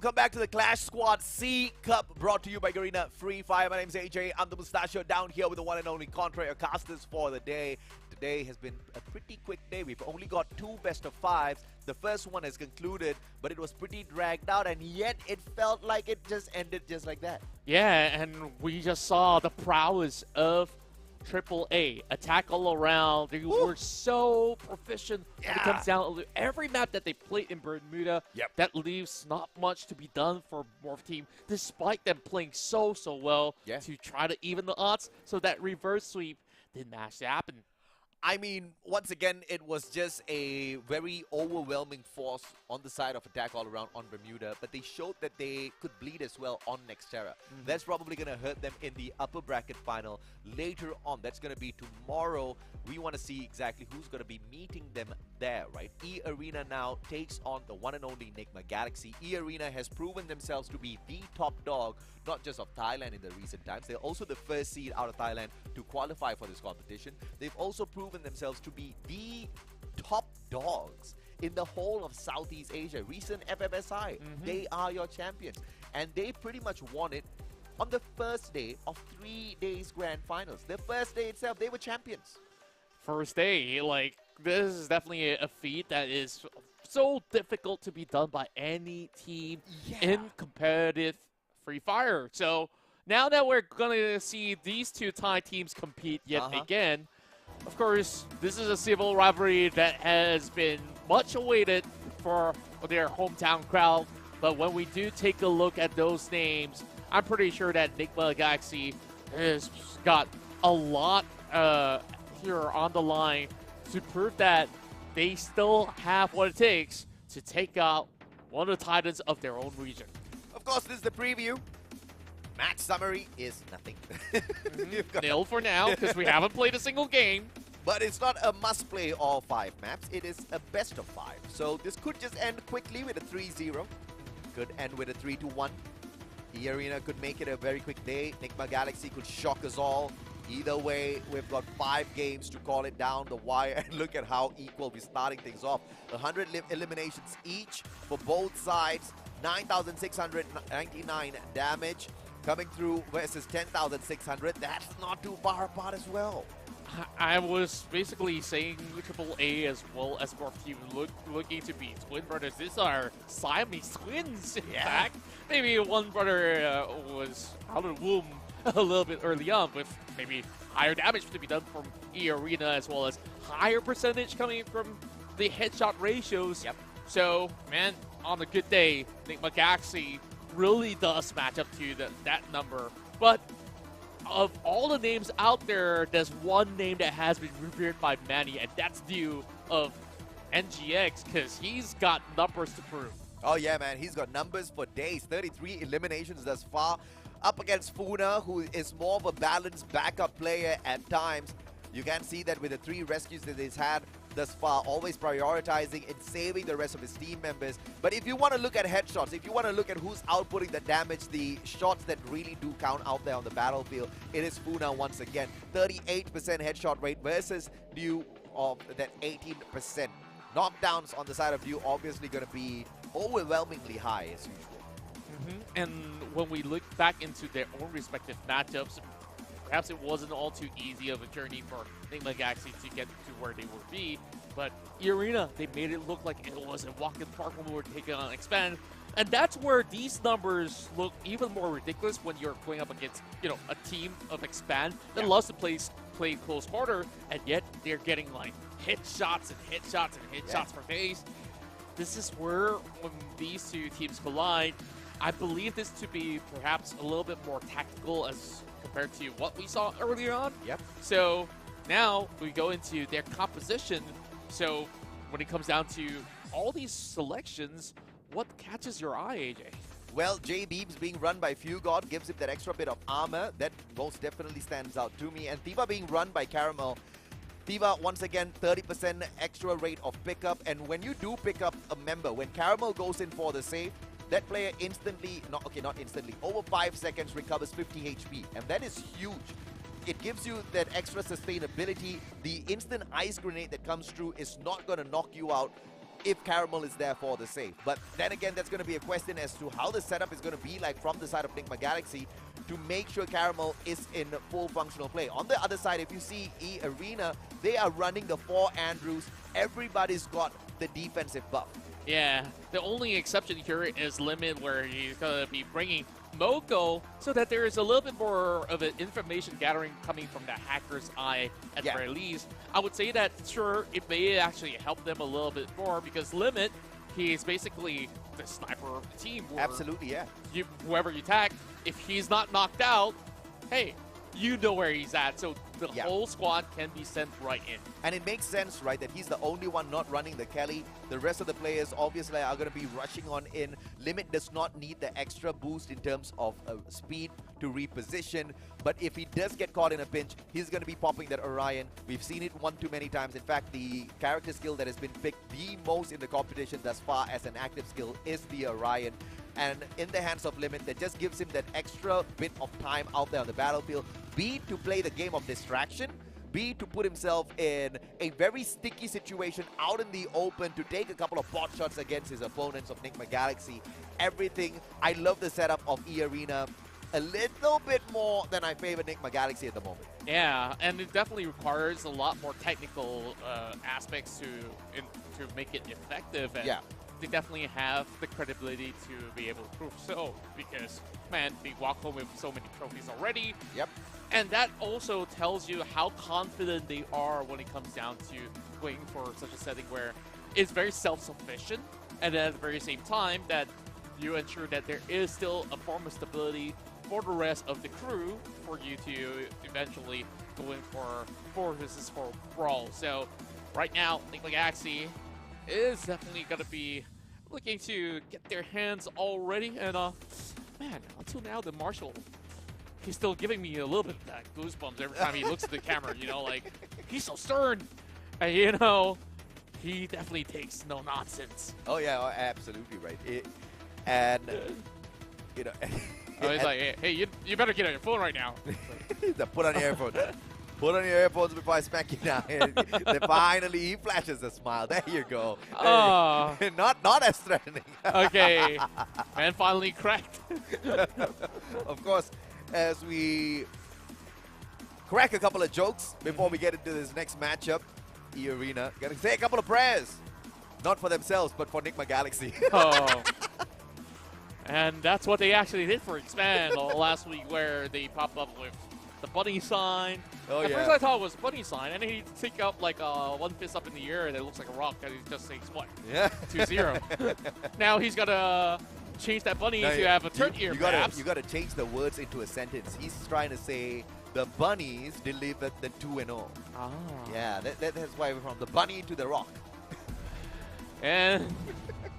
S3: welcome back to the Clash Squad C Cup, brought to you by Garena Free Fire. My name is AJ. I'm the Mustachio down here with the one and only Contra, casters for the day. Today has been a pretty quick day. We've only got 2 best of 5s. The first one has concluded, but it was pretty dragged out, and yet it felt like it just ended just like that.
S4: Yeah, and we just saw the prowess of AAA. Attack all around. They were so proficient when it comes down to every map that they played in Bermuda. That leaves not much to be done for Morph Team, despite them playing so well to try to even the odds. So that reverse sweep didn't manage to happen.
S3: I mean, once again, it was just a very overwhelming force on the side of Attack All Around on Bermuda, but they showed that they could bleed as well on Nextera. That's probably going to hurt them in the upper bracket final later on. That's going to be tomorrow. We want to see exactly who's going to be meeting them there, right? E-Arena now takes on the one and only Enigma Galaxy. E-Arena has proven themselves to be the top dog, not just of Thailand in the recent times. They're also the first seed out of Thailand to qualify for this competition. They've also proven themselves to be the top dogs in the whole of Southeast Asia. Recent FFSI, they are your champions. And they pretty much won it on the first day of 3 days grand finals. The first day itself, they were champions.
S4: First day, like, this is definitely a feat that is so difficult to be done by any team in competitive Free Fire. So now that we're going to see these two Thai teams compete yet again, of course, this is a civil rivalry that has been much awaited for their hometown crowd. But when we do take a look at those names, I'm pretty sure that Enigma Galaxy has got a lot here on the line to prove that they still have what it takes to take out one of the titans of their own region.
S3: Of course, this is the preview. Match summary is nothing.
S4: Nil for now, because we haven't played a single game.
S3: But it's not a must-play all 5 maps. It is a best of 5. So this could just end quickly with a 3-0. Could end with a 3-1. E-Arena could make it a very quick day. Enigma Galaxy could shock us all. Either way, we've got 5 games to call it down the wire, and look at how equal we're starting things off. 100 eliminations each for both sides, 9,699 damage coming through versus 10,600. That's not too far apart as well.
S4: I was basically saying AAA as well as Morph Team looking to be twin brothers. These are Siamese twins, in fact. Maybe one brother was out of the womb a little bit early on, with maybe higher damage to be done from E-Arena, as well as higher percentage coming from the headshot ratios. So, man, on a good day, Enigma Galaxy really does match up to that number. But of all the names out there, there's one name that has been revered by many, and that's due of NGX, because he's got numbers to prove.
S3: Oh yeah, man, he's got numbers for days. 33 eliminations thus far. Up against Funa, who is more of a balanced backup player at times. You can see that with the 3 rescues that he's had thus far, always prioritizing and saving the rest of his team members. But if you want to look at headshots, if you want to look at who's outputting the damage, the shots that really do count out there on the battlefield, it is Funa once again. 38% headshot rate versus New of that 18%. Knockdowns on the side of New obviously going to be overwhelmingly high as usual.
S4: And when we look back into their own respective matchups, perhaps it wasn't all too easy of a journey for Enigma Galaxy to get to where they would be. But E-Arena, they made it look like it was a walk in the park when we were taking on Expand. And that's where these numbers look even more ridiculous when you're going up against, you know, a team of Expand that loves to play close quarter, and yet they're getting like headshots and headshots and headshots for days. This is where, when these two teams collide, I believe this to be perhaps a little bit more tactical as compared to what we saw earlier on. So now we go into their composition. So when it comes down to all these selections, what catches your eye, AJ?
S3: Well, J-Beams being run by Fugod gives him that extra bit of armor. That most definitely stands out to me. And Thiva being run by Caramel. Thiva, once again, 30% extra rate of pickup. And when you do pick up a member, when Caramel goes in for the save, that player instantly, not instantly, over 5 seconds recovers 50 HP. And that is huge. It gives you that extra sustainability. The instant ice grenade that comes through is not going to knock you out if Caramel is there for the save. But then again, that's going to be a question as to how the setup is going to be like from the side of Nigma Galaxy to make sure Caramel is in full functional play. On the other side, if you see E Arena, they are running the 4 Andrews. Everybody's got the defensive buff.
S4: Yeah, the only exception here is Limit, where he's going to be bringing Moko so that there is a little bit more of an information gathering coming from the hacker's eye at the very least. I would say that, sure, it may actually help them a little bit more because Limit, he's basically the sniper of the team.
S3: Absolutely, yeah.
S4: Whoever you attack, if he's not knocked out, hey, you know where he's at, so the whole squad can be sent right in.
S3: And it makes sense, right, that he's the only one not running the Kelly. The rest of the players obviously are going to be rushing on in. Limit does not need the extra boost in terms of speed to reposition. But if he does get caught in a pinch, he's going to be popping that Orion. We've seen it one too many times. In fact, the character skill that has been picked the most in the competition thus far as an active skill is the Orion. And in the hands of Limit, that just gives him that extra bit of time out there on the battlefield. B, to play the game of distraction. B, to put himself in a very sticky situation out in the open to take a couple of pot shots against his opponents of Nigma Galaxy. Everything. I love the setup of E Arena a little bit more than I favor Nigma Galaxy at the moment.
S4: Yeah, and it definitely requires a lot more technical aspects to make it effective. And they definitely have the credibility to be able to prove so, because, man, they walk home with so many trophies already.
S3: Yep.
S4: And that also tells you how confident they are when it comes down to going for such a setting where it's very self-sufficient, and then at the very same time that you ensure that there is still a form of stability for the rest of the crew for you to eventually go in for 4 versus 4 brawl. So right now, Nigma Galaxy is definitely going to be looking to get their hands already. And man, until now, the Marshall, he's still giving me a little bit of that goosebumps every time he looks at the camera, you know, like, he's so stern. And, you know, he definitely takes no nonsense.
S3: Oh, yeah, absolutely right. You know...
S4: He's like, hey, you better get on your phone right now.
S3: Put on your earphones. Put on your earphones before I smack you down. Then finally, he flashes a smile. There you go. Not as threatening.
S4: Okay. Man finally cracked.
S3: Of course, as we crack a couple of jokes before we get into this next matchup, E-Arena, gotta say a couple of prayers. Not for themselves, but for Nigma Galaxy.
S4: And that's what they actually did for Expand last week, where they popped up with the bunny sign. At first I thought it was a bunny sign, and then he take out like one fist up in the air, and it looks like a rock, and he just says what?
S3: Yeah.
S4: 2-0. Now he's gotta change that bunny to have a turn ear, perhaps.
S3: You gotta change the words into a sentence. He's trying to say the bunnies delivered the 2-0.
S4: Ah.
S3: Yeah, that's why we're from the bunny to the rock.
S4: And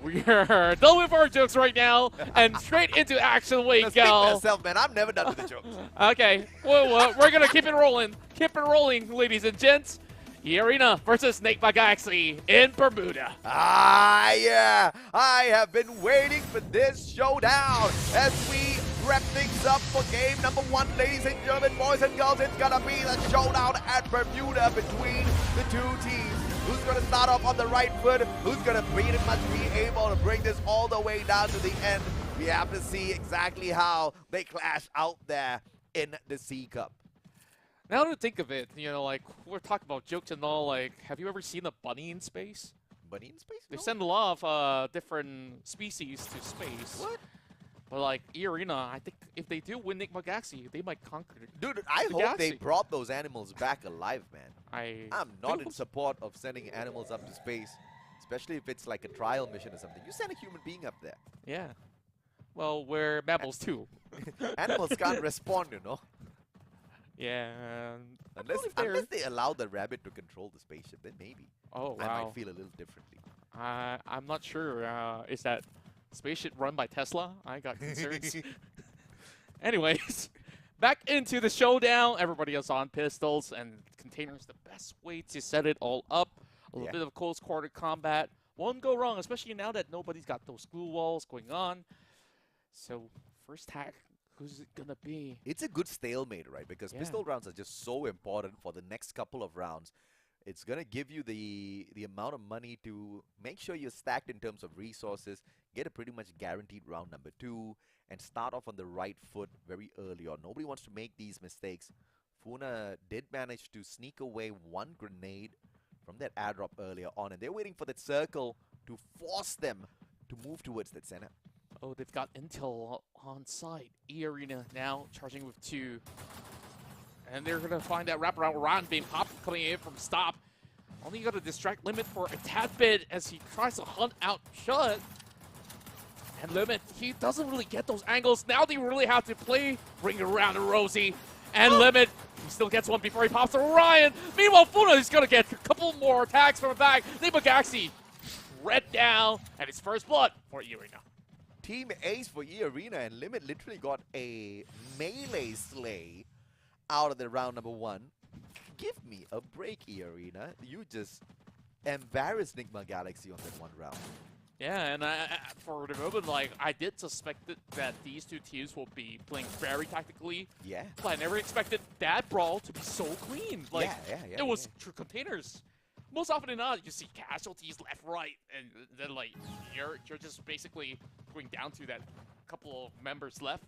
S4: we are done with our jokes right now, and straight into action we
S3: Speak for
S4: go.
S3: yourself, man. I'm never done with the jokes.
S4: Okay, well, we're gonna keep it rolling. Keep it rolling, ladies and gents. E-Arena versus Nigma Galaxy in Bermuda.
S3: Ah, yeah. I have been waiting for this showdown as we wrap things up for game number 1, ladies and gentlemen, boys and girls. It's gonna be the showdown at Bermuda between the two teams. Who's going to start off on the right foot? Who's going to pretty much be able to bring this all the way down to the end? We have to see exactly how they clash out there in the C Cup.
S4: Now to think of it, you know, like, we're talking about jokes and all, like, have you ever seen a bunny in space?
S3: Bunny in space?
S4: They
S3: No?
S4: send a lot of different species to space.
S3: What?
S4: But like E-Arena, I think if they do win Nigma Galaxy, they might conquer it.
S3: Dude, I hope
S4: Galaxy.
S3: they brought those animals back alive, man. I'm not
S4: think
S3: in support of sending animals up to space, especially if it's like a trial mission or something. You send a human being up there.
S4: Yeah. Well, we're mammals too.
S3: Animals can't respond, you know.
S4: Yeah.
S3: Unless they allow the rabbit to control the spaceship, then maybe.
S4: Oh, wow.
S3: I might feel a little differently.
S4: I'm not sure. Is that spaceship run by Tesla? I got concerns. Anyways, back into the showdown. Everybody is on pistols, and containers the best way to set it all up. A little bit of close quarter combat won't go wrong, especially now that nobody's got those glue walls going on. So first hack, who's it gonna be?
S3: It's a good stalemate, right? Because pistol rounds are just so important for the next couple of rounds. It's going to give you the amount of money to make sure you're stacked in terms of resources, get a pretty much guaranteed round number 2, and start off on the right foot very early on. Nobody wants to make these mistakes. Funa did manage to sneak away one grenade from that airdrop earlier on, and they're waiting for that circle to force them to move towards that center.
S4: Oh, they've got intel on site. E-Arena now charging with 2. And they're going to find that wraparound round being popped coming in from Stop. Only got to distract Limit for a tad bit as he tries to hunt out Shut. And Limit, he doesn't really get those angles. Now they really have to bring it around to Rosie. And Limit, he still gets one before he pops to Ryan. Meanwhile, Funa is going to get a couple more attacks from the back. Nimagaxi shred down, and it's first blood for E-Arena.
S3: Team Ace for E-Arena, and Limit literally got a melee slay out of the round number 1. Give me a break, E-Arena. You just embarrassed Nigma Galaxy on that one round.
S4: Yeah, and for the moment, like, I did suspect that these two teams will be playing very tactically.
S3: Yeah.
S4: But I never expected that brawl to be so clean. Like, it was true containers. Most often than not, you see casualties left, right, and then, like, you're just basically going down to that couple of members left.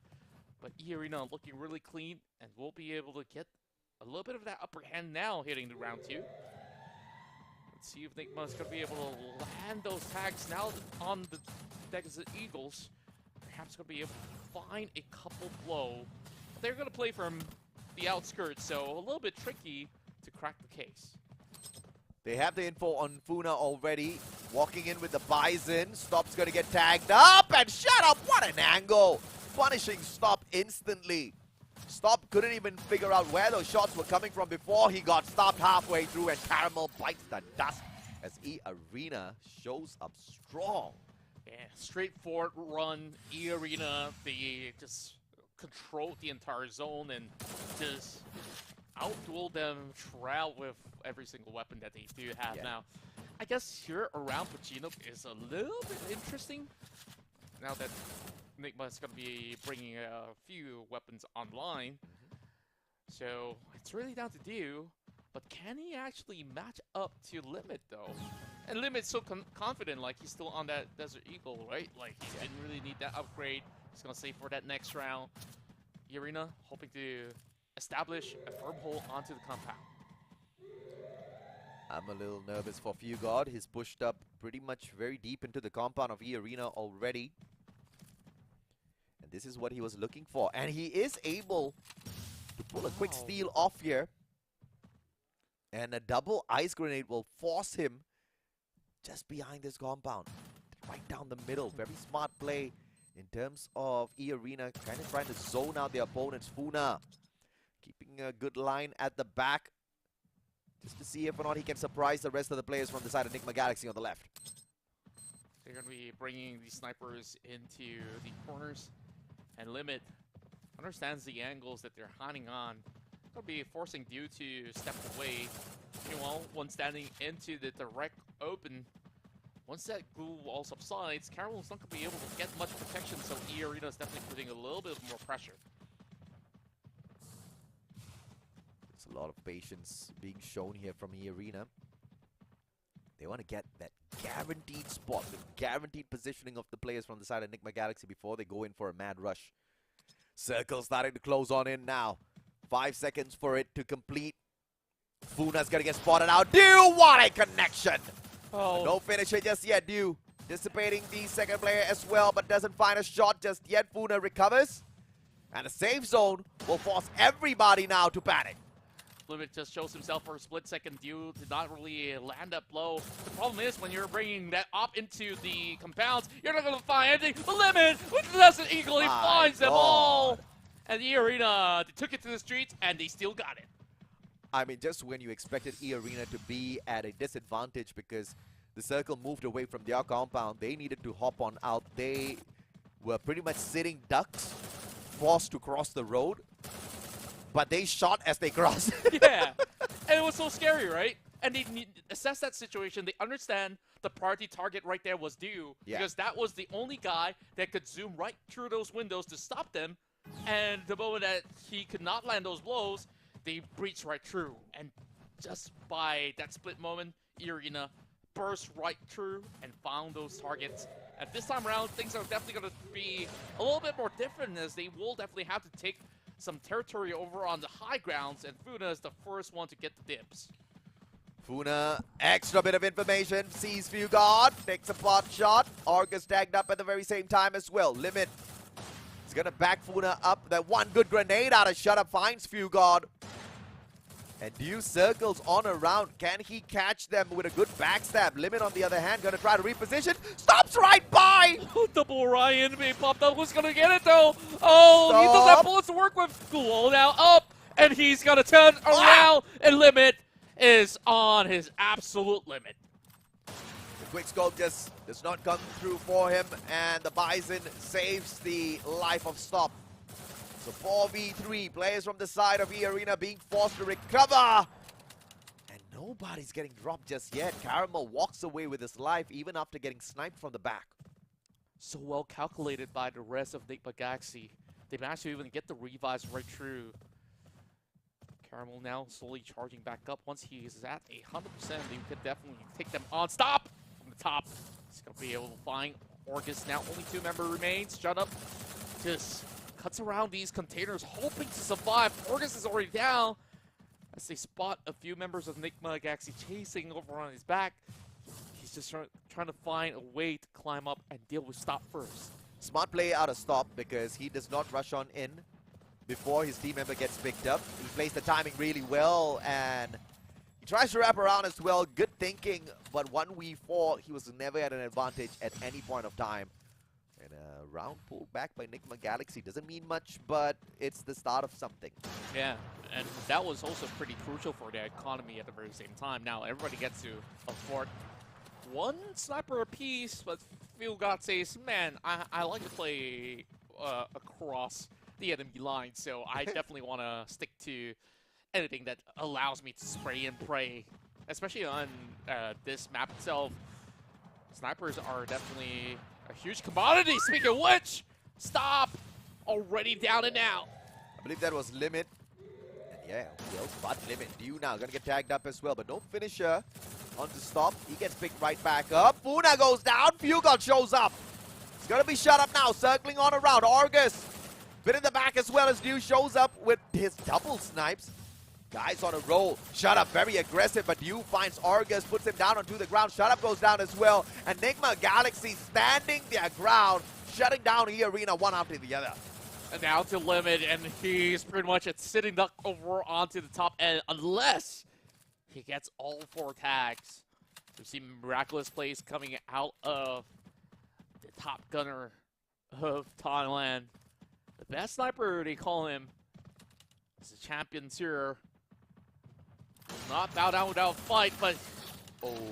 S4: But E-Arena looking really clean, and we'll be able to get a little bit of that upper hand now heading to round 2. Let's see if Nigma's going to be able to land those tags now on the Desert Eagles. Perhaps going to be able to find a couple blow. But they're going to play from the outskirts, so a little bit tricky to crack the case.
S3: They have the info on Funa already. Walking in with the Bison. Stop's going to get tagged up, and shut up! What an angle! Punishing Stop instantly. Stop couldn't even figure out where those shots were coming from before he got stopped halfway through, and Caramel bites the dust as E-Arena shows up strong.
S4: Yeah, straightforward run. E-Arena, they just controlled the entire zone and just outdueled them throughout with every single weapon that they do have now. I guess here around Pacino is a little bit interesting now that Nigma is going to be bringing a few weapons online. So it's really down to do, but can he actually match up to Limit though? And Limit's so confident, like he's still on that Desert Eagle, right? Like he didn't really need that upgrade. He's going to save for that next round. E-Arena hoping to establish a firm hold onto the compound.
S3: I'm a little nervous for Fugard. He's pushed up pretty much very deep into the compound of E-Arena already. And this is what he was looking for. And he is able to pull a quick steal off here. And a double ice grenade will force him just behind this compound. Right down the middle. Very smart play in terms of E-Arena kind of trying to zone out the opponent's Funa. Keeping a good line at the back, just to see if or not he can surprise the rest of the players from the side of Nigma Galaxy on the left.
S4: They're going to be bringing these snipers into the corners, and Limit understands the angles that they're hunting on. They'll be forcing Dew to step away. Meanwhile, one standing into the direct open. Once that glue wall subsides, Carol's not going to be able to get much protection, so E-Arena is definitely putting a little bit more pressure. A lot of patience being shown here from E-Arena. They want to get that guaranteed spot, the guaranteed positioning of the players from the side of Nigma Galaxy before they go in for a mad rush. Circle starting to close on in now. 5 seconds for it to complete. Funa's going to get spotted out. Dew, what a connection! Oh. No finisher just yet, Dew. Dissipating the second player as well, but doesn't find a shot just yet. Funa recovers. And a safe zone will force everybody now to panic. Limit just shows himself for a split second. Dew did not really land that blow. The problem is when you're bringing that op into the compounds, you're not going to find anything. The Limit with the Desert Eagle, he finds them all. And E-Arena, they took it to the streets and they still got it. I mean, just when you expected E-Arena to be at a disadvantage because the circle moved away from their compound, they needed to hop on out. They were pretty much sitting ducks, forced to cross the road. But they shot as they crossed. Yeah, and it was so scary, right? And they assess that situation. They understand the priority target right there was Dew. Yeah. Because that was the only guy that could zoom right through those windows to stop them. And the moment that he could not land those blows, they breached right through and just by that split moment, Irina burst right through and found those targets. At this time around, things are definitely going to be a little bit more different, as they will definitely have to take some territory over on the high grounds, and Funa is the first one to get the dibs.
S3: Funa, extra bit of information, sees Fugard, takes a pot shot. Argus tagged up at the very same time as well. Limit is going to back Funa up. That one good grenade out of Shut Up finds Fugard. And Dew circles on around. Can he catch them with a good backstab? Limit, on the other hand, going to try to reposition. Stops right by!
S4: Double Orion being popped up. Who's going to get it, though? Oh, he doesn't have bullets to work with. Cool, now up. And he's going to turn around. And Limit is on his absolute limit.
S3: The quick scope just does not come through for him. And the Bison saves the life of Stop. So 4v3, players from the side of E-Arena being forced to recover. And nobody's getting dropped just yet. Caramel walks away with his life even after getting sniped from the back.
S4: So well calculated by the rest of Enigma Galaxy. They managed to even get the revives right through. Caramel now slowly charging back up. Once he is at 100%, they could definitely take them on. Stop! From the top. He's going to be able to find Orcus now. Only 2 members remains. Shut up. Just cuts around these containers, hoping to survive. Orcus is already down. As they spot a few members of Enigma Galaxy chasing over on his back. He's just trying to find a way to climb up and deal with Stop first.
S3: Smart play out of Stop because he does not rush on in before his team member gets picked up. He plays the timing really well, and he tries to wrap around as well. Good thinking, but 1v4, he was never at an advantage at any point of time. And a round pulled back by Enigma Galaxy doesn't mean much, but it's the start of something.
S4: Yeah, and that was also pretty crucial for their economy at the very same time. Now everybody gets to afford one sniper apiece, but Fugard says, man, I like to play across the enemy line, so I definitely want to stick to anything that allows me to spray and pray, especially on this map itself. Snipers are definitely a huge commodity. Speaking of which, Stop already down and out.
S3: I believe that was Limit. And yeah, who else but Limit? Dew now gonna get tagged up as well, but no finisher on to Stop. He gets picked right back up. Funa goes down. Fugard shows up. He's gonna be shut up now, circling on around. Argus bit in the back as well as Dew shows up with his double snipes. Guys on a roll. Shut Up very aggressive, but Dew finds Argus, puts him down onto the ground. Shut Up goes down as well. Enigma Galaxy standing their ground, shutting down E-Arena one after the other.
S4: And now to Limit, and he's pretty much a sitting duck over onto the top end unless he gets all 4 tags. We've seen miraculous plays coming out of the top gunner of Thailand. The best sniper, they call him. He's a champion here. Not bow down without a fight, but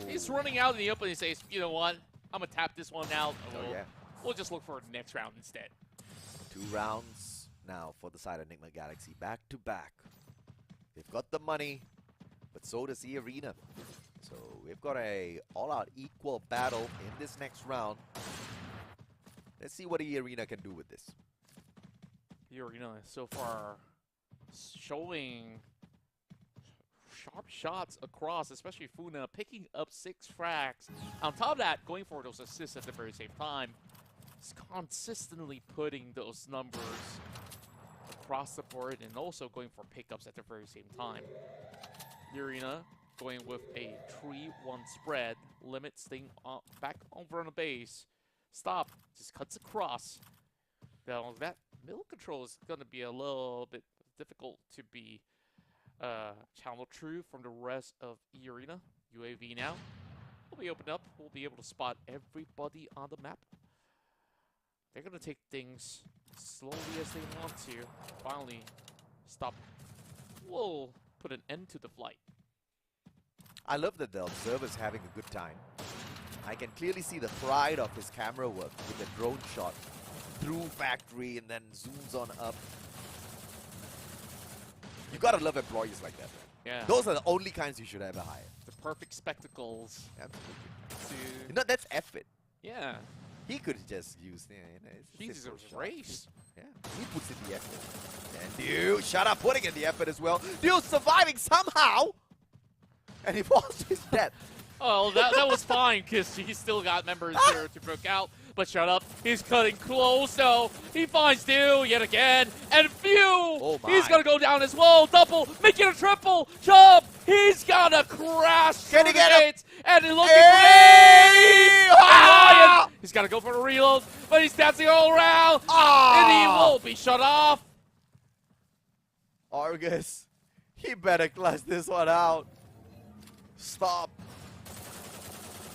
S4: he's running out in the open. He says, you know what? I'm going to tap this one out. We'll just look for the next round instead.
S3: 2 rounds now for the side of Enigma Galaxy. Back to back. They've got the money, but so does E-Arena. So we've got a all-out equal battle in this next round. Let's see what E-Arena can do with this.
S4: E-Arena so far showing sharp shots across, especially Funa picking up 6 frags. On top of that, going for those assists at the very same time. He's consistently putting those numbers across the board and also going for pickups at the very same time. E-Arena going with a 3-1 spread. Limit staying back over on the base. Stop. Just cuts across. Now that middle control is going to be a little bit difficult to be channeled through from the rest of E-Arena. UAV now will be opened up. We'll be able to spot everybody on the map. They're going to take things slowly as they want to. Finally, Stop. We'll put an end to the flight.
S3: I love that the observer's having a good time. I can clearly see the pride of his camera work with the drone shot through factory and then zooms on up. You gotta love employees like that.
S4: Yeah.
S3: Those are the only kinds you should ever hire.
S4: The perfect spectacles.
S3: Absolutely. You know, that's effort.
S4: Yeah.
S3: He could just use,
S4: He's a race.
S3: Yeah, he puts in the effort. And Dew, shut up, putting in the effort as well. Dew surviving somehow. and he falls to his death.
S4: Oh, that was fine because he still got members here to break out. But shut up, he's cutting close though. He finds Dew yet again, and Few.
S3: Oh my.
S4: He's gonna go down as well. Double, making a triple. Chub, he's gonna crash.
S3: Can he get him?
S4: And he's looking
S3: Hey!
S4: great.
S3: Ah!
S4: Lion. He's gotta go for the reload, but he's dancing all around,
S3: Ah!
S4: and he won't be shut off.
S3: Argus, he better clutch this one out. Stop.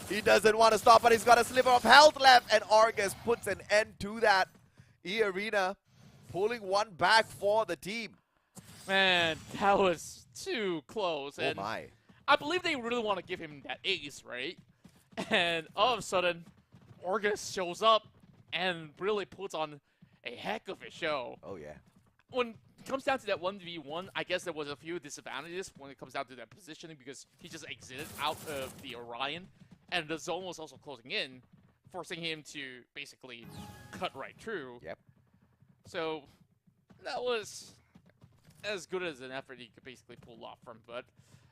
S3: He doesn't want to stop, but he's got a sliver of health left, and Argus puts an end to that. E-Arena pulling one back for the team.
S4: Man, that was too close.
S3: Oh
S4: And
S3: my.
S4: I believe they really want to give him that ace, right? And all of a sudden, Argus shows up and really puts on a heck of a show.
S3: Oh yeah.
S4: When it comes down to that 1v1, I guess there was a few disadvantages when it comes down to that positioning because he just exited out of the Orion. And the zone was also closing in, forcing him to basically cut right through.
S3: Yep.
S4: So that was as good as an effort he could basically pull off from. But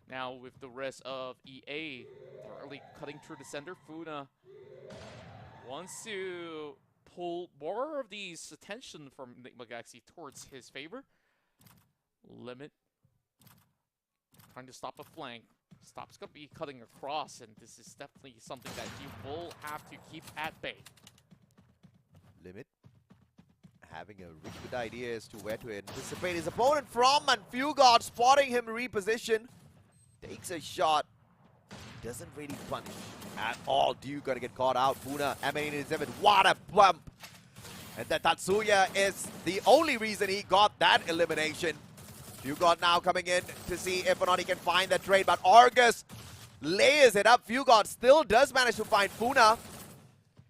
S4: now with the rest of EA thoroughly cutting through the center, Funa wants to pull more of these attention from Enigma Galaxy towards his favor. Limit trying to stop a flank. Stop's going to be cutting across, and this is definitely something that you will have to keep at bay.
S3: Limit having a really good idea as to where to anticipate his opponent from, and Fugard spotting him reposition. Takes a shot. Doesn't really punish at all. Dew gonna get caught out. Funa, M87, what a bump! And that Tatsuya is the only reason he got that elimination. Fugard now coming in to see if or not he can find that trade, but Argus layers it up. Fugard still does manage to find Funa.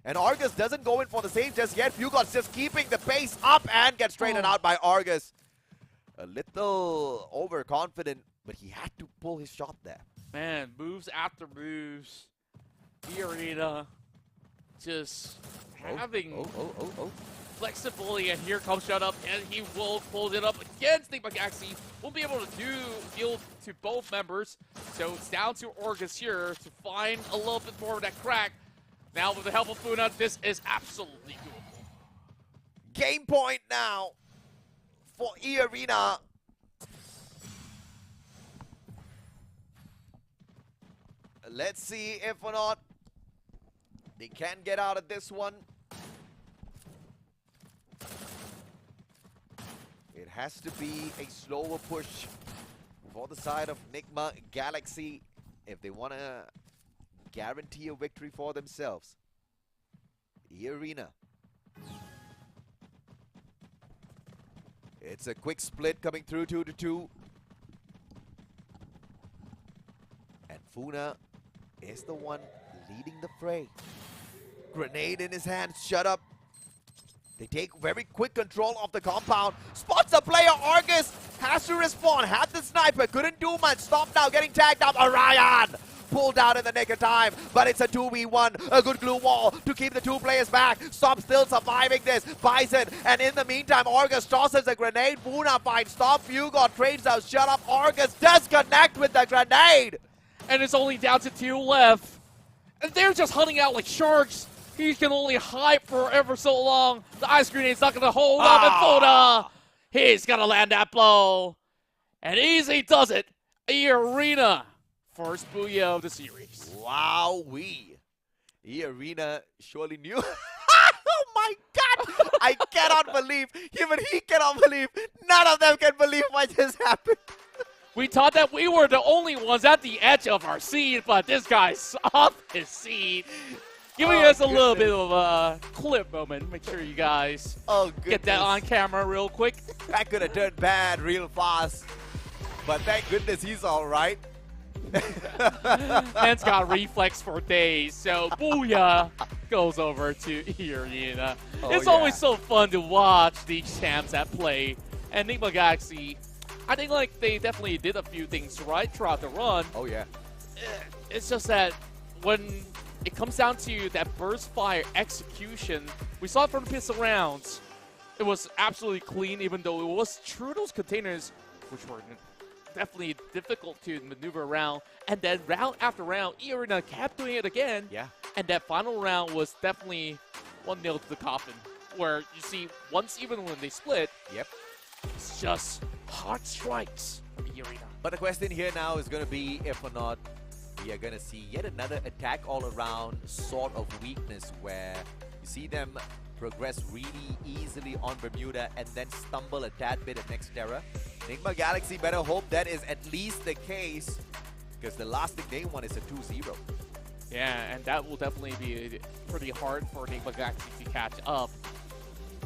S3: And Argus doesn't go in for the save just yet. Fugard's just keeping the pace up and gets straightened out by Argus. A little overconfident, but he had to pull his shot there.
S4: Man, moves after moves. E-Arena just having flexibility, and here comes Shut Up, and he will close it up against Enigma Galaxy. Won't be able to deal to both members, so it's down to Argus here to find a little bit more of that crack. Now with the help of Funa, this is absolutely doable.
S3: Game point now for E-Arena. Let's see if or not they can get out of this one. It has to be a slower push for the side of Enigma Galaxy if they want to guarantee a victory for themselves. E-Arena. It's a quick split coming through 2-2. And Funa is the one leading the fray. Grenade in his hand, Shut Up. They take very quick control of the compound. Spots a player, Argus has to respond. Had the sniper, couldn't do much. Stop now, getting tagged up. Orion pulled out in the nick of time, but it's a 2v1. A good glue wall to keep the two players back. Stop still surviving this. Bison, and in the meantime, Argus tosses a grenade. Funa finds Stop. Fugard trades out. Shut Up. Argus does connect with the grenade.
S4: And it's only down to 2 left. And they're just hunting out like sharks. He can only hide for ever so long. The ice grenade's not going to hold up, and Funa, he's going to land that blow. And easy does it. E-Arena, first booyah of the series.
S3: Wowee. E-Arena surely knew. Oh my God! I cannot believe, even he cannot believe, none of them can believe what just happened.
S4: We thought that we were the only ones at the edge of our seat, but this guy's off his seat. Giving us a little bit of a clip moment. Make sure you guys get that on camera real quick.
S3: That could have turned bad real fast. But thank goodness he's all right.
S4: Man's got reflex for days, so booyah goes over to E-Arena. It's always so fun to watch these champs at play. And Enigma Galaxy, I think like they definitely did a few things right throughout the run.
S3: Oh yeah.
S4: It's just that when it comes down to that burst fire execution, we saw it from the pistol rounds. It was absolutely clean, even though it was true those containers, which were definitely difficult to maneuver around. And then round after round, E-Arena kept doing it again.
S3: Yeah.
S4: And that final round was definitely one nail to the coffin, where you see once even when they split,
S3: Yep.
S4: it's just hard strikes from E-Arena.
S3: But the question here now is going to be if or not we are going to see yet another attack all around sort of weakness where you see them progress really easily on Bermuda and then stumble a tad bit at Nextera. Enigma Galaxy better hope that is at least the case, because the last thing they want is a 2-0.
S4: Yeah, and that will definitely be pretty hard for Enigma Galaxy to catch up.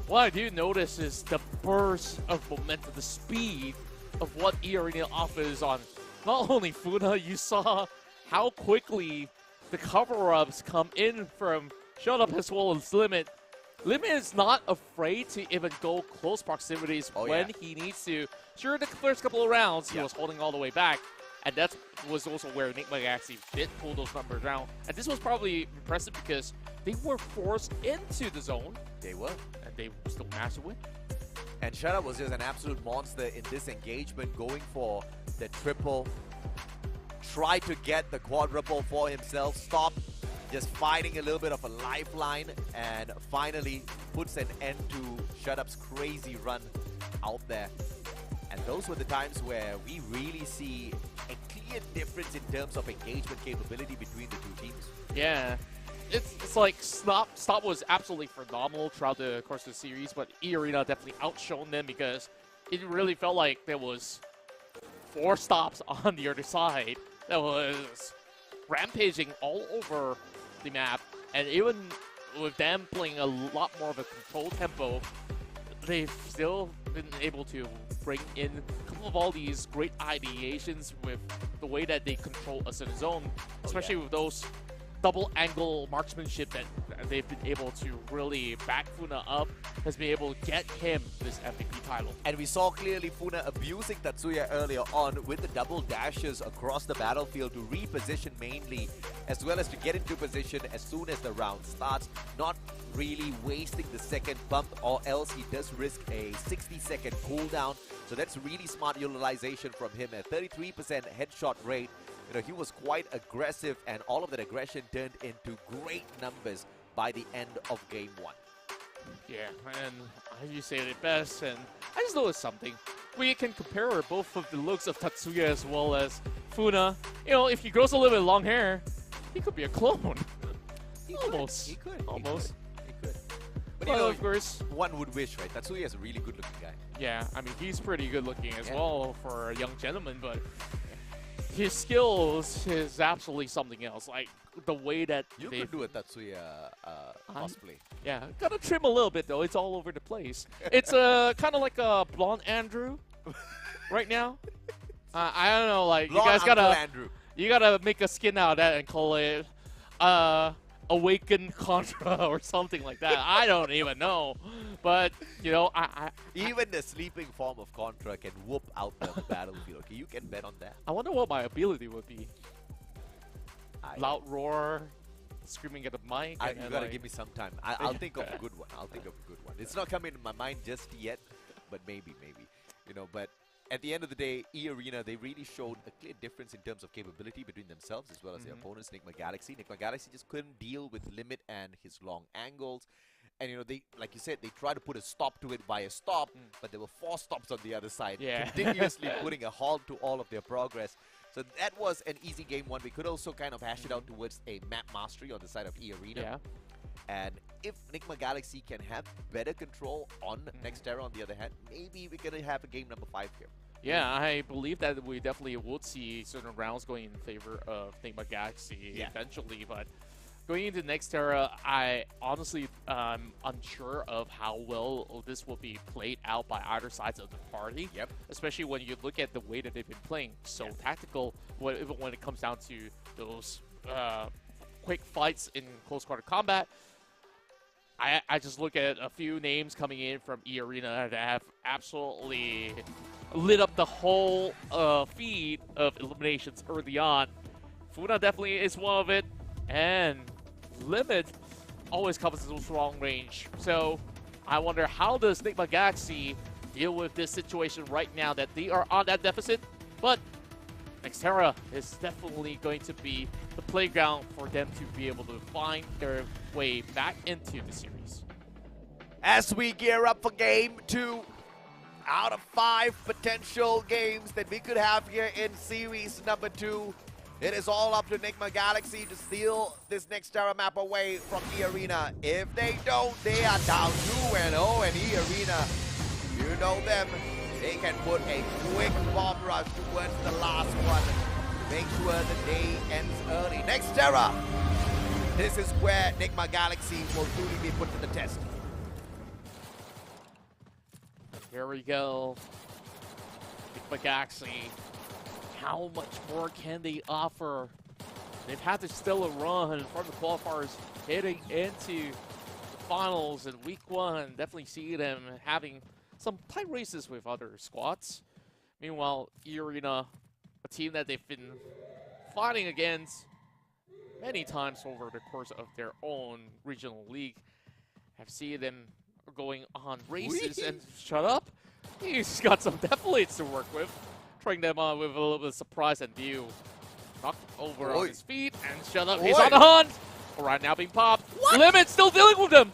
S4: What I do notice is the burst of momentum, the speed of what E-Arena offers on not only Funa, you saw how quickly the cover-ups come in from Shut Up as well as Limit. Limit is not afraid to even go close proximities when he needs to. Sure, the first couple of rounds, he was holding all the way back. And that was also where Enigma Galaxy did pull those numbers down. And this was probably impressive because they were forced into the zone.
S3: They were.
S4: And they still managed to win.
S3: And Shut Up was just an absolute monster in this engagement, going for the triple. Tried to get the quadruple for himself. Stopped, just fighting a little bit of a lifeline. And finally puts an end to Shut Up's crazy run out there. And those were the times where we really see a clear difference in terms of engagement capability between the two teams.
S4: Yeah. It's like Stop was absolutely phenomenal throughout the course of the series, but E-Arena definitely outshone them because it really felt like there was 4 stops on the other side that was rampaging all over the map. And even with them playing a lot more of a controlled tempo, they've still been able to bring in a couple of all these great ideations with the way that they control a certain zone, especially with those double angle marksmanship that they've been able to really back Funa up, has been able to get him this MVP title.
S3: And we saw clearly Funa abusing Tatsuya earlier on with the double dashes across the battlefield to reposition mainly, as well as to get into position as soon as the round starts, not really wasting the second bump, or else he does risk a 60-second cooldown. So that's really smart utilization from him. At 33% headshot rate, you know, he was quite aggressive, and all of that aggression turned into great numbers by the end of game 1.
S4: Yeah, and you say it best, and I just noticed something. We can compare both of the looks of Tatsuya as well as Funa. You know, if he grows a little bit long hair, he could be a clone. Almost.
S3: He could.
S4: Almost.
S3: He could. But
S4: Well,
S3: you know,
S4: of course.
S3: one would wish, right? Tatsuya is a really good-looking guy.
S4: Yeah, I mean, he's pretty good looking as well for a young gentleman, but his skills is absolutely something else. Like, the way that
S3: You
S4: they
S3: could do a Tatsuya cosplay.
S4: Yeah, gotta trim a little bit though. It's all over the place. It's kind of like a blonde Andrew right now. I don't know, like
S3: Blonde
S4: you guys
S3: Uncle
S4: gotta
S3: Andrew.
S4: you gotta make a skin out of that and call it Awakened Contra or something like that. I don't even know, but you know,
S3: Even the sleeping form of Contra can whoop out the battlefield. Okay, you can bet on that.
S4: I wonder what my ability would be.
S3: I-
S4: Loud roar, screaming at the mic.
S3: you
S4: and then,
S3: gotta
S4: like,
S3: give me some time. I'll think of a good one. I'll think of a good one. It's not coming to my mind just yet, but maybe. You know, but at the end of the day, E-Arena, they really showed a clear difference in terms of capability between themselves as well as their opponents, Enigma Galaxy. Enigma Galaxy just couldn't deal with Limit and his long angles. And, you know, they, like you said, they tried to put a stop to it via stop, but there were 4 stops on the other side, continuously putting a halt to all of their progress. So that was an easy game 1. We could also kind of hash it out towards a map mastery on the side of E-Arena.
S4: Yeah.
S3: And if Enigma Galaxy can have better control on Nextera, on the other hand, maybe we're going to have a game number 5 here.
S4: Yeah, I believe that we definitely would see certain rounds going in favor of Enigma Galaxy eventually, but going into next era, I honestly am unsure of how well this will be played out by either sides of the party.
S3: Yep.
S4: Especially when you look at the way that they've been playing, so tactical, even when it comes down to those quick fights in close quarter combat. I just look at a few names coming in from E-Arena that have absolutely lit up the whole feed of eliminations early on. Funa definitely is one of it, and Limit always comes in strong range. So I wonder, how does Enigma Galaxy deal with this situation right now that they are on that deficit? But Nextera is definitely going to be the playground for them to be able to find their way back into the series.
S3: As we gear up for game 2, out of 5 potential games that we could have here in series number 2, it is all up to Nigma Galaxy to steal this Nextera map away from E-Arena. If they don't, they are down 2-0, and E-Arena, you know them, they can put a quick bomb rush towards the last one to make sure the day ends early. Nextera, this is where Nigma Galaxy will truly be put to the test.
S4: Here we go. Nigma Galaxy. How much more can they offer? They've had to still a run from the qualifiers heading into the finals in week 1. Definitely see them having some tight races with other squads. Meanwhile, E-Arena, a team that they've been fighting against many times over the course of their own regional league, have seen them going on races and shut up. He's got some defibrillates to work with. Trying them on with a little bit of surprise and view. Knocked over on his feet and shut up. He's on the hunt. Right now being popped.
S3: What?
S4: Limit still dealing with him.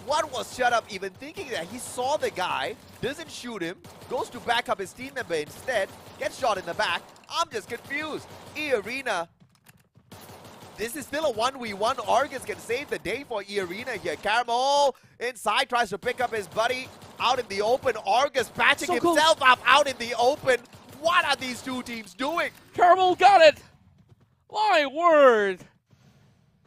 S3: What was Shut Up even thinking that? He saw the guy, doesn't shoot him, goes to back up his team member instead, gets shot in the back. I'm just confused. E-Arena. This is still a 1v1. Argus can save the day for E-Arena here. Caramel inside tries to pick up his buddy out in the open. Argus patching himself up out in the open. What are these two teams doing?
S4: Caramel got it. My word.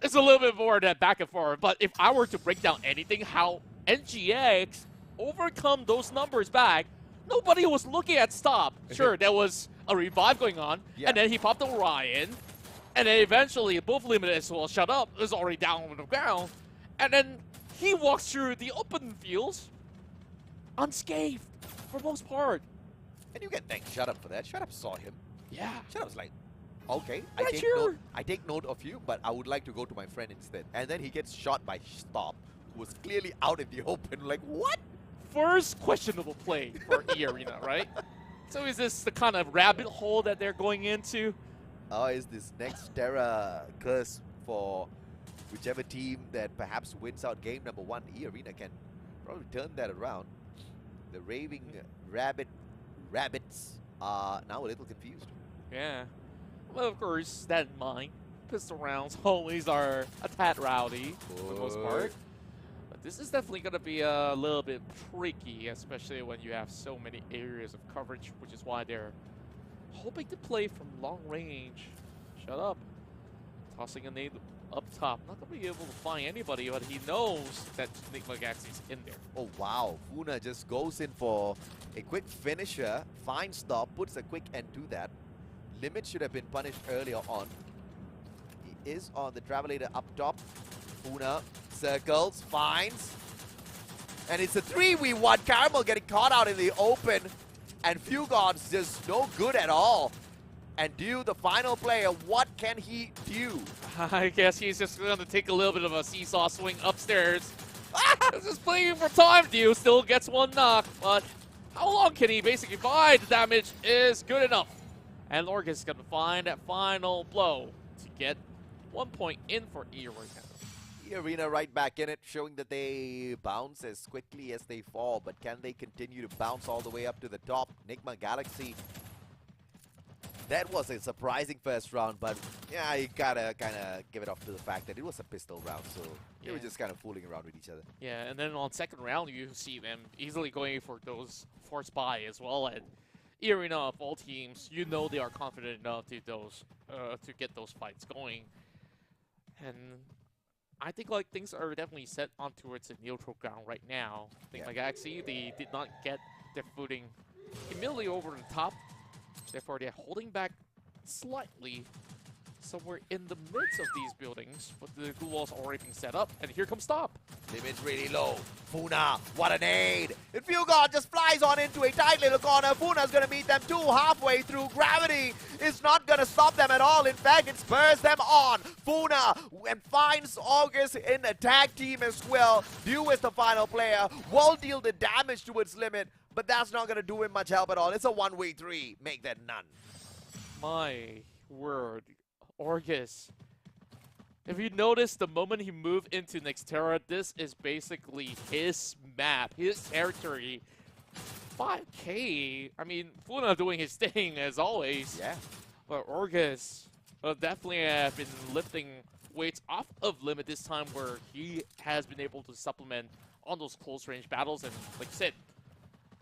S4: It's a little bit more than back and forth, but if I were to break down anything, how NGX overcome those numbers back, nobody was looking at stop. Sure, there was a revive going on, and then he popped Orion, and then eventually both limited as well. Shut Up is already down on the ground, and then he walks through the open fields unscathed for most part.
S3: And you can thank Shut Up for that. Shut Up saw him.
S4: Yeah.
S3: Shut Up's like, okay,
S4: Right
S3: I take note of you, but I would like to go to my friend instead. And then he gets shot by Stop, who was clearly out in the open. Like, what?
S4: First questionable play for E-Arena, right? So is this the kind of rabbit hole that they're going into?
S3: Oh, is this Nextera curse for whichever team that perhaps wins out game number 1? E-Arena can probably turn that around. The raving rabbits are now a little confused.
S4: Yeah. Well, of course, that in mind, pistol rounds always are a tad rowdy for the most part. But this is definitely going to be a little bit tricky, especially when you have so many areas of coverage, which is why they're hoping to play from long range. Shut Up. Tossing a nade up top. Not going to be able to find anybody, but he knows that Nigma Galaxy's in there.
S3: Oh, wow. Funa just goes in for a quick finisher. Finds Stop, puts a quick end to that. Limit should have been punished earlier on. He is on the Travelator up top. Funa circles, finds. And it's a 3v1. Caramel getting caught out in the open. And Fugon's just no good at all. And Dew, the final player, what can he do?
S4: I guess he's just going to take a little bit of a seesaw swing upstairs. Just playing for time. Dew still gets one knock, but how long can he basically buy? The damage is good enough. And Lorg is going to find that final blow to get 1 point in for E-Arena.
S3: E-Arena right back in it, showing that they bounce as quickly as they fall, but can they continue to bounce all the way up to the top? Nigma Galaxy. That was a surprising first round, but yeah, you gotta kind of give it off to the fact that it was a pistol round, so they were just kind of fooling around with each other.
S4: Yeah, and then on second round, you see them easily going for those forced buy as well. And E-Arena of all teams, you know they are confident enough to get those fights going. And I think like things are definitely set on towards a neutral ground right now. I think like actually they did not get their footing immediately over the top. Therefore, they're holding back slightly somewhere in the midst of these buildings, but the glue wall's already being set up, and here comes Stop.
S3: Limit's really low. Funa, what a nade! And Fugon just flies on into a tight little corner. Funa's gonna meet them two halfway through. Gravity is not gonna stop them at all. In fact, it spurs them on. Funa and finds August in a tag team as well. Dew is the final player. Will deal the damage towards Limit, but that's not gonna do him much help at all. It's a 1v3. Make that none.
S4: My word. Orgus. If you notice, the moment he moved into Nextera, this is basically his map, his territory. 5K, I mean, Funa doing his thing as always.
S3: Yeah.
S4: But Orgus definitely have been lifting weights off of Limit this time, where he has been able to supplement on those close range battles. And like I said,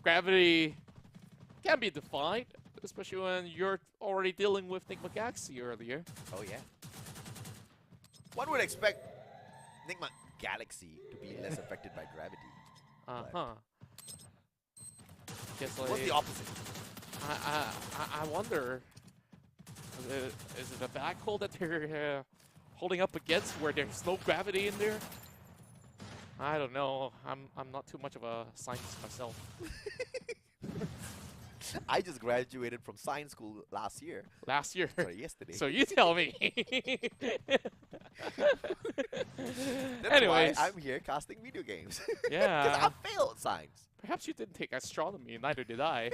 S4: gravity can be defied, especially when you're already dealing with Nick Magaxi earlier.
S3: Oh, yeah. One would expect Enigma Galaxy to be less affected by gravity.
S4: Guess like,
S3: What's the opposite?
S4: I wonder, is it a back hole that they're holding up against where there's no gravity in there? I don't know. I'm not too much of a scientist myself.
S3: I just graduated from science school last year.
S4: Last year.
S3: Sorry, yesterday.
S4: So you tell me.
S3: That's
S4: Anyways.
S3: why I'm here casting video games.
S4: Yeah.
S3: Because I failed science.
S4: Perhaps you didn't take astronomy, neither did I.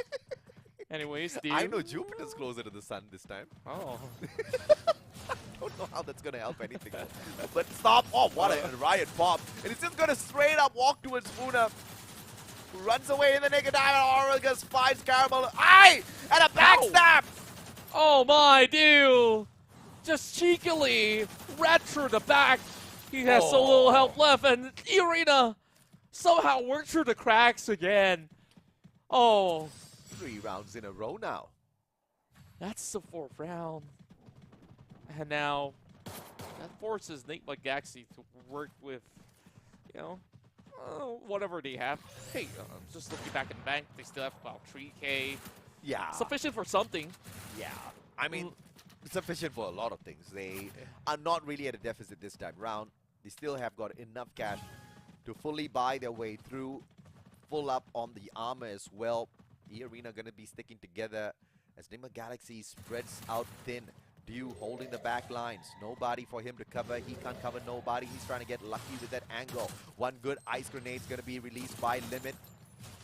S4: Anyways,
S3: I know Jupiter's closer to the sun this time.
S4: Oh.
S3: I don't know how that's going to help anything. But stop. Oh, what a riot pop. And he's just going to straight up walk towards Funa. Runs away in the naked diamond. Orgus finds Caramel. Aye! And a backstab!
S4: Oh my, dude! Just cheekily right through the back. He has so little health left, and Irina somehow worked through the cracks again. Oh.
S3: 3 rounds in a row now.
S4: That's the 4th round. And now that forces Nate Magaxi to work with, you know, whatever they have. Hey, just looking back in the bank, they still have about 3K.
S3: Yeah.
S4: Sufficient for something.
S3: Yeah. I mean, sufficient for a lot of things. They are not really at a deficit this time round. They still have got enough cash to fully buy their way through, full up on the armor as well. The arena going to be sticking together as Nima Galaxy spreads out thin. Dew holding the back lines. Nobody for him to cover. He can't cover nobody. He's trying to get lucky with that angle. One good ice grenade is going to be released by Limit.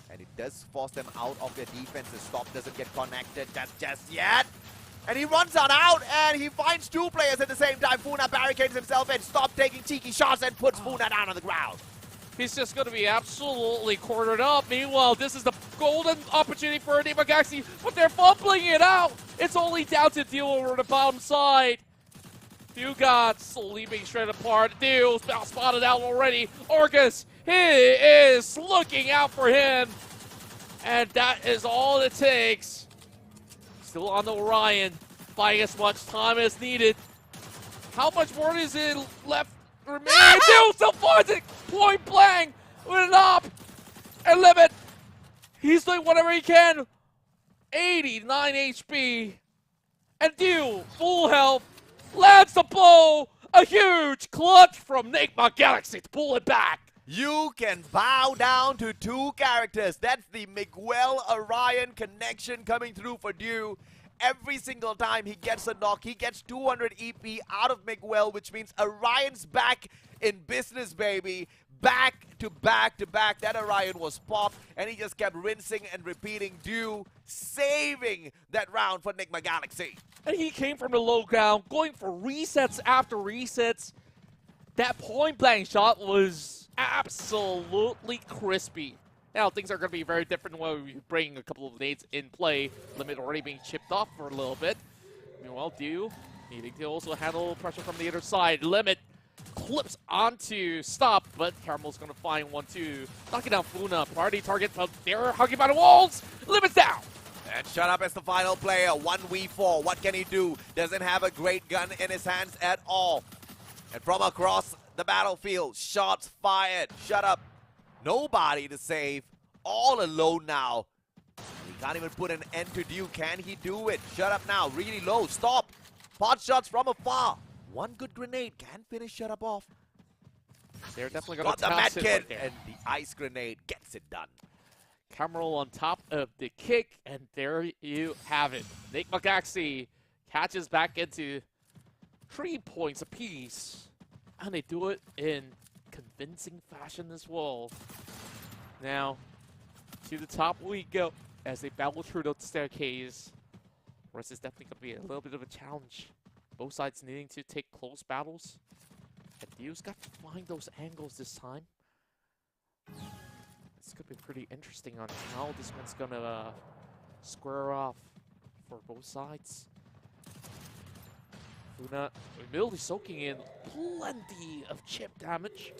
S3: And it does force them out of their defense. The stop doesn't get connected just yet. And he runs on out and he finds 2 players at the same time. Funa barricades himself and stops taking cheeky shots and puts Funa down on the ground.
S4: He's just going to be absolutely cornered up. Meanwhile, this is the golden opportunity for Nate Magaxi, but they're fumbling it out. It's only down to Deal over the bottom side. Dew got slowly being shredded apart. Dew spotted out already. Orgus, he is looking out for him. And that is all it takes. Still on the Orion, buying as much time as needed. How much more is it left remaining? Dew still finds it point blank with an op. And Limit, he's doing whatever he can. 89 HP. And Dew, full health, lands the blow. A huge clutch from Nigma Galaxy to pull it back.
S3: You can bow down to 2 characters. That's the Miguel Orion connection coming through for Dew. Every single time he gets a knock, he gets 200 EP out of Miguel, which means Orion's back in business, baby. Back to back to back. That Orion was popped, and he just kept rinsing and repeating. Dew saving that round for Nigma Galaxy.
S4: And he came from the low ground, going for resets after resets. That point blank shot was absolutely crispy. Now, things are going to be very different when we bring a couple of nades in play. Limit already being chipped off for a little bit. Meanwhile, Dew needing to also handle pressure from the other side. Limit clips onto Stop, but Caramel's going to find 1-2. Knocking down Funa. Party target, but they're hugging by the walls. Limit's down.
S3: And Shut Up as the final player. 1v4. What can he do? Doesn't have a great gun in his hands at all. And from across the battlefield, shots fired. Shut Up. Nobody to save. All alone now. He can't even put an end to Dew. Can he do it? Shut Up now. Really low. Stop. Pot shots from afar. One good grenade can finish Shut Up off.
S4: They're definitely going
S3: Got
S4: to
S3: the
S4: toss
S3: med
S4: it
S3: kit.
S4: right there.
S3: And the ice grenade gets it done.
S4: Cameron on top of the kick, and there you have it. Nate Magaxi catches back into 3 points apiece, and they do it in convincing fashion as well. Now, to the top we go as they battle through the staircase. Rest is definitely going to be a little bit of a challenge. Both sides needing to take close battles. And Dio's got to find those angles this time. This could be pretty interesting on how this one's going to square off for both sides. Funa immediately soaking in plenty of chip damage.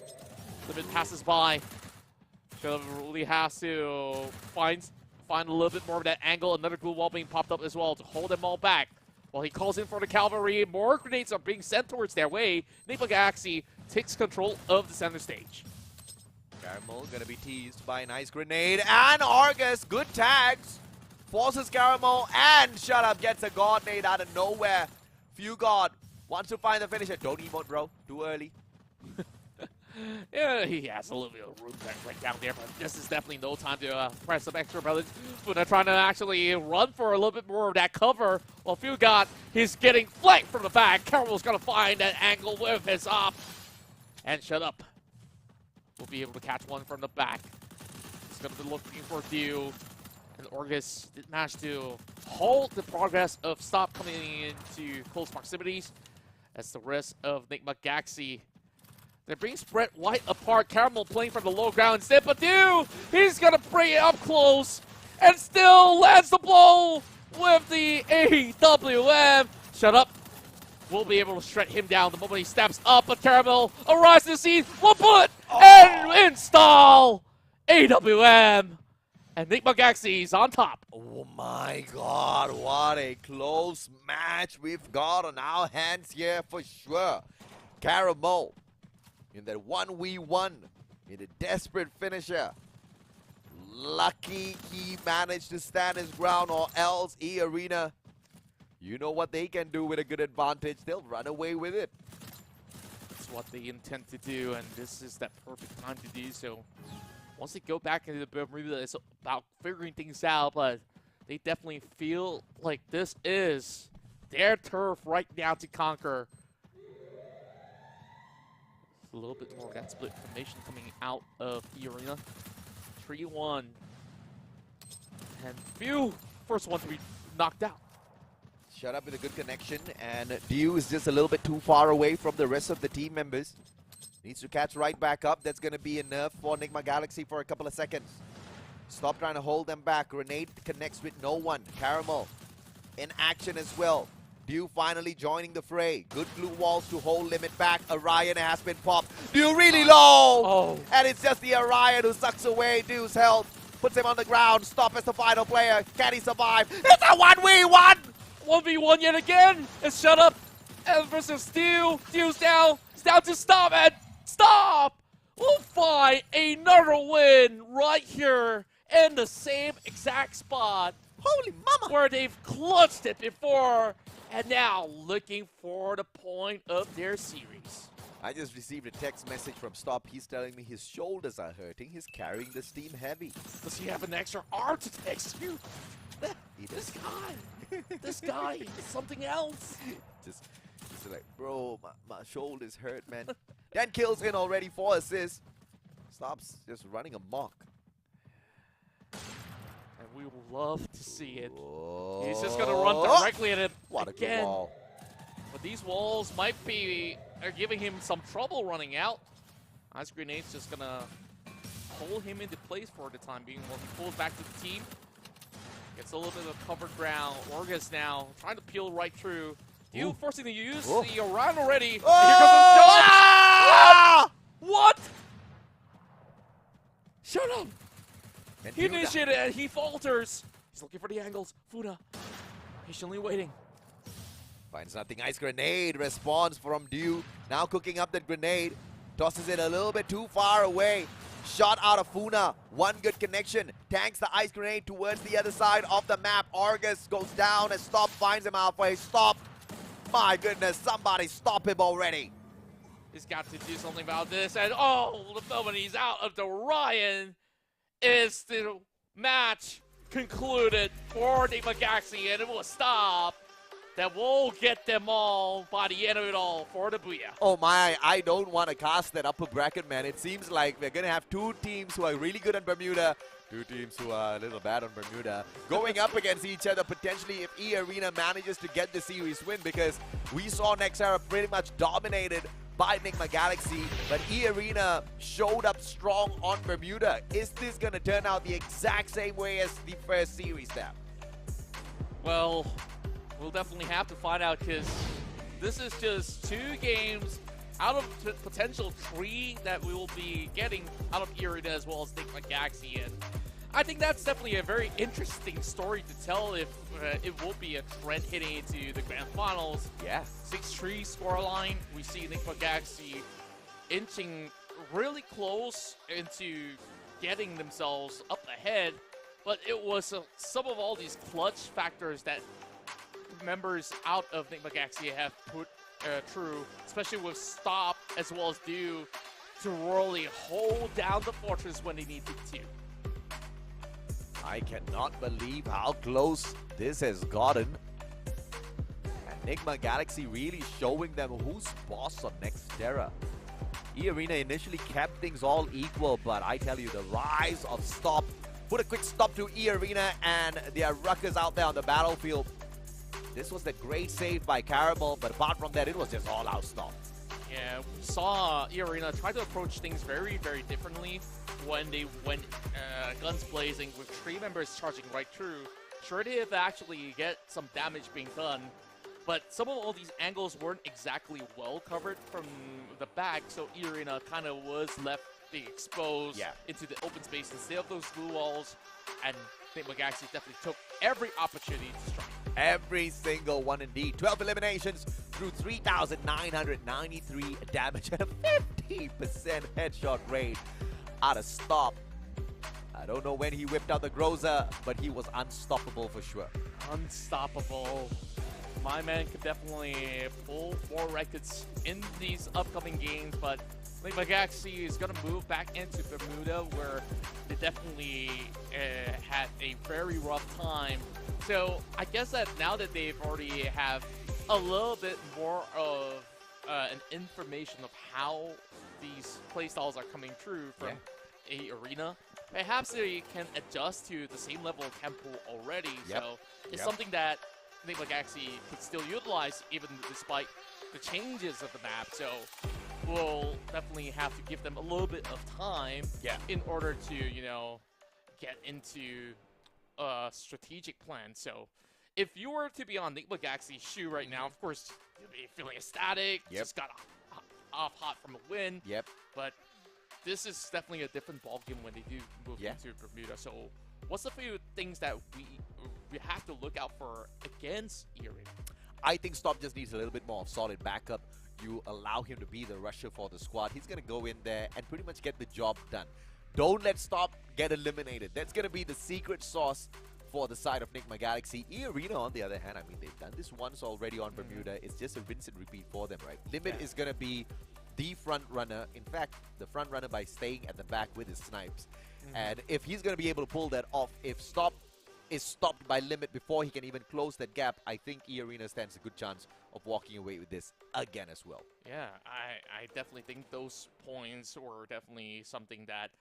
S4: Limit passes by. Really has to find a little bit more of that angle. Another glue wall being popped up as well to hold them all back. While he calls in for the cavalry, more grenades are being sent towards their way. Nipa Galaxy takes control of the center stage.
S3: Caramel gonna be teased by an ice grenade, and Argus, good tags. Forces Caramel, and Shut Up gets a God nade out of nowhere. Few God wants to find the finisher. Don't emote, bro. Too early.
S4: Yeah, he has a little bit of room right down there, but this is definitely no time to press some extra bullets. Funa trying to actually run for a little bit more of that cover. While Fugod, he's getting flanked from the back. Caramel's going to find that angle with his up. And Shut Up will be able to catch one from the back. He's going to be looking for Dio. And Orgus did manage to hold the progress of Stop coming into close proximities. As the rest of Nigma Galaxy, they're being spread wide apart. Caramel playing from the low ground instead, but Dio, he's gonna bring it up close and still lands the blow with the AWM. Shut Up. We'll be able to shred him down the moment he steps up, but Caramel arrives to the scene. One bullet and install AWM. And Nigma Galaxy's on top.
S3: Oh my God, what a close match we've got on our hands here for sure. Caramel in that 1v1 in a desperate finisher. Lucky he managed to stand his ground, or else E-Arena, you know what they can do with a good advantage. They'll run away with it.
S4: That's what they intend to do, and this is that perfect time to do so. Once they go back into the Bermuda, it's about figuring things out, but they definitely feel like this is their turf right now to conquer. A little bit more of that split formation coming out of the arena. 3-1. And Few, first one to be knocked out.
S3: Shut Up with a good connection, and Dew is just a little bit too far away from the rest of the team members. Needs to catch right back up. That's going to be enough for Nigma Galaxy for a couple of seconds. Stop trying to hold them back. Grenade connects with no one. Caramel in action as well. Dew finally joining the fray. Good glue walls to hold Limit back. Orion has been popped. Dew really low!
S4: Oh.
S3: And it's just the Orion who sucks away Dew's health. Puts him on the ground. Stop as the final player. Can he survive? It's a 1v1!
S4: 1v1 yet again. It's Shut Up and versus Dew. Dew's down. It's down to Stop, and Stop will find another win right here in the same exact spot.
S3: Holy mama!
S4: Where they've clutched it before, and now looking for the point of their series.
S3: I just received a text message from Stop. He's telling me his shoulders are hurting. He's carrying this team heavy.
S4: Does he have an extra arm to execute?
S3: He
S4: This
S3: does.
S4: this guy is something else.
S3: Just like, bro, my shoulders hurt, man. 10 kills in already, 4 assists. Stop's just running amok.
S4: And we will love to see it.
S3: Whoa.
S4: He's just gonna run directly at it
S3: What a good
S4: again.
S3: wall.
S4: But these walls are giving him some trouble running out. Ice Grenade's just gonna hold him into place for the time being while he pulls back to the team. Gets a little bit of covered ground. Orgus now trying to peel right through. Dew forcing to use the Orion already.
S3: Oh!
S4: And here comes the dodge.
S3: Ah!
S4: What? Shut up!
S3: And
S4: He
S3: Duda.
S4: initiated and he falters. He's looking for the angles. Funa patiently waiting.
S3: Finds nothing. Ice grenade response from Dew. Now cooking up that grenade. Tosses it a little bit too far away. Shot out of Funa. One good connection. Tanks the ice grenade towards the other side of the map. Argus goes down as Stop finds him halfway. Stop. My goodness, somebody stop him already.
S4: He's got to do something about this. And oh, the moment he's out of the Ryan is the match concluded for Nigma Galaxy, and it will stop that will get them all by the end of it all for the Booyah.
S3: Oh my, I don't want to cast that upper bracket, man. It seems like we're going to have two teams who are really good on Bermuda, two teams who are a little bad on Bermuda, going up against each other potentially if E-Arena manages to get the series win, because we saw Nexera pretty much dominated by Enigma Galaxy, but E-Arena showed up strong on Bermuda. Is this going to turn out the exact same way as the first series there?
S4: Well, we'll definitely have to find out, because this is just 2 games out of the potential 3 that we will be getting out of E-Arena as well as Enigma Galaxy. And I think that's definitely a very interesting story to tell if it will be a trend heading into the grand finals.
S3: Yeah.
S4: 6-3 scoreline. We see Enigma Galaxy inching really close into getting themselves up ahead, but it was some of all these clutch factors that members out of Enigma Galaxy have put through, especially with Stop as well as Do, to really hold down the fortress when they needed to.
S3: I cannot believe how close this has gotten. Enigma Galaxy really showing them who's boss on Nextera. E-Arena initially kept things all equal, but I tell you, the rise of Stop put a quick stop to E-Arena and their ruckers out there on the battlefield. This was the great save by Caramel, but apart from that, it was just all out Stop.
S4: Yeah, we saw E-Arena try to approach things very, very differently when they went guns blazing with 3 members charging right through. Sure did actually get some damage being done, but some of all these angles weren't exactly well covered from the back, so E-Arena kind of was left being exposed into the open space instead of those blue walls, and Enigma Galaxy definitely took every opportunity to strike.
S3: Every single one indeed. 12 eliminations through 3,993 damage and a 50% headshot rate out of Stop. I don't know when he whipped out the Groza, but he was unstoppable for sure.
S4: Unstoppable. My man could definitely pull more records in these upcoming games, but Enigma Galaxy is going to move back into Bermuda, where they definitely had a very rough time. So I guess that now that they've already have a little bit more of an information of how these playstyles are coming through from E-Arena, perhaps they can adjust to the same level of tempo already. So it's something that Enigma Galaxy could still utilize even despite the changes of the map. So we'll definitely have to give them a little bit of time in order to, you know, get into a strategic plan. So if you were to be on Enigma Galaxy's shoe right now, of course, you'll be feeling ecstatic. Just got off hot from a win. But this is definitely a different ballgame when they do move into Bermuda. So what's the few things that we have to look out for against E-Arena?
S3: I think Stop just needs a little bit more of solid backup. You allow him to be the rusher for the squad. He's going to go in there and pretty much get the job done. Don't let Stop get eliminated. That's going to be the secret sauce for the side of Enigma Galaxy. E-Arena, on the other hand, I mean, they've done this once already on Bermuda. It's just a rinse and repeat for them, right? Limit is going to be the front runner. In fact, the front runner by staying at the back with his snipes. And if he's going to be able to pull that off, if Stop is stopped by Limit before he can even close that gap, I think E-Arena stands a good chance of walking away with this again as well.
S4: Yeah, I definitely think those points were definitely something that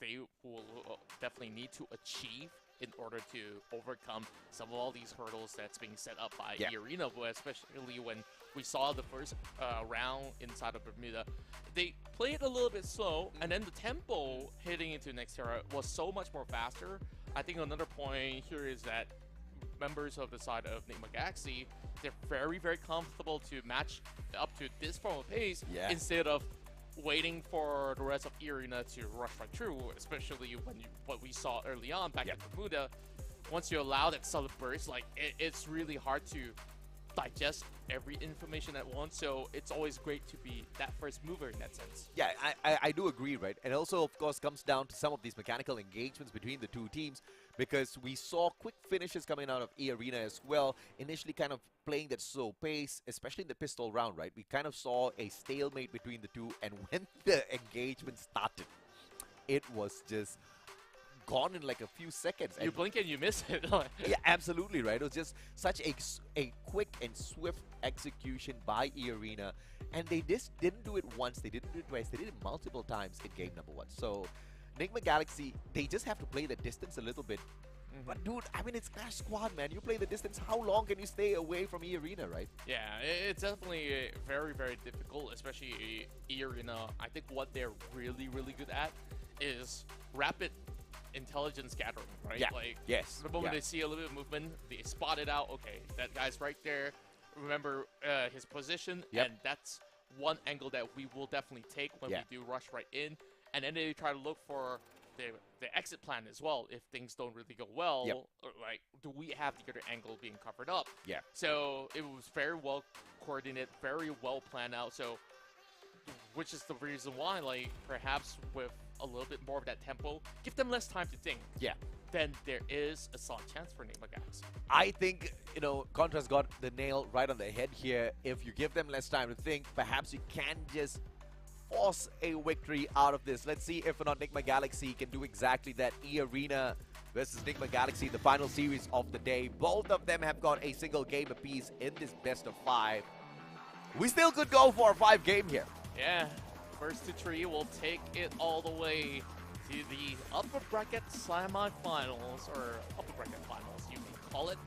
S4: they will definitely need to achieve in order to overcome some of all these hurdles that's being set up by E-Arena, especially when we saw the first round inside of Bermuda. They played a little bit slow, and then the tempo heading into Nextera was so much more faster. I think another point here is that members of the side of Enigma Galaxy, they're very, very comfortable to match up to this form of pace instead of waiting for the rest of E-Arena to rush right through, especially when what we saw early on back in Bermuda. Once you allow that sudden burst, like it's really hard to digest every information at once, so it's always great to be that first mover in that sense.
S3: Yeah, I do agree, right? And also, of course, comes down to some of these mechanical engagements between the two teams, because we saw quick finishes coming out of E-Arena as well, initially kind of playing that slow pace, especially in the pistol round, right? We kind of saw a stalemate between the two, and when the engagement started, it was just gone in like a few seconds.
S4: You
S3: And
S4: blink and you miss it.
S3: yeah, absolutely right. It was just such a quick and swift execution by eArena, and they just didn't do it once, they didn't do it twice, they did it multiple times in game number 1. So Enigma Galaxy, they just have to play the distance a little bit. But dude, I mean, it's Clash Squad, man. You play the distance, how long can you stay away from eArena, right?
S4: Yeah, it's definitely very, very difficult, especially eArena. I think what they're really, really good at is rapid intelligence gathering, right?
S3: Yeah.
S4: Like,
S3: Yes.
S4: the moment
S3: Yeah.
S4: they see a little bit of movement, they spot it out. Okay, that guy's right there. Remember his position,
S3: Yep.
S4: and that's one angle that we will definitely take when
S3: Yeah.
S4: we do rush right in. And then they try to look for the exit plan as well if things don't really go well.
S3: Yep.
S4: Or, like, do we have the other angle being covered up?
S3: Yeah.
S4: So it was very well coordinated, very well planned out. So, which is the reason why, like, perhaps with a little bit more of that tempo, give them less time to think.
S3: Yeah.
S4: Then there is a solid chance for Enigma Galaxy.
S3: I think, you know, Contra's got the nail right on the head here. If you give them less time to think, perhaps you can just force a victory out of this. Let's see if or not Enigma Galaxy can do exactly that. eArena versus Enigma Galaxy, the final series of the day. Both of them have got a single game apiece in this best of 5. We still could go for a 5 game here.
S4: Yeah, first to 3 will take it all the way to the upper bracket semi-finals, or upper bracket finals, you can call it.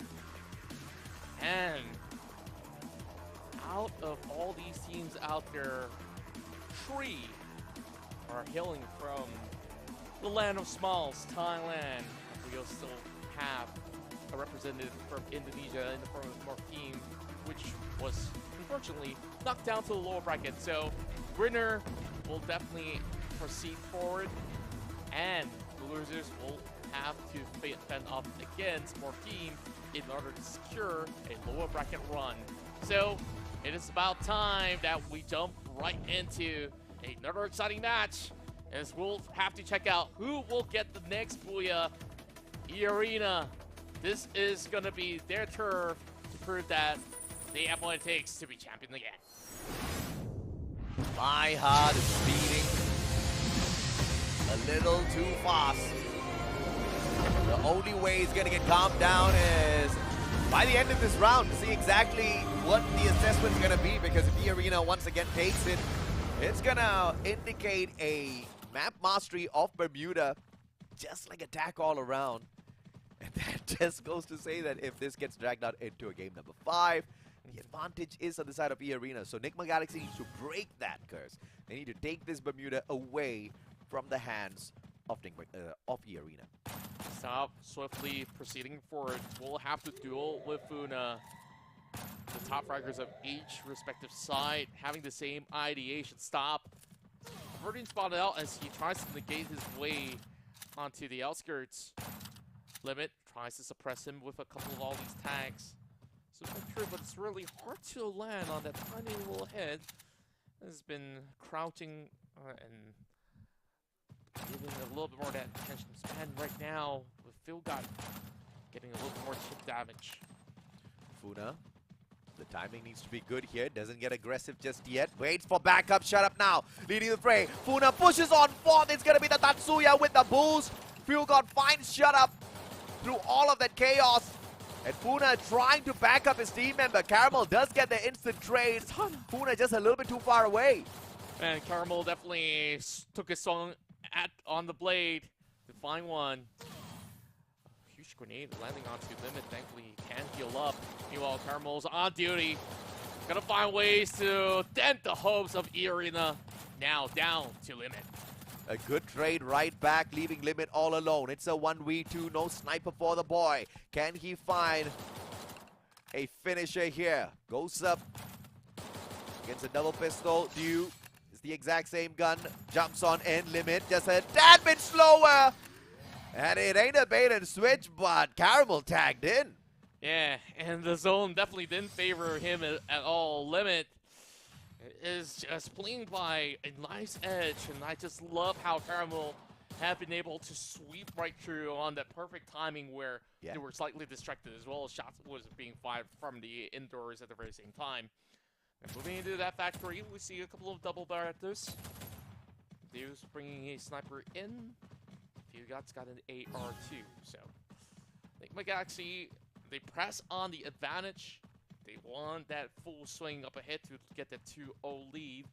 S4: And out of all these teams out there, 3 are hailing from the land of smiles, Thailand. We also have a representative from Indonesia in the form of Morphine, which was unfortunately knocked down to the lower bracket. So winner will definitely proceed forward, and the losers will have to fend off against Morphine in order to secure a lower bracket run. So it is about time that we jump right into another exciting match, as we'll have to check out who will get the next Booyah. eArena, this is going to be their turf to prove that they have what it takes to be champion again.
S3: My heart is beating a little too fast. The only way it's gonna get calmed down is by the end of this round to see exactly what the assessment's gonna be, because if eArena once again takes it, it's gonna indicate a map mastery of Bermuda, just like attack all around. And that just goes to say that if this gets dragged out into a game number 5, the advantage is on the side of eArena. So Enigma Galaxy needs to break that curse. They need to take this Bermuda away from the hands of eArena.
S4: Stop swiftly proceeding forward. We'll have to duel with Funa. The top fraggers of each respective side having the same ideation. Stop. Verdine spotted out as he tries to negate his way onto the outskirts. Limit tries to suppress him with a couple of all these tags. So it's true, but it's really hard to land on that tiny little head. Has been crouching and giving a little bit more of that attention span right now, with Phil getting a little bit more chip damage.
S3: Funa, the timing needs to be good here. Doesn't get aggressive just yet. Waits for backup. Shut up now. Leading the fray. Funa pushes on forth. It's going to be the Tatsuya with the boost. Phil finds Shut Up through all of that chaos. And Funa trying to back up his team member. Caramel does get the instant trade. Funa just a little bit too far away.
S4: And Caramel definitely took his song on the blade to find one. A huge grenade landing onto Limit. Thankfully, he can heal up. Meanwhile, Caramel's on duty. Gonna find ways to dent the hopes of eArena. Now down to Limit.
S3: A good trade right back, leaving Limit all alone. It's a 1v2, no sniper for the boy. Can he find a finisher here? Goes up against a double pistol. Dew is the exact same gun. Jumps on in. Limit just a tad bit slower. And it ain't a bait and switch, but Caramel tagged in.
S4: Yeah, and the zone definitely didn't favor him at all. Limit is just playing by a nice edge, and I just love how Caramel have been able to sweep right through on that perfect timing where they were slightly distracted as well as shots was being fired from the indoors at the very same time. And moving into that factory, we see a couple of double barretters. Deus bringing a sniper in. Fugot's got an AR2, so Enigma Galaxy, they press on the advantage. They want that full swing up ahead to get that 2-0 lead.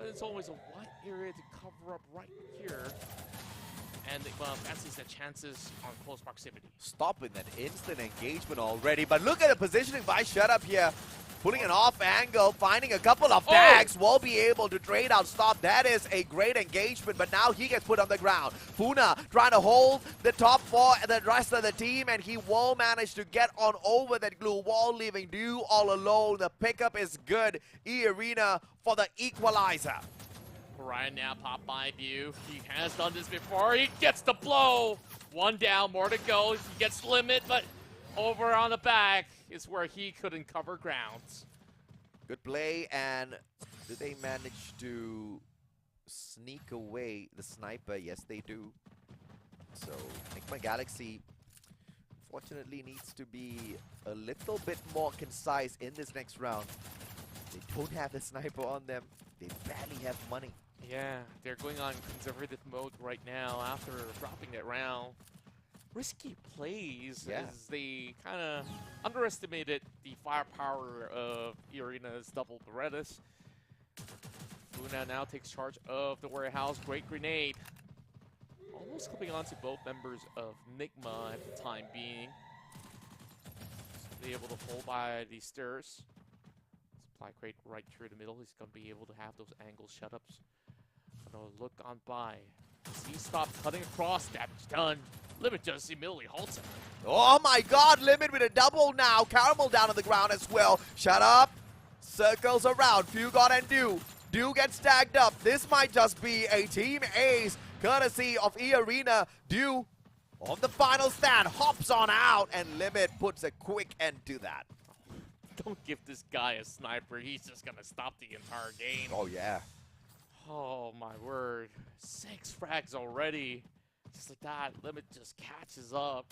S4: It's always a wide area to cover up right here. And fancies the chances on close proximity.
S3: Stopping that instant engagement already, but look at the positioning by Shut Up here. Putting an off angle, finding a couple of tags, will be able to trade out Stop. That is a great engagement, but now he gets put on the ground. Funa trying to hold the top four and the rest of the team, and he will manage to get on over that glue wall, leaving Dew all alone. The pickup is good. E-Arena for the equalizer.
S4: Right now, pop by View. He has done this before. He gets the blow. One down, more to go. He gets limit, but over on the back is where he couldn't cover grounds.
S3: Good play, and did they manage to sneak away the sniper? Yes, they do. So, Enigma Galaxy fortunately needs to be a little bit more concise in this next round. They don't have the sniper on them. They barely have money.
S4: Yeah, they're going on conservative mode right now after dropping that round. Risky plays as they kind of underestimated the firepower of E-Arena's double Berettas. Funa now takes charge of the warehouse. Great grenade. Almost clipping onto both members of Nigma at the time being. So they're able to hold by the stairs. Supply crate right through the middle. He's going to be able to have those angle shut-ups. Gonna look on by. He stopped cutting across. Damage done. Limit just immediately halts him.
S3: Oh my god, Limit with a double now. Caramel down on the ground as well. Shut up. Circles around. Fugot and Dew. Dew gets stacked up. This might just be a team ace, courtesy of E-Arena. Dew on the final stand. Hops on out, and Limit puts a quick end to that.
S4: Don't give this guy a sniper. He's just gonna stop the entire game.
S3: Oh yeah.
S4: Oh my word. 6 frags already. Just like that, Limit just catches up.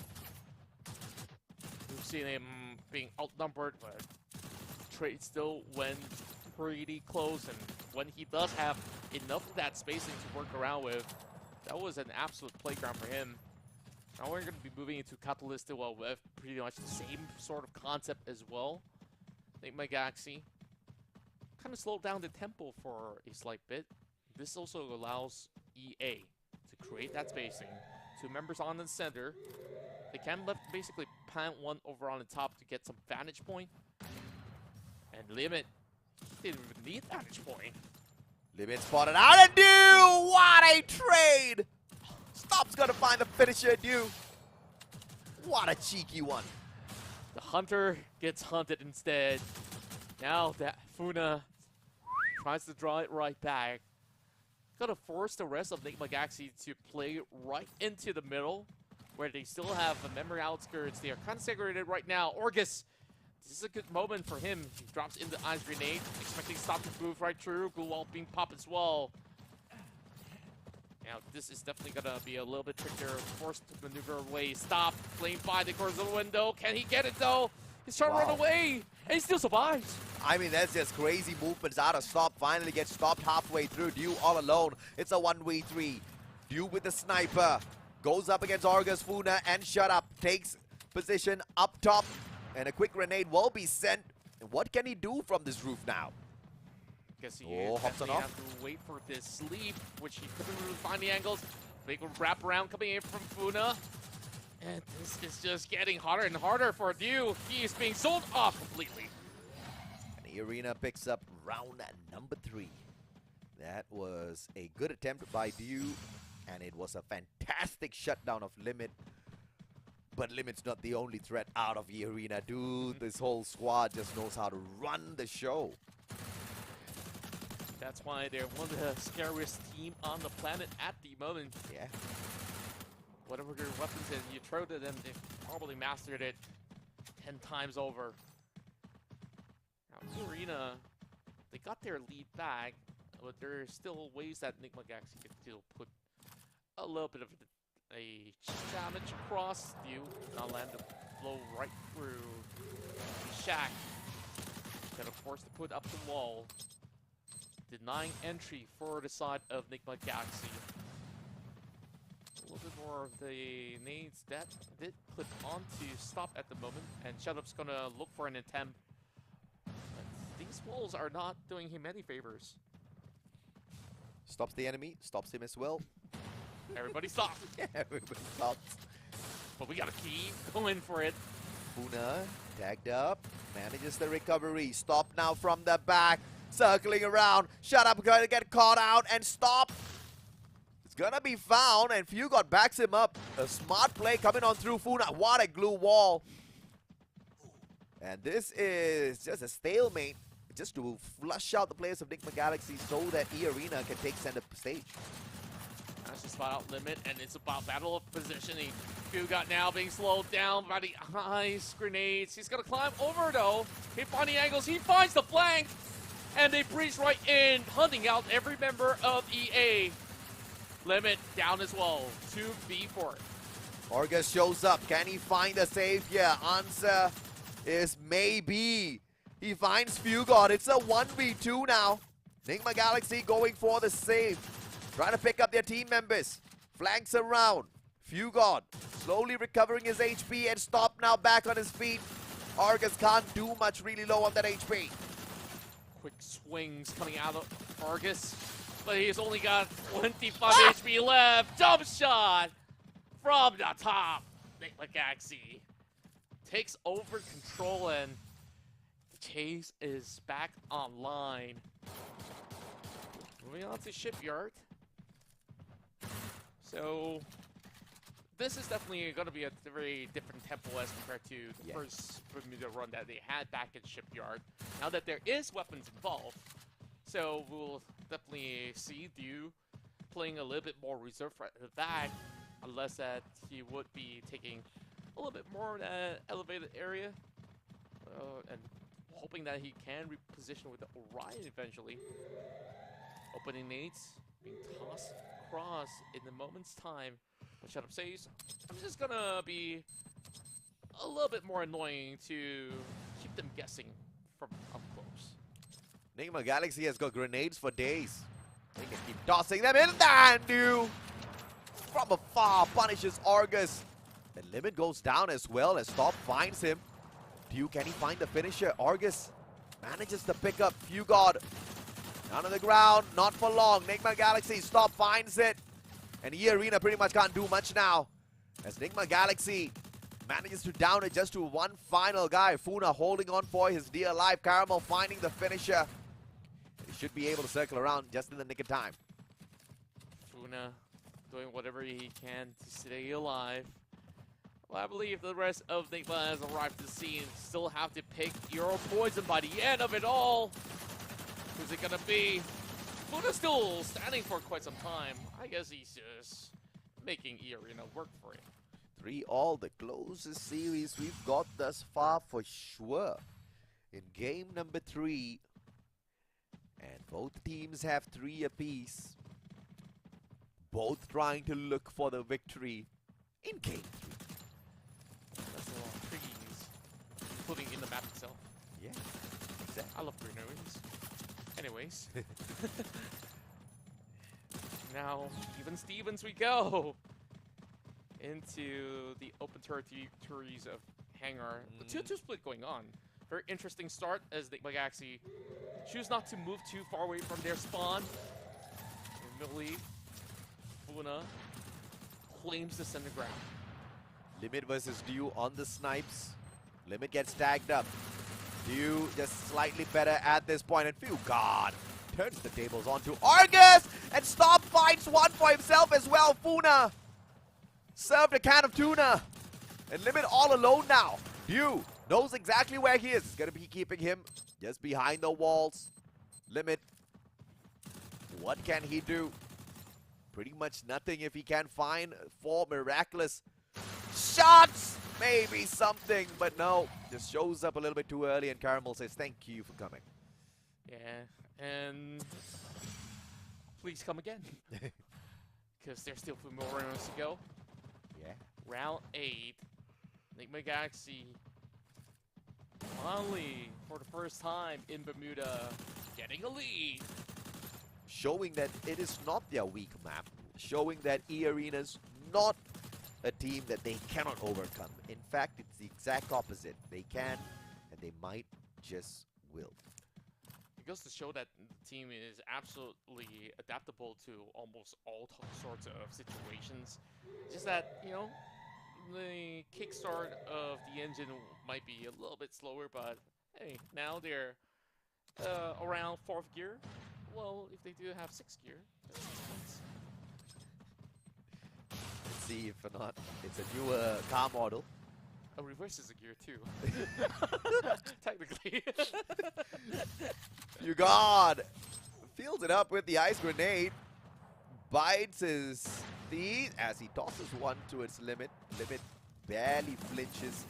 S4: We've seen him being outnumbered, but trade still went pretty close. And when he does have enough of that spacing to work around with, that was an absolute playground for him. Now we're going to be moving into Catalyst well with pretty much the same sort of concept as well. I think my Galaxy kind of slowed down the tempo for a slight bit. This also allows EA to create that spacing. 2 members on the center. They can basically plant one over on the top to get some vantage point. And Limit didn't even need vantage point.
S3: Limit spotted out and Dew! What a trade! Stop's gonna find the finisher, Dew. What a cheeky one.
S4: The Hunter gets hunted instead. Now that Funa tries to draw it right back. Gonna force the rest of Enigma Galaxy to play right into the middle, where they still have the memory outskirts. They are kind of segregated right now. Orgus, this is a good moment for him. He drops in the ice grenade, expecting Stop to move right through. Glue wall being popped as well. Now this is definitely gonna be a little bit trickier. Forced to maneuver away. Stop, playing by the corner of the window. Can he get it though? He's trying to run away, and he still survives.
S3: I mean, that's just crazy movements out of Stop. Finally gets stopped halfway through. Dew all alone. It's a 1v3. Dew with the sniper. Goes up against Orgus, Funa, and Shut Up. Takes position up top. And a quick grenade will be sent. And what can he do from this roof now?
S4: Guess you
S3: hops on
S4: definitely
S3: off.
S4: have to wait for this sleep, which he couldn't really find the angles. Big wrap around coming in from Funa. And this is just getting harder and harder for Dew. He is being sold off completely.
S3: And E-Arena picks up round number 3. That was a good attempt by Dew, and it was a fantastic shutdown of Limit. But Limit's not the only threat out of E-Arena. Dude, this whole squad just knows how to run the show.
S4: That's why they're one of the scariest team on the planet at the moment.
S3: Yeah.
S4: Whatever their weapons is, you throw to them, they've probably mastered it 10 times over. Now, E-Arena, they got their lead back, but there are still ways that Enigma Galaxy can still put a little bit of a damage across you. Now land the blow right through Shack. Gonna force to put up the wall. Denying entry for the side of Enigma Galaxy. A little bit more of the nades that did clip on to stop at the moment, and Shutup's gonna look for an attempt. But these walls are not doing him any favors.
S3: Stops the enemy, stops him as well.
S4: Everybody stop!
S3: Yeah, everybody stops.
S4: But we gotta keep going for it.
S3: Funa tagged up, manages the recovery. Stop now from the back, circling around. Shut up, going to get caught out and stop. It's gonna be found, and Fugod backs him up. A smart play coming on through Funa. What a glue wall. And this is just a stalemate, just to flush out the players of Nigma Galaxy so that E-Arena can take center stage.
S4: That's the spot out limit, and it's about battle of positioning. Fugod now being slowed down by the ice grenades. He's gonna climb over though. He finds the angles, he finds the flank, and they breeze right in, hunting out every member of EA. Limit down as well, 2v4.
S3: Argus shows up. Can he find the save here? Answer is maybe. He finds Fugod. It's a 1v2 now. Nigma Galaxy going for the save. Trying to pick up their team members. Flanks around. Fugod slowly recovering his HP and stop now back on his feet. Argus can't do much, really low on that HP.
S4: Quick swings coming out of Argus, but he's only got 25 HP left. Jump shot from the top. Nigma Galaxy takes over control, and the chase is back online. Moving on to Shipyard. So this is definitely going to be a very different tempo as compared to the first Bermuda run that they had back in Shipyard. Now that there is weapons involved, so we'll definitely see Dew playing a little bit more reserved right at the back, unless that he would be taking a little bit more in that elevated area, and hoping that he can reposition with the Orion eventually. Opening nades being tossed across in the moment's time. But Shut Up says, I'm just gonna be a little bit more annoying to keep them guessing from up close.
S3: Nigma Galaxy has got grenades for days. They can keep tossing them in. And Dew from afar punishes Argus. The limit goes down as well as Stop finds him. Dew, can he find the finisher? Argus manages to pick up Fugod. Down on the ground, not for long. Nigma Galaxy, Stop finds it. And E-Arena pretty much can't do much now, as Nigma Galaxy manages to down it just to one final guy. Funa holding on for his dear life. Caramel finding the finisher. He should be able to circle around just in the nick of time.
S4: Funa doing whatever he can to stay alive. Well, I believe the rest of Nigma has arrived to the scene. Still have to pick Euro Poison by the end of it all. Who's it gonna be? Funa's still standing for quite some time. I guess he's just making E-Arena work for him.
S3: 3-all, the closest series we've got thus far for sure. In game number 3. And both teams have 3 apiece. Both trying to look for the victory in game 3.
S4: That's a lot of trees, including in the map itself.
S3: Yeah, exactly.
S4: I love greeneries. Anyways. Now, even Stevens we go into the open territories of Hangar. The 2-2 split going on. Very interesting start as the Galaxy choose not to move too far away from their spawn. Immediately, Funa claims the center ground.
S3: Limit versus Dew on the snipes. Limit gets tagged up. Dew just slightly better at this point, and Fugod turns the tables onto Argus, and Stop finds one for himself as well. Funa served a can of tuna, and Limit all alone now. Dew knows exactly where he is. It's going to be keeping him just behind the walls. Limit, what can he do? Pretty much nothing if he can find 4 miraculous shots. Maybe something, but no. Just shows up a little bit too early, and Caramel says, thank you for coming.
S4: Yeah, and please come again. Because there's still 4 more rounds to go.
S3: Yeah.
S4: Round 8. Nigma Galaxy finally, for the first time in Bermuda, getting a lead.
S3: Showing that it is not their weak map. Showing that E-Arena's not a team that they cannot overcome. In fact, it's the exact opposite. They can, and they might just will.
S4: It goes to show that the team is absolutely adaptable to almost all sorts of situations. Just that, you know, the kickstart of the engine might be a little bit slower, but hey, now they're around 4th gear. Well, if they do have 6th gear, that's 6 points.
S3: Let's see if or not it's a newer car model.
S4: A reverse is a gear too. Technically.
S3: Fugard fields it up with the ice grenade. Bites his feet as he tosses one to its limit. Limit barely flinches.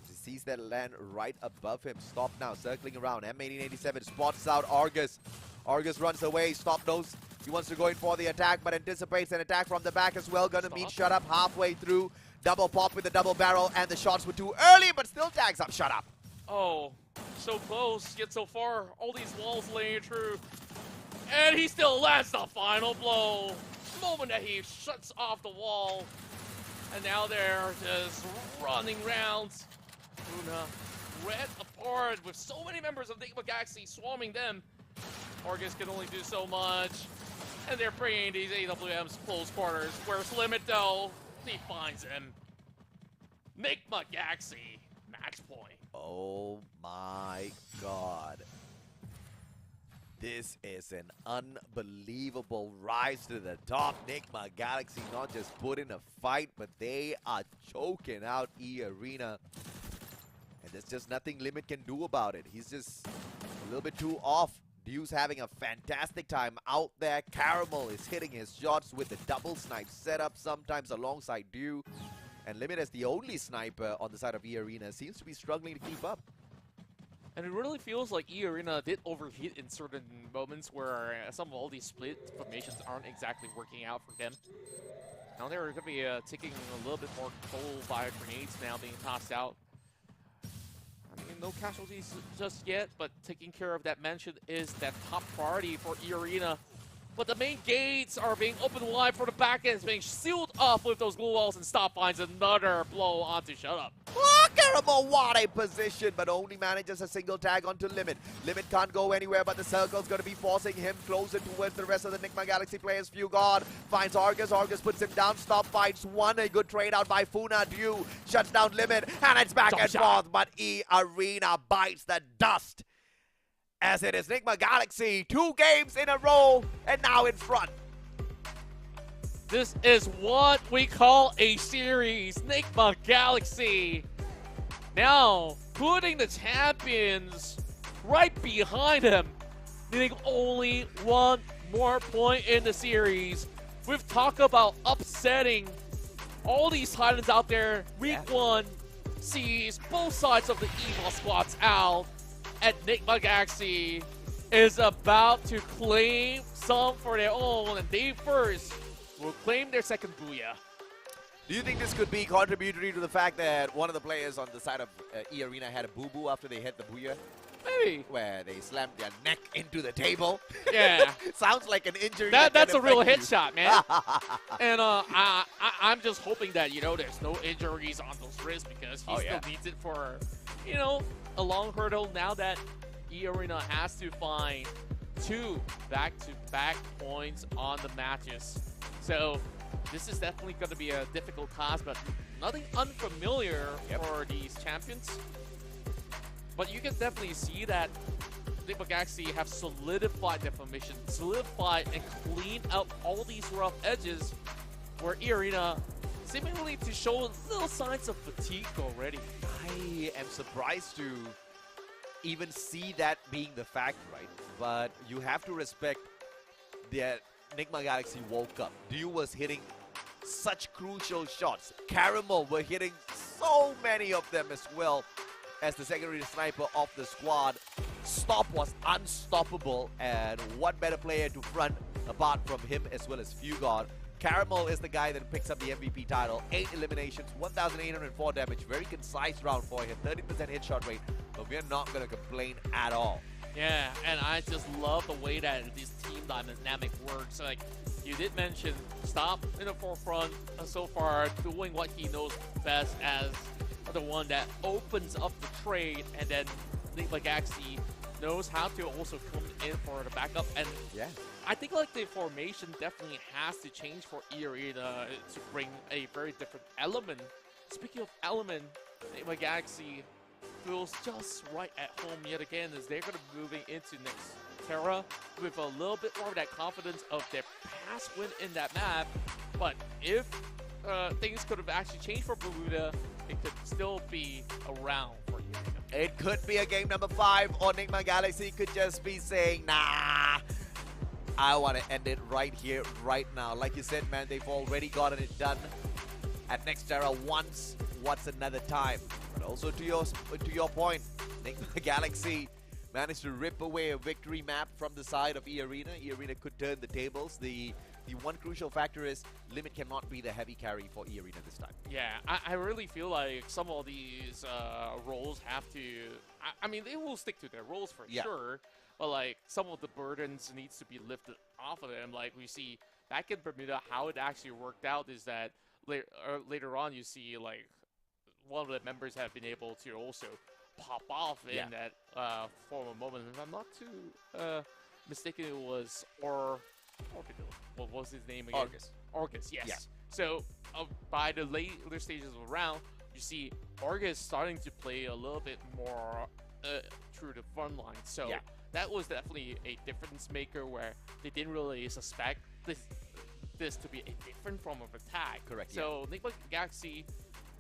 S3: He sees that land right above him. Stop now, circling around. M1887 spots out Argus. Argus runs away. Stop knows he wants to go in for the attack, but anticipates an attack from the back as well. Gonna meet Shut Up halfway through. Double pop with the double barrel, and the shots were too early, but still tags up Shut Up.
S4: Oh, so close, yet so far. All these walls laying through. And he still lands the final blow. The moment that he shuts off the wall. And now they're just running rounds. Luna red apart with so many members of Enigma Galaxy swarming them. Argus can only do so much. And they're bringing these AWMs close quarters. Where's Limit though? He finds him. Enigma Galaxy, match point.
S3: Oh my god. This is an unbelievable rise to the top. Enigma Galaxy not just put in a fight, but they are choking out E-Arena. And there's just nothing Limit can do about it. He's just a little bit too off. Dew's having a fantastic time out there. Caramel is hitting his shots with the double snipe setup, sometimes alongside Dew. And Limit as the only sniper on the side of E-Arena seems to be struggling to keep up.
S4: And it really feels like E-Arena did overheat in certain moments where some of all these split formations aren't exactly working out for them. Now they're going to be taking a little bit more toll by grenades now being tossed out. I mean, no casualties just yet, but taking care of that mansion is that top priority for E-Arena. But the main gates are being opened wide for the back end. It's being sealed up with those glue walls, and Stop finds another blow onto Shut Up.
S3: Oh, Caramel, what a position, but only manages a single tag onto Limit. Limit can't go anywhere, but the circle's going to be forcing him closer towards the rest of the Enigma Galaxy players. Fugard finds Argus. Argus puts him down. Stop fights one. A good trade out by Funa. Dew shuts down Limit, and it's back and forth, but E-Arena bites the dust. As it is Enigma Galaxy, 2 games in a row, and now in front.
S4: This is what we call a series. Enigma Galaxy now putting the champions right behind him, needing only 1 more point in the series. We've talked about upsetting all these Titans out there. Week 1 sees both sides of the EVO squads out. And Enigma Galaxy is about to claim some for their own, and they first will claim their second Booyah.
S3: Do you think this could be contributory to the fact that one of the players on the side of E-Arena had a boo-boo after they hit the Booyah?
S4: Maybe.
S3: Where they slammed their neck into the table?
S4: Yeah.
S3: Sounds like an injury.
S4: That's a real headshot, man. And I'm just hoping that, you know, there's no injuries on those wrists, because he still needs it for, you know, a long hurdle now that E-Arena has to find 2 back-to-back points on the matches. So this is definitely going to be a difficult task, but nothing unfamiliar for these champions. But you can definitely see that Enigma Galaxy have solidified their formation, solidified and cleaned out all these rough edges, where E-Arena seemingly to show little signs of fatigue already.
S3: I am surprised to even see that being the fact, right? But you have to respect that Enigma Galaxy woke up. Dew was hitting such crucial shots. Caramel were hitting so many of them as well as the secondary sniper of the squad. Stop was unstoppable, and what better player to front apart from him as well as Fugard. Caramel is the guy that picks up the MVP title. 8 eliminations, 1,804 damage. Very concise round for him. 30% hit shot rate. But we're not going to complain at all.
S4: Yeah, and I just love the way that this team dynamic works. Like, you did mention Stop in the forefront so far, doing what he knows best as the one that opens up the trade, and then Nick Galaxy knows how to also come in for the backup. And
S3: Yeah.
S4: I think like the formation definitely has to change for E-Arena to bring a very different element. Speaking of element, Nick Galaxy feels just right at home yet again, as they're going to be moving into next Terra with a little bit more of that confidence of their past win in that map. But if things could have actually changed for Bermuda, it could still be around for you.
S3: It could be a game number 5, or Enigma Galaxy could just be saying, nah, I want to end it right here, right now. Like you said, man, they've already gotten it done at Nextera once. What's another time? But also to your point, Enigma Galaxy managed to rip away a victory map from the side of E-Arena. E-Arena could turn the tables. The one crucial factor is Limit cannot be the heavy carry for E-Arena this time.
S4: Yeah, I really feel like some of these roles have to... I mean, they will stick to their roles for sure, but like some of the burdens needs to be lifted off of them. Like we see back in Bermuda, how it actually worked out is that later on you see like one of the members have been able to also pop off in that form of moment. If I'm not too mistaken, it was Orbital. What was his name again? Argus, yes.
S3: Yeah.
S4: So by the later stages of the round, you see Argus starting to play a little bit more through the front line. So that was definitely a difference maker where they didn't really suspect this to be a different form of attack.
S3: Correct.
S4: So Enigma Galaxy,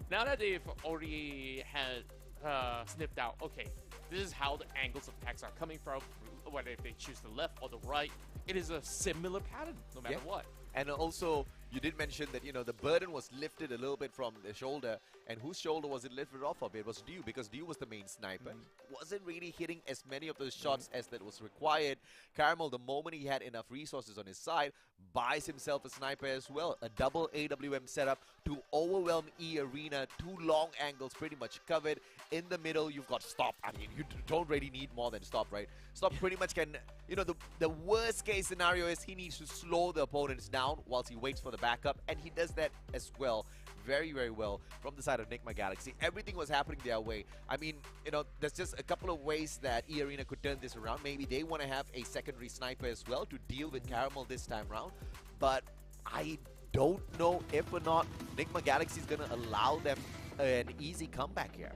S4: now that they've already had snipped out, okay, this is how the angles of attacks are coming from, whether if they choose the left or the right, it is a similar pattern no matter what.
S3: And also, you did mention that, you know, the burden was lifted a little bit from the shoulder. And whose shoulder was it lifted off of? It was Dew, because Dew was the main sniper. Wasn't really hitting as many of those shots as that was required. Caramel, the moment he had enough resources on his side, buys himself a sniper as well. A double AWM setup to overwhelm E-Arena. 2 long angles pretty much covered. In the middle, you've got Stop. I mean, you don't really need more than Stop, right? Stop pretty much can, you know, the worst case scenario is he needs to slow the opponents down whilst he waits for the backup. And he does that as well. Very, very well from the side of Enigma Galaxy. Everything was happening their way. I mean, you know, there's just a couple of ways that E-Arena could turn this around. Maybe they want to have a secondary sniper as well to deal with Caramel this time around. But I don't know if or not Enigma Galaxy is going to allow them an easy comeback here.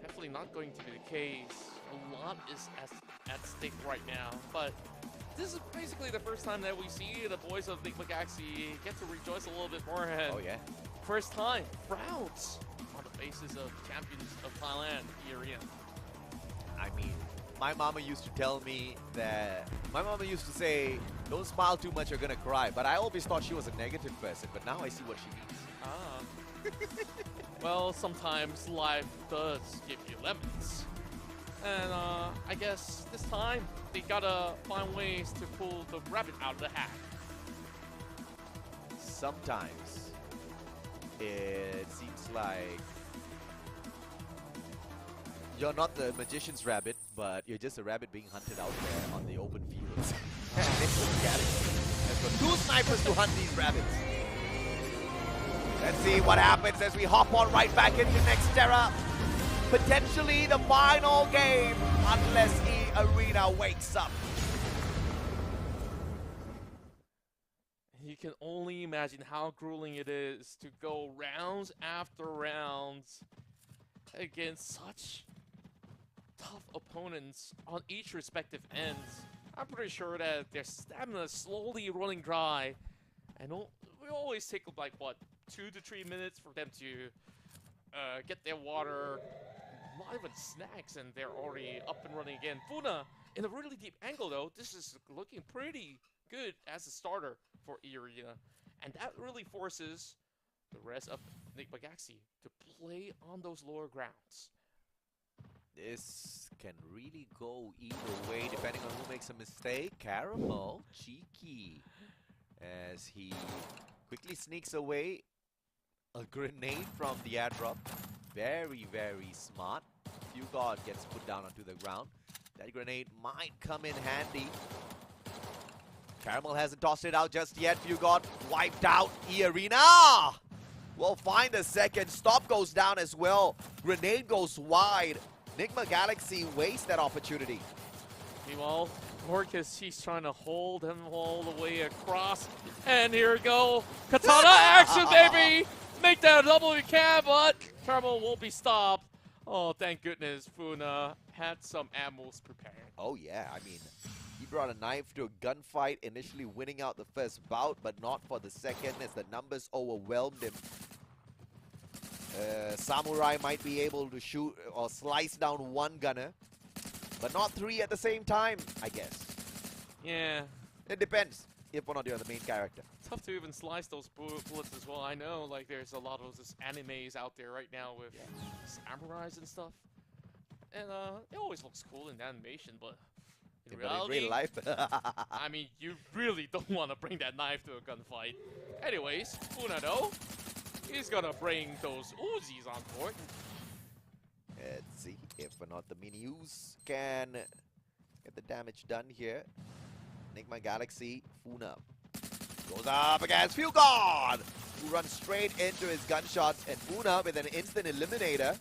S4: Definitely not going to be the case. A lot is at stake right now, but this is basically the first time that we see the boys of Enigma Galaxy get to rejoice a little bit more. And first time, frowns on the faces of champions of Thailand, E-Arena.
S3: I mean, my mama used to tell me that, my mama used to say, don't smile too much, you're gonna cry. But I always thought she was a negative person, but now I see what she means.
S4: Well, sometimes life does give you lemons. And I guess this time, they gotta find ways to pull the rabbit out of the hat.
S3: Sometimes it seems like you're not the magician's rabbit, but you're just a rabbit being hunted out there on the open fields. There's got 2 snipers to hunt these rabbits. Let's see what happens as we hop on right back into Nextera. Potentially the final game, unless E-Arena wakes up.
S4: You can only imagine how grueling it is to go rounds after rounds against such tough opponents on each respective ends. I'm pretty sure that their stamina is slowly running dry, and we always take like what, 2 to 3 minutes for them to get their water, not even snacks, and they're already up and running again. Funa in a really deep angle though. This is looking pretty good as a starter for E-Arena, and that really forces the rest of Enigma Galaxy to play on those lower grounds.
S3: This can really go either way depending on who makes a mistake. Caramel, cheeky, as he quickly sneaks away a grenade from the airdrop. Very, very smart. Fugard gets put down onto the ground. That grenade might come in handy. Caramel hasn't tossed it out just yet. You got wiped out. E-Arena will find the second. Stop goes down as well. Grenade goes wide. Enigma Galaxy wastes that opportunity.
S4: Meanwhile, Orcus, he's trying to hold him all the way across. And here we go. Katana action, baby! Make that double if you can, but Caramel won't be stopped. Oh, thank goodness Funa had some ammos prepared.
S3: Oh yeah, I mean, he brought a knife to a gunfight, initially winning out the first bout, but not for the second as the numbers overwhelmed him. Samurai might be able to shoot or slice down one gunner, but not three at the same time, I guess.
S4: Yeah.
S3: It depends if or not you're the main character.
S4: Tough to even slice those bullets as well. I know, like, there's a lot of those animes out there right now with samurais and stuff. And it always looks cool in animation, but in reality,
S3: in real life,
S4: I mean, you really don't want to bring that knife to a gunfight. Anyways, Funa though, he's gonna bring those Uzis on board.
S3: let's see if or not the mini Uzi can get the damage done here. Enigma Galaxy, Funa goes up against Fugon, who runs straight into his gunshots, and Funa with an instant eliminator.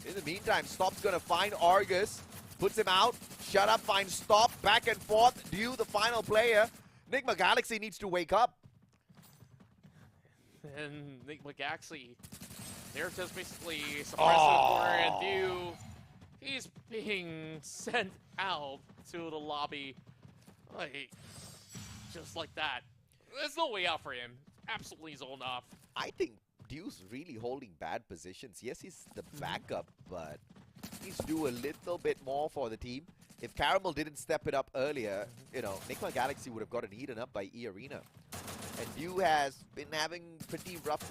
S3: In the meantime, Stop's gonna find Argus, puts him out. Shut up, finds Stop, back and forth. Dew, the final player. Enigma Galaxy needs to wake up.
S4: And Enigma Galaxy, they're just basically suppressive and Dew. He's being sent out to the lobby, like, just like that. There's no way out for him. Absolutely zoned off.
S3: I think Dew's really holding bad positions. Yes, he's the backup, but needs to do a little bit more for the team. If Caramel didn't step it up earlier, you know, Enigma Galaxy would have gotten eaten up by E-Arena. And Dew has been having pretty rough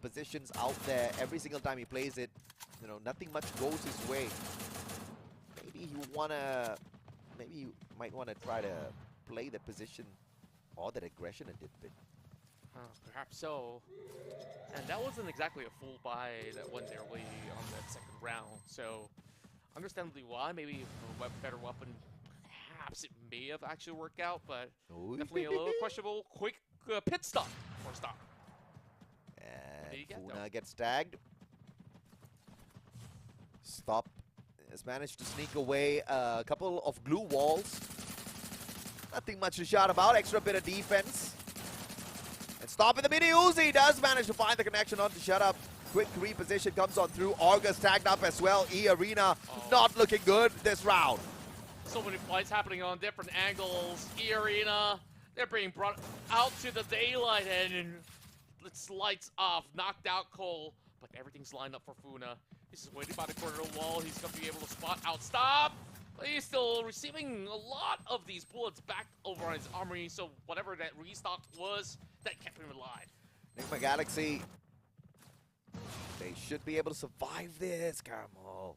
S3: positions out there. Every single time he plays it, you know, nothing much goes his way. Maybe you might want to try to play the position or that aggression a bit.
S4: Perhaps so. And that wasn't exactly a full buy that went their way on that second round. So, understandably why. Maybe a better weapon, perhaps it may have actually worked out, but definitely a little questionable. Quick pit stop or stop.
S3: And Funa gets tagged. Stop has managed to sneak away a couple of glue walls. Nothing much to shout about. Extra bit of defense. And Stop in the mini Uzi does manage to find the connection onto Shut Up. Quick reposition comes on through. Argus tagged up as well. E-Arena not looking good this round.
S4: So many fights happening on different angles. E-Arena, they're being brought out to the daylight and it's lights off. Knocked out Cole, but everything's lined up for Funa. He's just waiting by the corner of the wall. He's going to be able to spot out Stop. But he's still receiving a lot of these bullets back over on his armory, so whatever that restock was, that kept him alive.
S3: Enigma Galaxy, they should be able to survive this. Caramel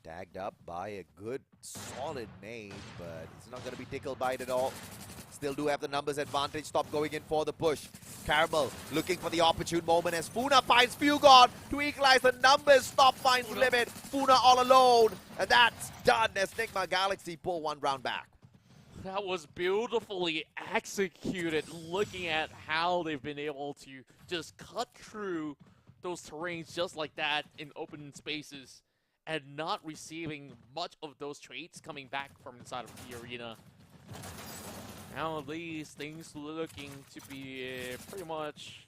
S3: tagged up by a good, solid nade, but he's not going to be tickled by it at all. Still do have the numbers advantage. Stop going in for the push. Caramel looking for the opportune moment as Funa finds Fugon to equalize the numbers. Stop finds Limit. Funa all alone. And that's done as Enigma Galaxy pull one round back.
S4: That was beautifully executed, looking at how they've been able to just cut through those terrains just like that in open spaces and not receiving much of those trades coming back from inside of the arena. Now at least things looking to be pretty much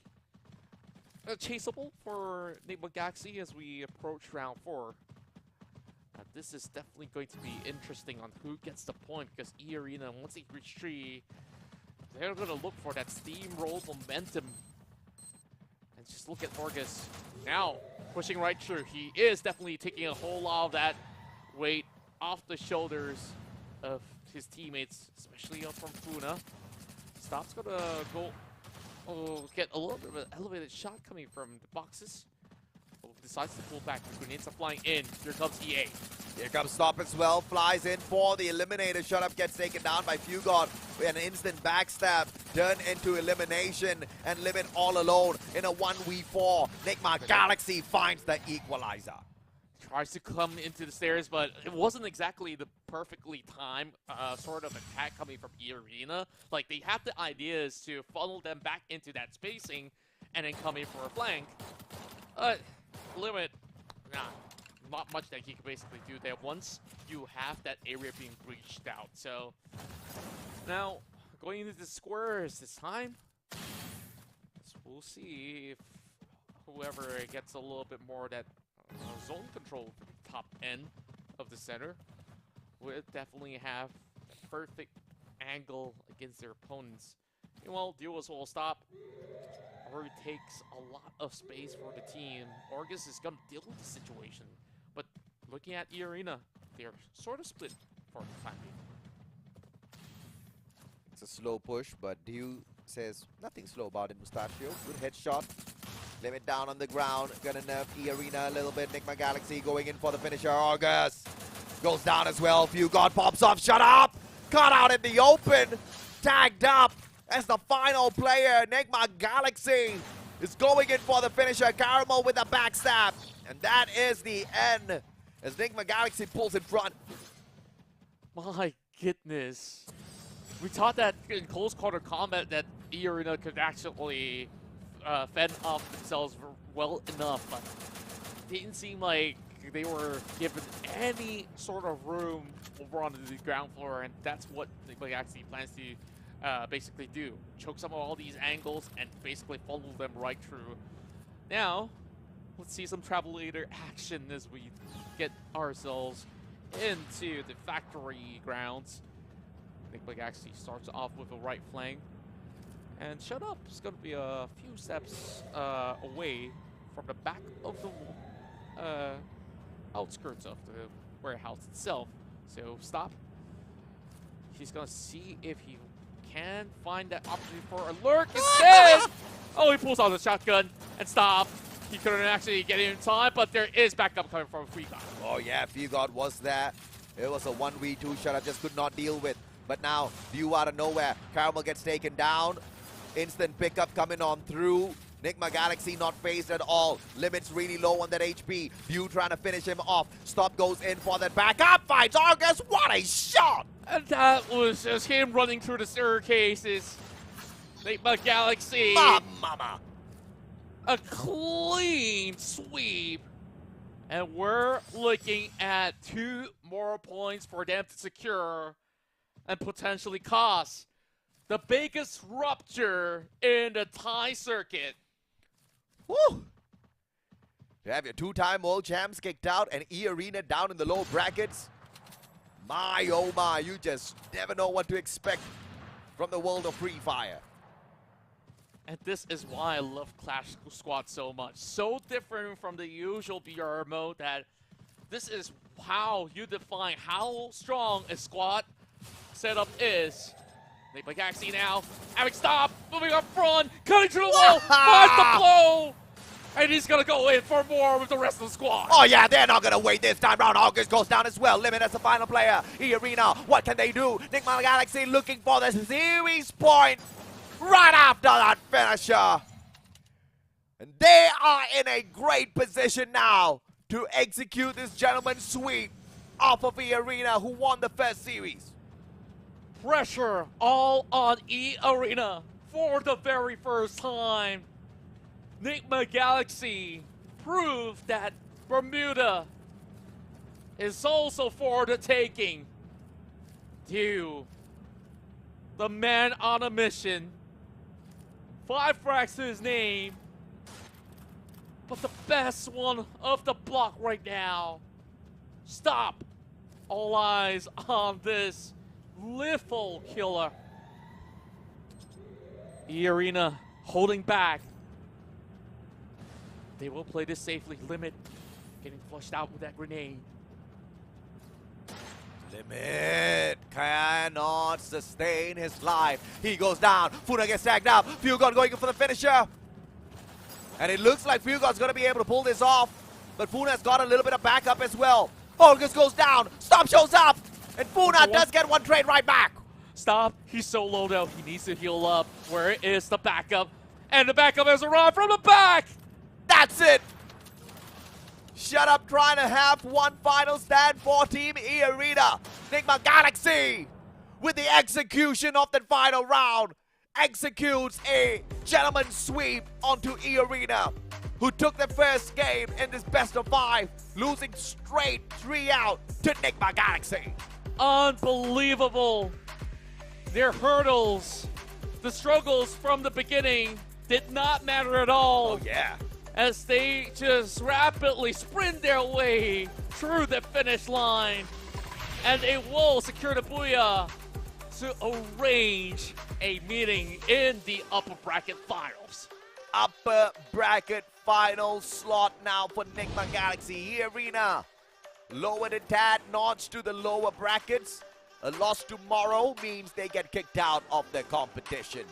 S4: chaseable for Enigma Galaxy as we approach round 4. This is definitely going to be interesting on who gets the point, because E-Arena, once they reach 3, they're going to look for that steamroll momentum. And just look at Orgus now pushing right through. He is definitely taking a whole lot of that weight off the shoulders of his teammates, especially from Funa. Stop's gonna go get a little bit of an elevated shot coming from the boxes. Decides to pull back. The grenades are flying in. Here comes EA.
S3: Here comes Stop as well. Flies in for the eliminator. Shut Up gets taken down by Fugon with an instant backstab. Turn into elimination and Limit all alone in a 1v4. Enigma Galaxy finds the equalizer.
S4: tries to come into the stairs, but it wasn't exactly the perfectly timed sort of attack coming from E-Arena. Like, they have the ideas to funnel them back into that spacing and then come in for a flank. Limit, not much that he can basically do there once you have that area being breached out. So now going into the squares this time, so we'll see if whoever gets a little bit more of that zone control for the top end of the center would definitely have a perfect angle against their opponents. Meanwhile, duos will stop. Or it takes a lot of space for the team. Orgus is going to deal with the situation. But looking at E-Arena, they're sort of split for the time being.
S3: It's a slow push, but Dew says nothing slow about it, Mustachio. Good headshot. Limit down on the ground. Gonna nerf E-Arena a little bit. Nigma Galaxy going in for the finisher. Orgus goes down as well. Fugod pops off. Shut up! Caught out in the open. Tagged up as the final player. Nigma Galaxy is going in for the finisher. Caramel with a backstab. And that is the end as Nigma Galaxy pulls in front.
S4: My goodness. We thought that in close quarter combat that E-Arena could actually fend off themselves well enough, but it didn't seem like they were given any sort of room over onto the ground floor, and that's what Nigma Galaxy plans to basically do. Choke some of all these angles and basically funnel them right through. Now, let's see some Travelator action as we get ourselves into the factory grounds. Nigma Galaxy starts off with a right flank. And Shut Up is going to be a few steps away from the back of the outskirts of the warehouse itself. So Stop. He's going to see if he can find that opportunity for a lurk instead. Oh, he pulls out the shotgun and Stop. He couldn't actually get in time, but there is backup coming from Fugod.
S3: Oh yeah, Fugod was there. It was a 1v2 shot I just could not deal with. But now, View out of nowhere. Caramel gets taken down. Instant pickup coming on through. Nigma Galaxy not phased at all. Limit's really low on that HP. View trying to finish him off. Stop goes in for that backup. Finds Argus. What a shot!
S4: And that was just him running through the staircases. Nigma Galaxy.
S3: Mama.
S4: A clean sweep. And we're looking at 2 more points for them to secure and potentially cause the biggest rupture in the Thai circuit.
S3: Woo! To have your 2-time world champs kicked out and E-Arena down in the low brackets. My, oh my, you just never know what to expect from the world of Free Fire.
S4: And this is why I love Clash Squad so much. So different from the usual BR mode that this is how you define how strong a squad setup is. Nigma Galaxy now having Stop, moving up front, cutting through the wall, finds the blow, and he's gonna go in for more with the rest of the squad.
S3: Oh yeah, they're not gonna wait this time round. August goes down as well. Limit as the final player. E-Arena, what can they do? Nigma Galaxy looking for the series point right after that finisher. And they are in a great position now to execute this gentleman's sweep off of E-Arena, who won the first series.
S4: Pressure all on E-Arena for the very first time. Nigma Galaxy proved that Bermuda is also for the taking. Dew, the man on a mission. 5 frags to his name. But the best one of the block right now. Stop. All eyes on this lethal killer. E-Arena holding back. They will play this safely. Limit getting flushed out with that grenade.
S3: Limit cannot sustain his life. He goes down. Funa gets tagged up. Fugod going for the finisher. And it looks like Fugod's going to be able to pull this off. But Funa's got a little bit of backup as well. Olgus goes down. Stop shows up. And Funa does get one trade right back.
S4: Stop. He's so low down. He needs to heal up. Where is the backup? And the backup has arrived from the back.
S3: That's it. shut up trying to have one final stand for Team E Arena. Nigma Galaxy, with the execution of the final round, executes a gentleman's sweep onto E Arena, who took the first game in this best of 5, losing straight 3 out to Nigma Galaxy.
S4: Unbelievable. Their hurdles, the struggles from the beginning did not matter at all.
S3: Oh yeah.
S4: As they just rapidly sprint their way through the finish line. And they will secure the booyah to arrange a meeting in the upper bracket finals.
S3: Upper bracket final slot now for Nigma Galaxy. E Arena, lower than that, notch to the lower brackets. A loss tomorrow means they get kicked out of the competition.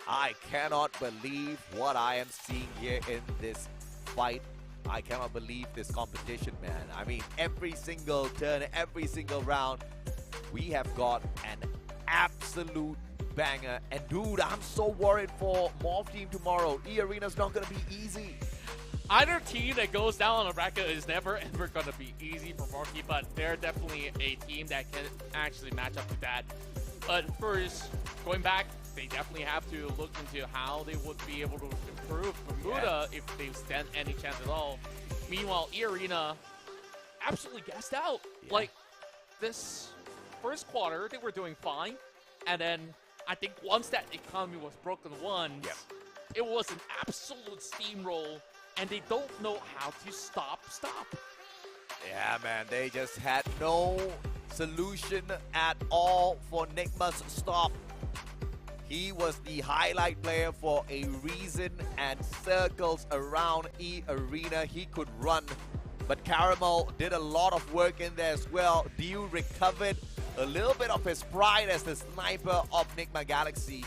S3: I cannot believe what I am seeing here in this fight. I cannot believe this competition, man. I mean, every single turn, every single round, we have got an absolute banger. And dude, I'm so worried for Morph Team tomorrow. E Arena's not going to be easy.
S4: Either team that goes down on a bracket is never ever going to be easy for Morphe, but they're definitely a team that can actually match up to that. But first, going back, they definitely have to look into how they would be able to improve Bermuda if they stand any chance at all. Meanwhile, E Arena absolutely gassed out.
S3: Yeah.
S4: Like, this first quarter, they were doing fine. And then I think once that economy was broken once, it was an absolute steamroll. And they don't know how to stop.
S3: Yeah, man, they just had no solution at all for Nigma's stop. He was the highlight player for a reason, and circles around E Arena. He could run, but Caramel did a lot of work in there as well. Dio recovered a little bit of his pride as the sniper of Nigma Galaxy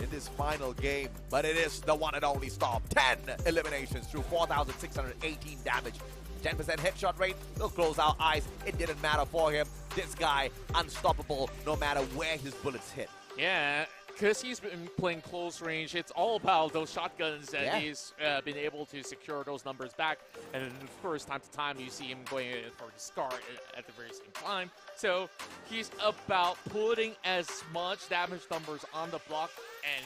S3: in this final game, but it is the one and only stop. 10 eliminations through 4,618 damage. 10% headshot rate, he'll close our eyes. It didn't matter for him. This guy, unstoppable no matter where his bullets hit.
S4: Yeah, because he's been playing close range, it's all about those shotguns that he's been able to secure those numbers back. And then, of course, time to time, you see him going for the scar at the very same time. So he's about putting as much damage numbers on the block and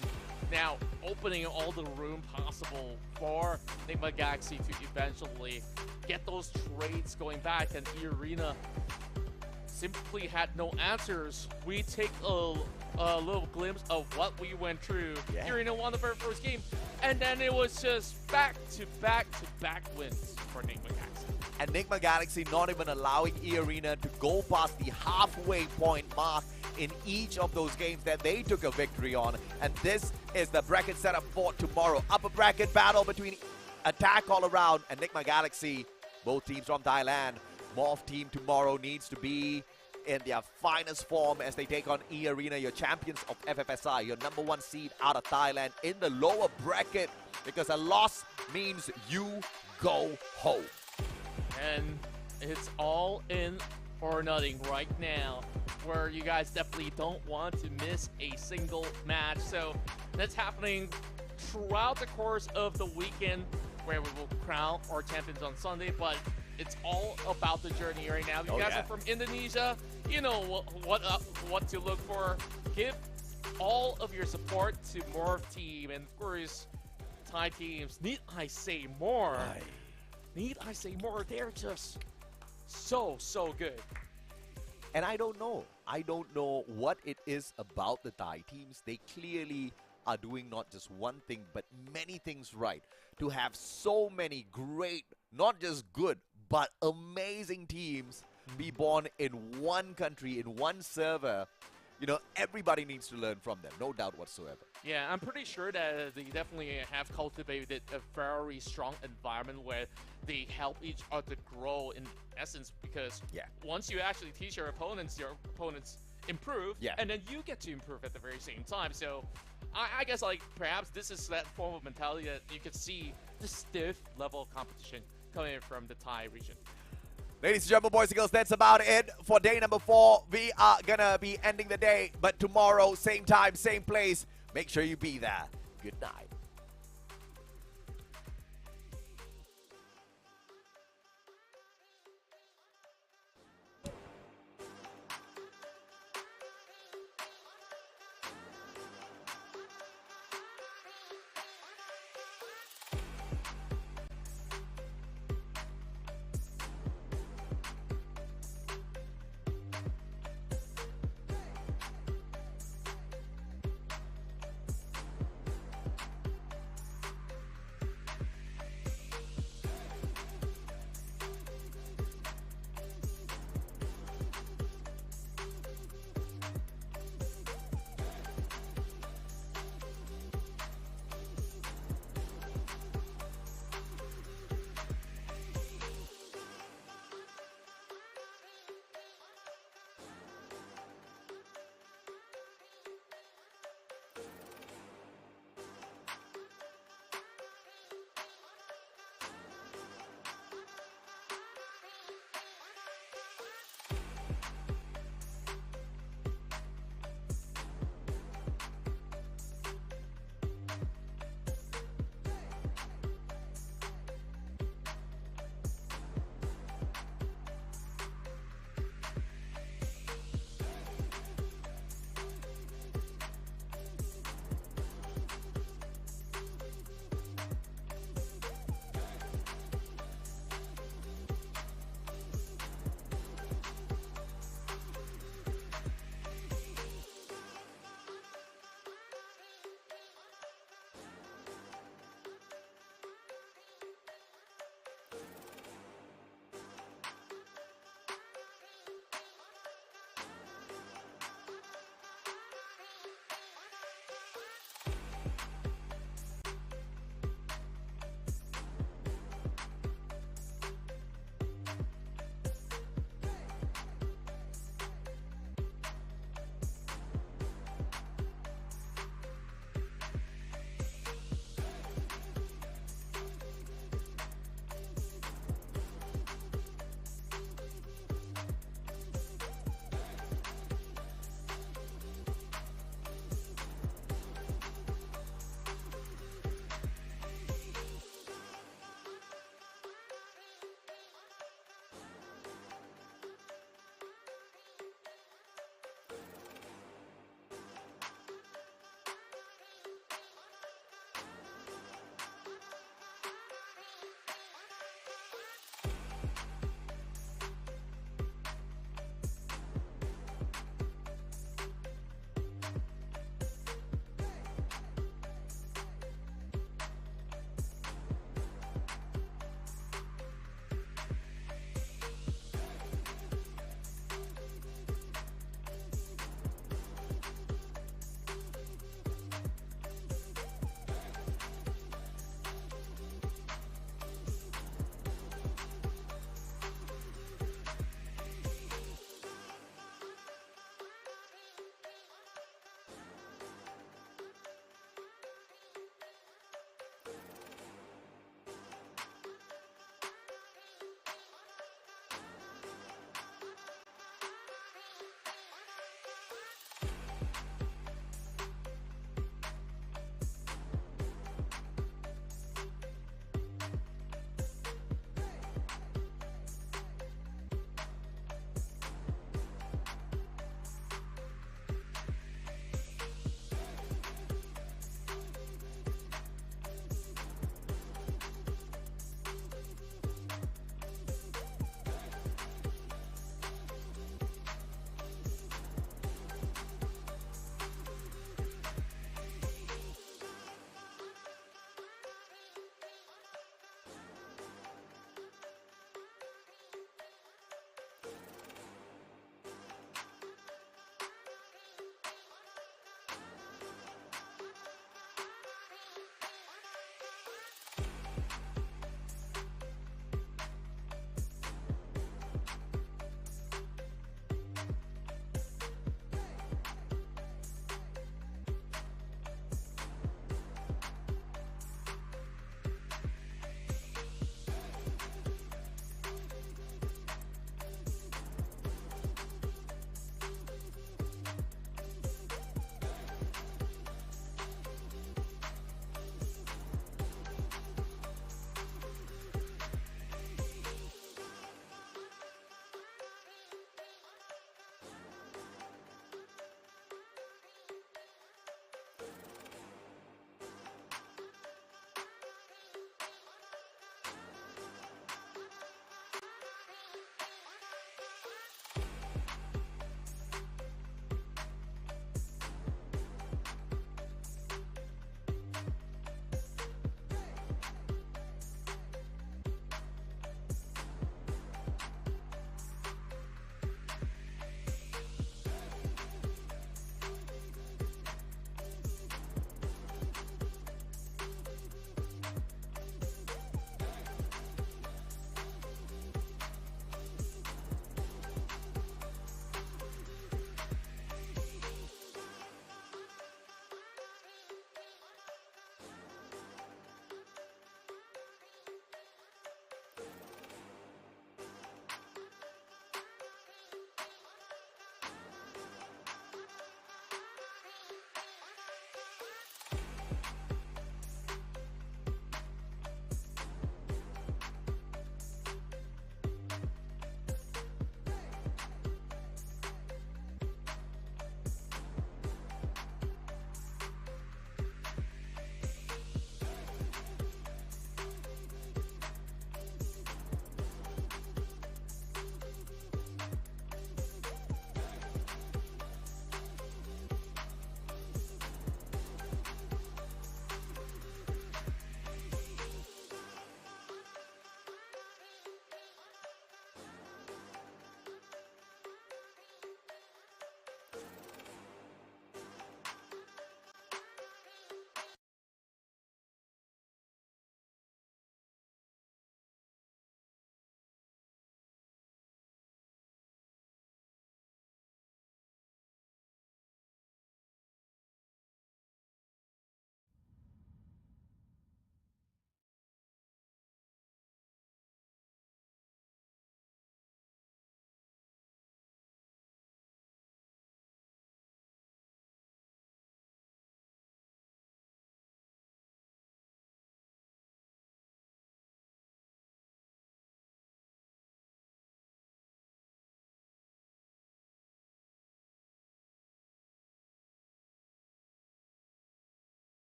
S4: now opening all the room possible for Nigma Galaxy to eventually get those trades going back. And E Arena simply had no answers. We take a little glimpse of what we went through. E Arena won the very first game, and then it was just back-to-back wins for Nigma Galaxy.
S3: And Nigma Galaxy not even allowing E Arena to go past the halfway point mark in each of those games that they took a victory on. And this is the bracket setup for tomorrow. Upper bracket battle between Attack All Around and Nigma Galaxy, both teams from Thailand. Morph Team tomorrow needs to be in their finest form as they take on E Arena, your champions of FFSI, your #1 seed out of Thailand in the lower bracket, because a loss means you go home.
S4: And it's all in or nothing right now, where you guys definitely don't want to miss a single match. So that's happening throughout the course of the weekend, where we will crown our champions on Sunday. But it's all about the journey right now. You guys are from Indonesia. You know what to look for. Give all of your support to Morph Team, and of course, Thai teams. Need I say more? Need I say more? They're just so good.
S3: And I don't know what it is about the Thai teams. They clearly are doing not just one thing, but many things right. To have so many great, not just good, but amazing teams be born in one country, in one server. You know, everybody needs to learn from them, no doubt whatsoever.
S4: Yeah, I'm pretty sure that they definitely have cultivated a very strong environment where they help each other grow in essence, because once you actually teach your opponents improve, and then you get to improve at the very same time. So I guess, like, perhaps this is that form of mentality that you could see the stiff level of competition coming from the Thai region.
S3: Ladies and gentlemen, boys and girls, that's about it for day number 4. We are gonna be ending the day, but tomorrow, same time, same place. Make sure you be there. Good night.